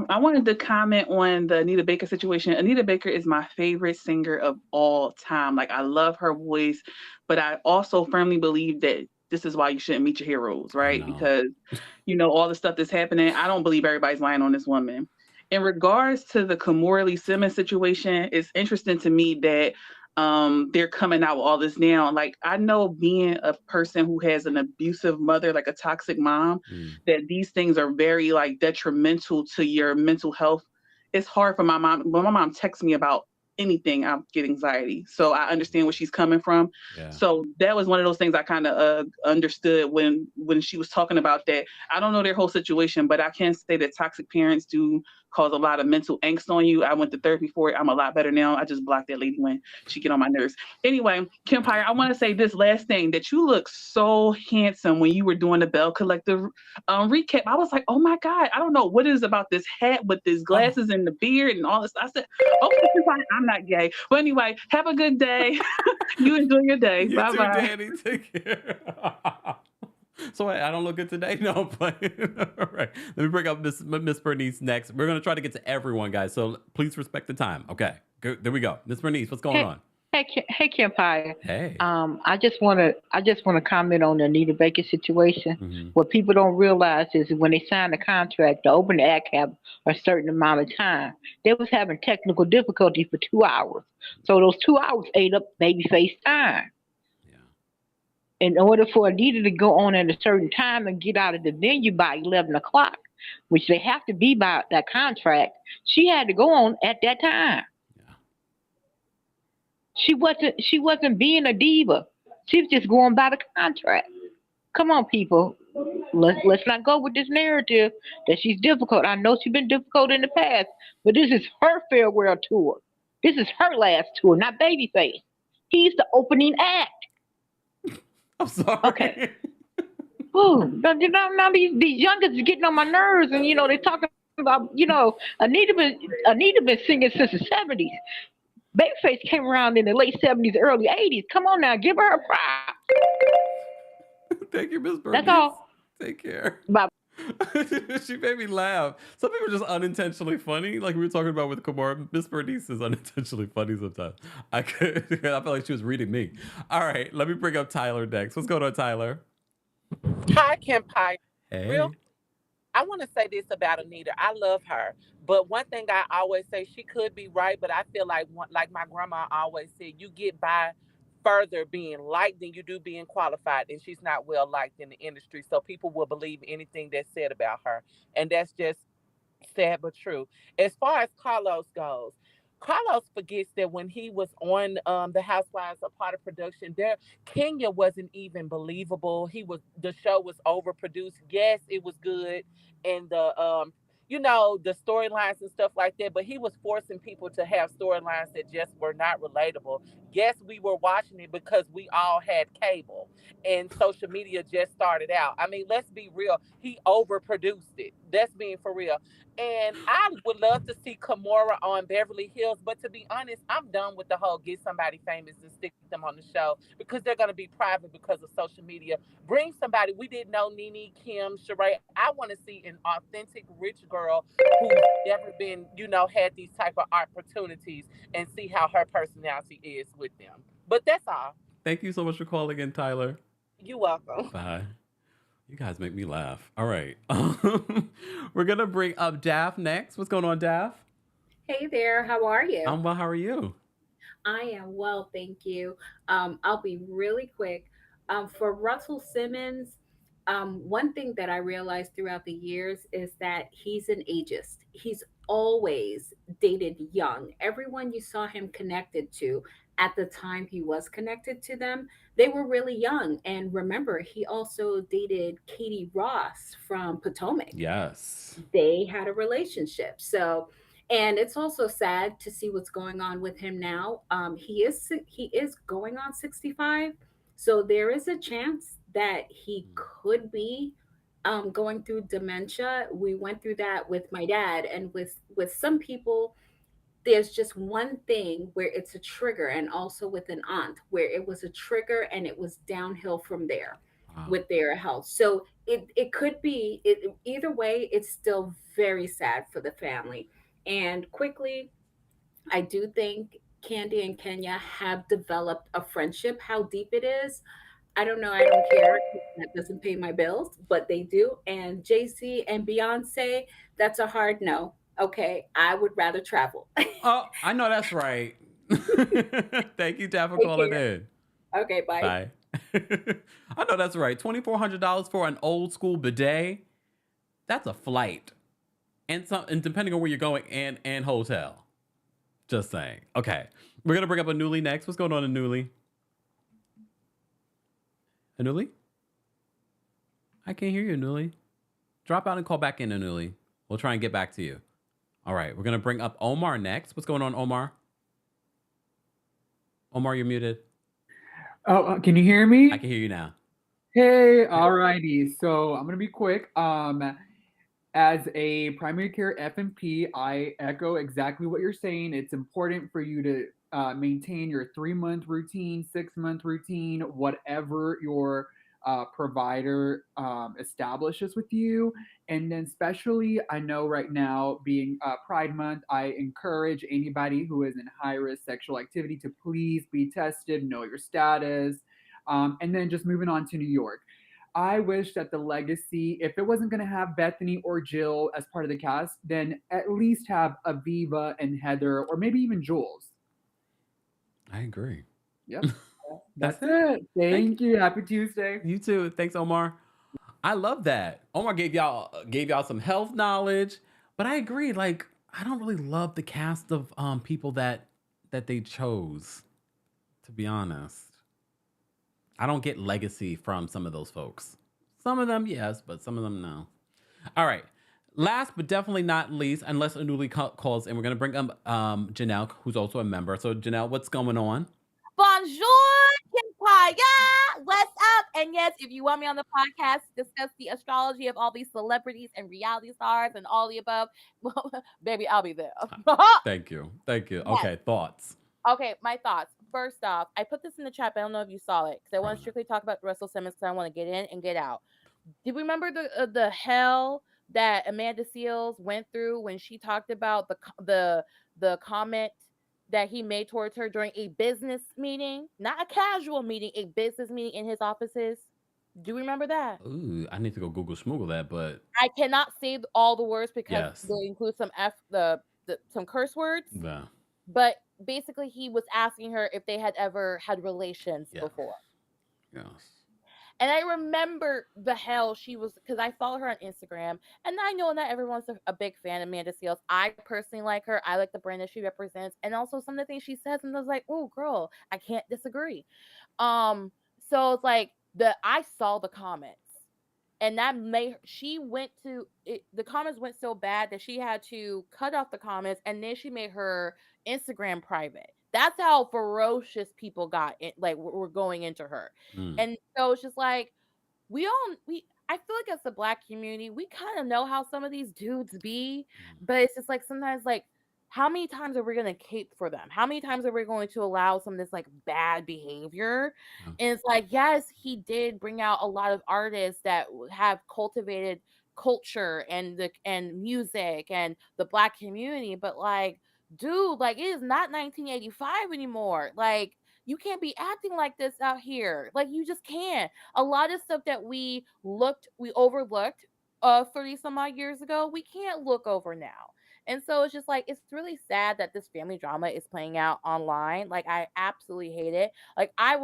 I wanted to comment on the Anita Baker situation. Anita Baker is my favorite singer of all time. Like, I love her voice, but I also firmly believe that this is why you shouldn't meet your heroes, right? Because, all the stuff that's happening, I don't believe everybody's lying on this woman. In regards to the Kourtney Simmons situation, it's interesting to me that they're coming out with all this now. Like, I know, being a person who has an abusive mother, like a toxic mom, that these things are very, like, detrimental to your mental health. It's hard for my mom. When my mom texts me about anything, I get anxiety. So I understand where she's coming from. Yeah. So that was one of those things I kind of understood when she was talking about that. I don't know their whole situation, but I can say that toxic parents do cause a lot of mental angst on you. I went to therapy for it. I'm a lot better now. I just blocked that lady when she get on my nerves. Anyway, Kempire, I want to say this last thing, that you look so handsome when you were doing the Bell Collective recap. I was like, oh my God, I don't know what it is about this hat with these glasses and the beard and all this. I said, okay, Kempire, I'm not gay. But anyway, have a good day. You enjoy your day. You Bye-bye. too, Danny. Take care. So I don't look good today? No, I'm playing. All right. Let me bring up Miss Bernice next. We're going to try to get to everyone, guys. So please respect the time. Okay. Good. There we go. Miss Bernice, what's going on? Hey, Kempire. Hey. I just want to comment on the Anita Baker situation. What people don't realize is when they sign the contract, the open act have a certain amount of time. They was having technical difficulty for 2 hours, so those 2 hours ate up Babyface time. In order for Anita to go on at a certain time and get out of the venue by 11 o'clock, which they have to be by that contract, she had to go on at that time. She wasn't being a diva. She was just going by the contract. Come on, people. Let's not go with this narrative that she's difficult. I know she's been difficult in the past, but this is her farewell tour. This is her last tour, not Babyface. He's the opening act. I'm sorry. Okay. Ooh, now these youngins are getting on my nerves, and they're talking about Anita been singing since the 70s. Babyface came around in the late 70s, early 80s. Come on now, give her a props. Thank you, Miss Bernice. That's all. Take care. Bye. She made me laugh. Some people are just unintentionally funny, like we were talking about with Kimora. Miss Bernice is unintentionally funny sometimes. I felt like she was reading me. All right, let me bring up Tyler next. What's going on, Tyler? Hi, Kempire. Hey. I want to say this about Anita. I love her. But one thing I always say, she could be right, but I feel like my grandma always said, you get by further being liked than you do being qualified. And she's not well liked in the industry. So people will believe anything that's said about her. And that's just sad but true. As far as Carlos goes, Carlos forgets that when he was on the Housewives, a part of production, Kenya wasn't even believable. The show was overproduced. Yes, it was good, and the storylines and stuff like that, but he was forcing people to have storylines that just were not relatable. Yes, we were watching it because we all had cable and social media just started out. I mean, let's be real. He overproduced it. That's being for real. And I would love to see Kimora on Beverly Hills, but to be honest, I'm done with the whole get somebody famous and stick them on the show because they're going to be private because of social media. Bring somebody. We didn't know Nene, Kim, Sheree. I want to see an authentic rich girl who's never been, had these type of opportunities and see how her personality is with them. But that's all. Thank you so much for calling in, Tyler. You're welcome. Bye. You guys make me laugh. All right. We're going to bring up Daph next. What's going on, Daph? Hey there. How are you? I'm well. How are you? I am well, thank you. I'll be really quick. For Russell Simmons, one thing that I realized throughout the years is that he's an ageist. He's always dated young. Everyone you saw him connected to at the time he was connected to them, they were really young. And remember, he also dated Katie Ross from Potomac. Yes. They had a relationship. So, and it's also sad to see what's going on with him now. He is going on 65, so there is a chance that he could be going through dementia. We went through that with my dad, and with some people, there's just one thing where it's a trigger, and also with an aunt where it was a trigger and it was downhill from there with their health. So it could be either way. It's still very sad for the family. And quickly, I do think Kandi and Kenya have developed a friendship. How deep it is, I don't know. I don't care. That doesn't pay my bills, but they do. And Jay Z and Beyonce, that's a hard no. Okay, I would rather travel. Oh, I know that's right. Thank you, Daph, for Take calling care. in. Okay, bye. Bye. I know that's right. $2,400 for an old school bidet. That's a flight. And depending on where you're going and hotel. Just saying. Okay. We're gonna bring up Anuli next. What's going on, Anuli? Anuli? I can't hear you, Anuli. Drop out and call back in, Anuli. We'll try and get back to you. All right, we're gonna bring up Omar next. What's going on, Omar? Omar, you're muted. Oh, can you hear me? I can hear you now. Hey, alrighty. So I'm gonna be quick. As a primary care FNP, I echo exactly what you're saying. It's important for you to maintain your 3-month routine, 6-month routine, whatever your provider establishes with you. And then especially, I know right now being Pride Month, I encourage anybody who is in high-risk sexual activity to please be tested, know your status. And then just moving on to New York. I wish that the Legacy, if it wasn't going to have Bethany or Jill as part of the cast, then at least have Aviva and Heather, or maybe even Jules. I agree. Yep. That's it. Thank you. Happy Tuesday. You too. Thanks, Omar. I love that. Omar gave y'all some health knowledge, but I agree. Like, I don't really love the cast of people that they chose, to be honest. I don't get legacy from some of those folks. Some of them, yes, but some of them, no. All right. Last but definitely not least, unless Anuli calls in, we're going to bring up Janelle, who's also a member. So, Janelle, what's going on? Bonjour, kempire. What's up? And yes, if you want me on the podcast to discuss the astrology of all these celebrities and reality stars and all the above, well, baby, I'll be there. Thank you. Thank you. Yes. Okay, thoughts. Okay, my thoughts. First off, I put this in the chat, but I don't know if you saw it because I want to strictly talk about Russell Simmons because I want to get in and get out. Do you remember the hell that Amanda Seales went through when she talked about the comment that he made towards her during a business meeting, not a casual meeting, a business meeting in his offices? Do you remember that? Ooh, I need to go Google schmoogle that, but I cannot say all the words because yes, they include some some curse words. Yeah. But basically, he was asking her if they had ever had relations before. Yes. And I remember the hell she was, because I follow her on Instagram, and I know not everyone's a big fan of Amanda Seales. I personally like her. I like the brand that she represents, and also some of the things she says, and I was like, oh, girl, I can't disagree. So it's like I saw the comments, And that made the comments went so bad that she had to cut off the comments, and then she made her Instagram private. That's how ferocious people got were going into her. And so it's just like I feel like as the Black community, we kind of know how some of these dudes be, but it's just like sometimes like, how many times are we going to cape for them? How many times are we going to allow some of this like bad behavior? And it's like, yes, he did bring out a lot of artists that have cultivated culture and music and the Black community, but like, dude, like, it is not 1985 anymore. Like, you can't be acting like this out here. Like, you just can't. A lot of stuff that we overlooked 30 some odd years ago, we can't look over now. And so it's just like, it's really sad that this family drama is playing out online. Like, I absolutely hate it. Like, I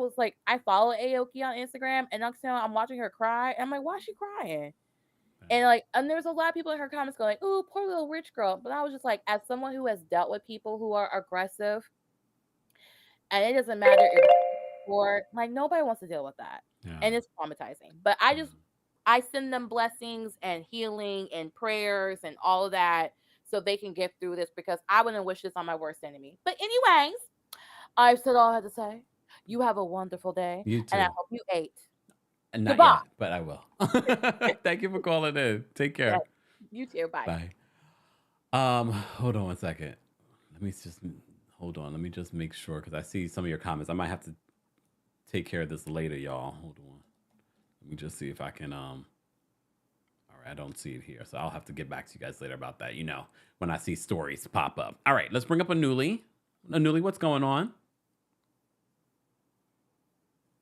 follow Aoki on Instagram, and I'm watching her cry, and I'm like, why is she crying? And there's a lot of people in her comments going, "Ooh, poor little rich girl." But I was just like, as someone who has dealt with people who are aggressive, and it doesn't matter if or like, nobody wants to deal with that. And it's traumatizing. But I send them blessings and healing and prayers and all of that so they can get through this, because I wouldn't wish this on my worst enemy. But anyways, I've said all I had to say. You have a wonderful day. You too. And I hope you ate. Not Goodbye. yet, but I will. Thank you for calling in. Take care. You too. Bye. Hold on one second. Let me just make sure, because I see some of your comments. I might have to take care of this later, y'all. Hold on. Let me just see if I can. All right, I don't see it here, so I'll have to get back to you guys later about that. When I see stories pop up. All right, let's bring up Anuli. Anuli, what's going on?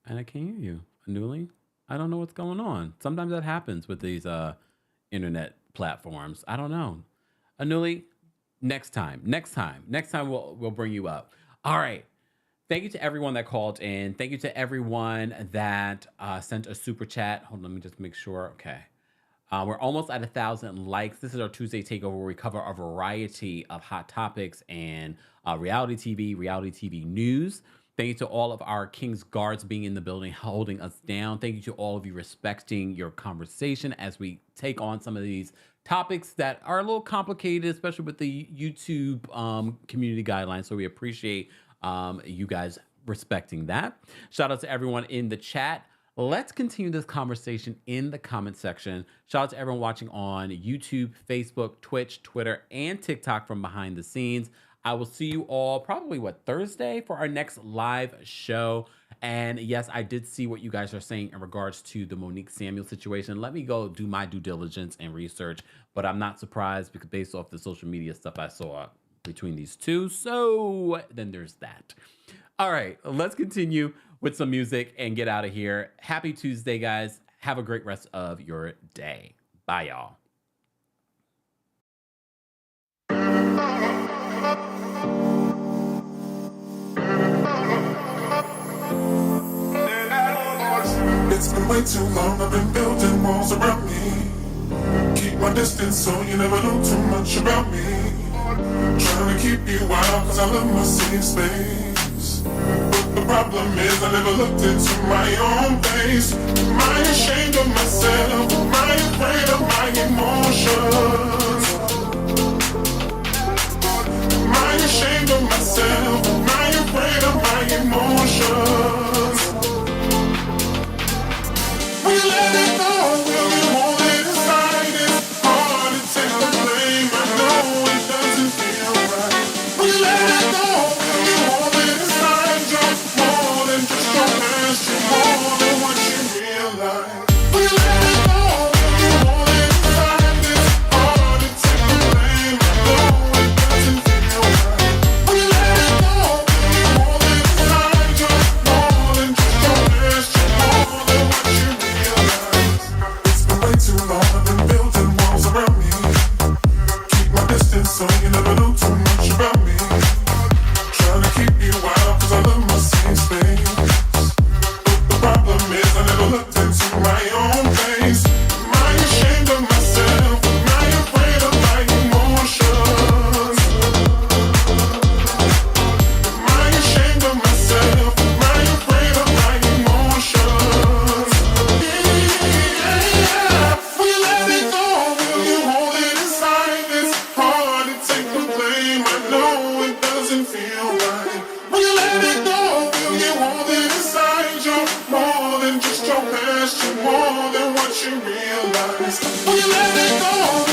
And I can't hear you, Anuli. I don't know what's going on. Sometimes that happens with these internet platforms. I don't know. Anuli, next time we'll bring you up. All right. Thank you to everyone that called in. Thank you to everyone that sent a super chat. Hold on, let me just make sure. Okay. We're almost at 1,000 likes. This is our Tuesday Takeover, where we cover a variety of hot topics and reality TV news. Thank you to all of our King's Guards being in the building, holding us down. Thank you to all of you respecting your conversation as we take on some of these topics that are a little complicated, especially with the YouTube community guidelines. So we appreciate you guys respecting that. Shout out to everyone in the chat. Let's continue this conversation in the comment section. Shout out to everyone watching on YouTube, Facebook, Twitch, Twitter, and TikTok from behind the scenes. I will see you all probably, Thursday for our next live show. And yes, I did see what you guys are saying in regards to the Monique Samuel situation. Let me go do my due diligence and research, but I'm not surprised because based off the social media stuff I saw between these two. So then there's that. All right, let's continue with some music and get out of here. Happy Tuesday, guys. Have a great rest of your day. Bye, y'all. It's been way too long, I've been building walls around me. Keep my distance so you never know too much about me. Trying to keep you out cause I love my safe space. But the problem is I never looked into my own face. Am I ashamed of myself? Am I afraid of my emotions? Am I ashamed of myself? Am I afraid of my emotions? We let it go, will you hold it inside? It's hard to take the blame, I know it doesn't feel right. We let it go, will you hold it inside? You're more than just your past, you're more than what you realize. We let it go, will you hold it inside? It's hard to take the blame, I know it doesn't feel right. We let it go, will you hold it you realize when you let it go.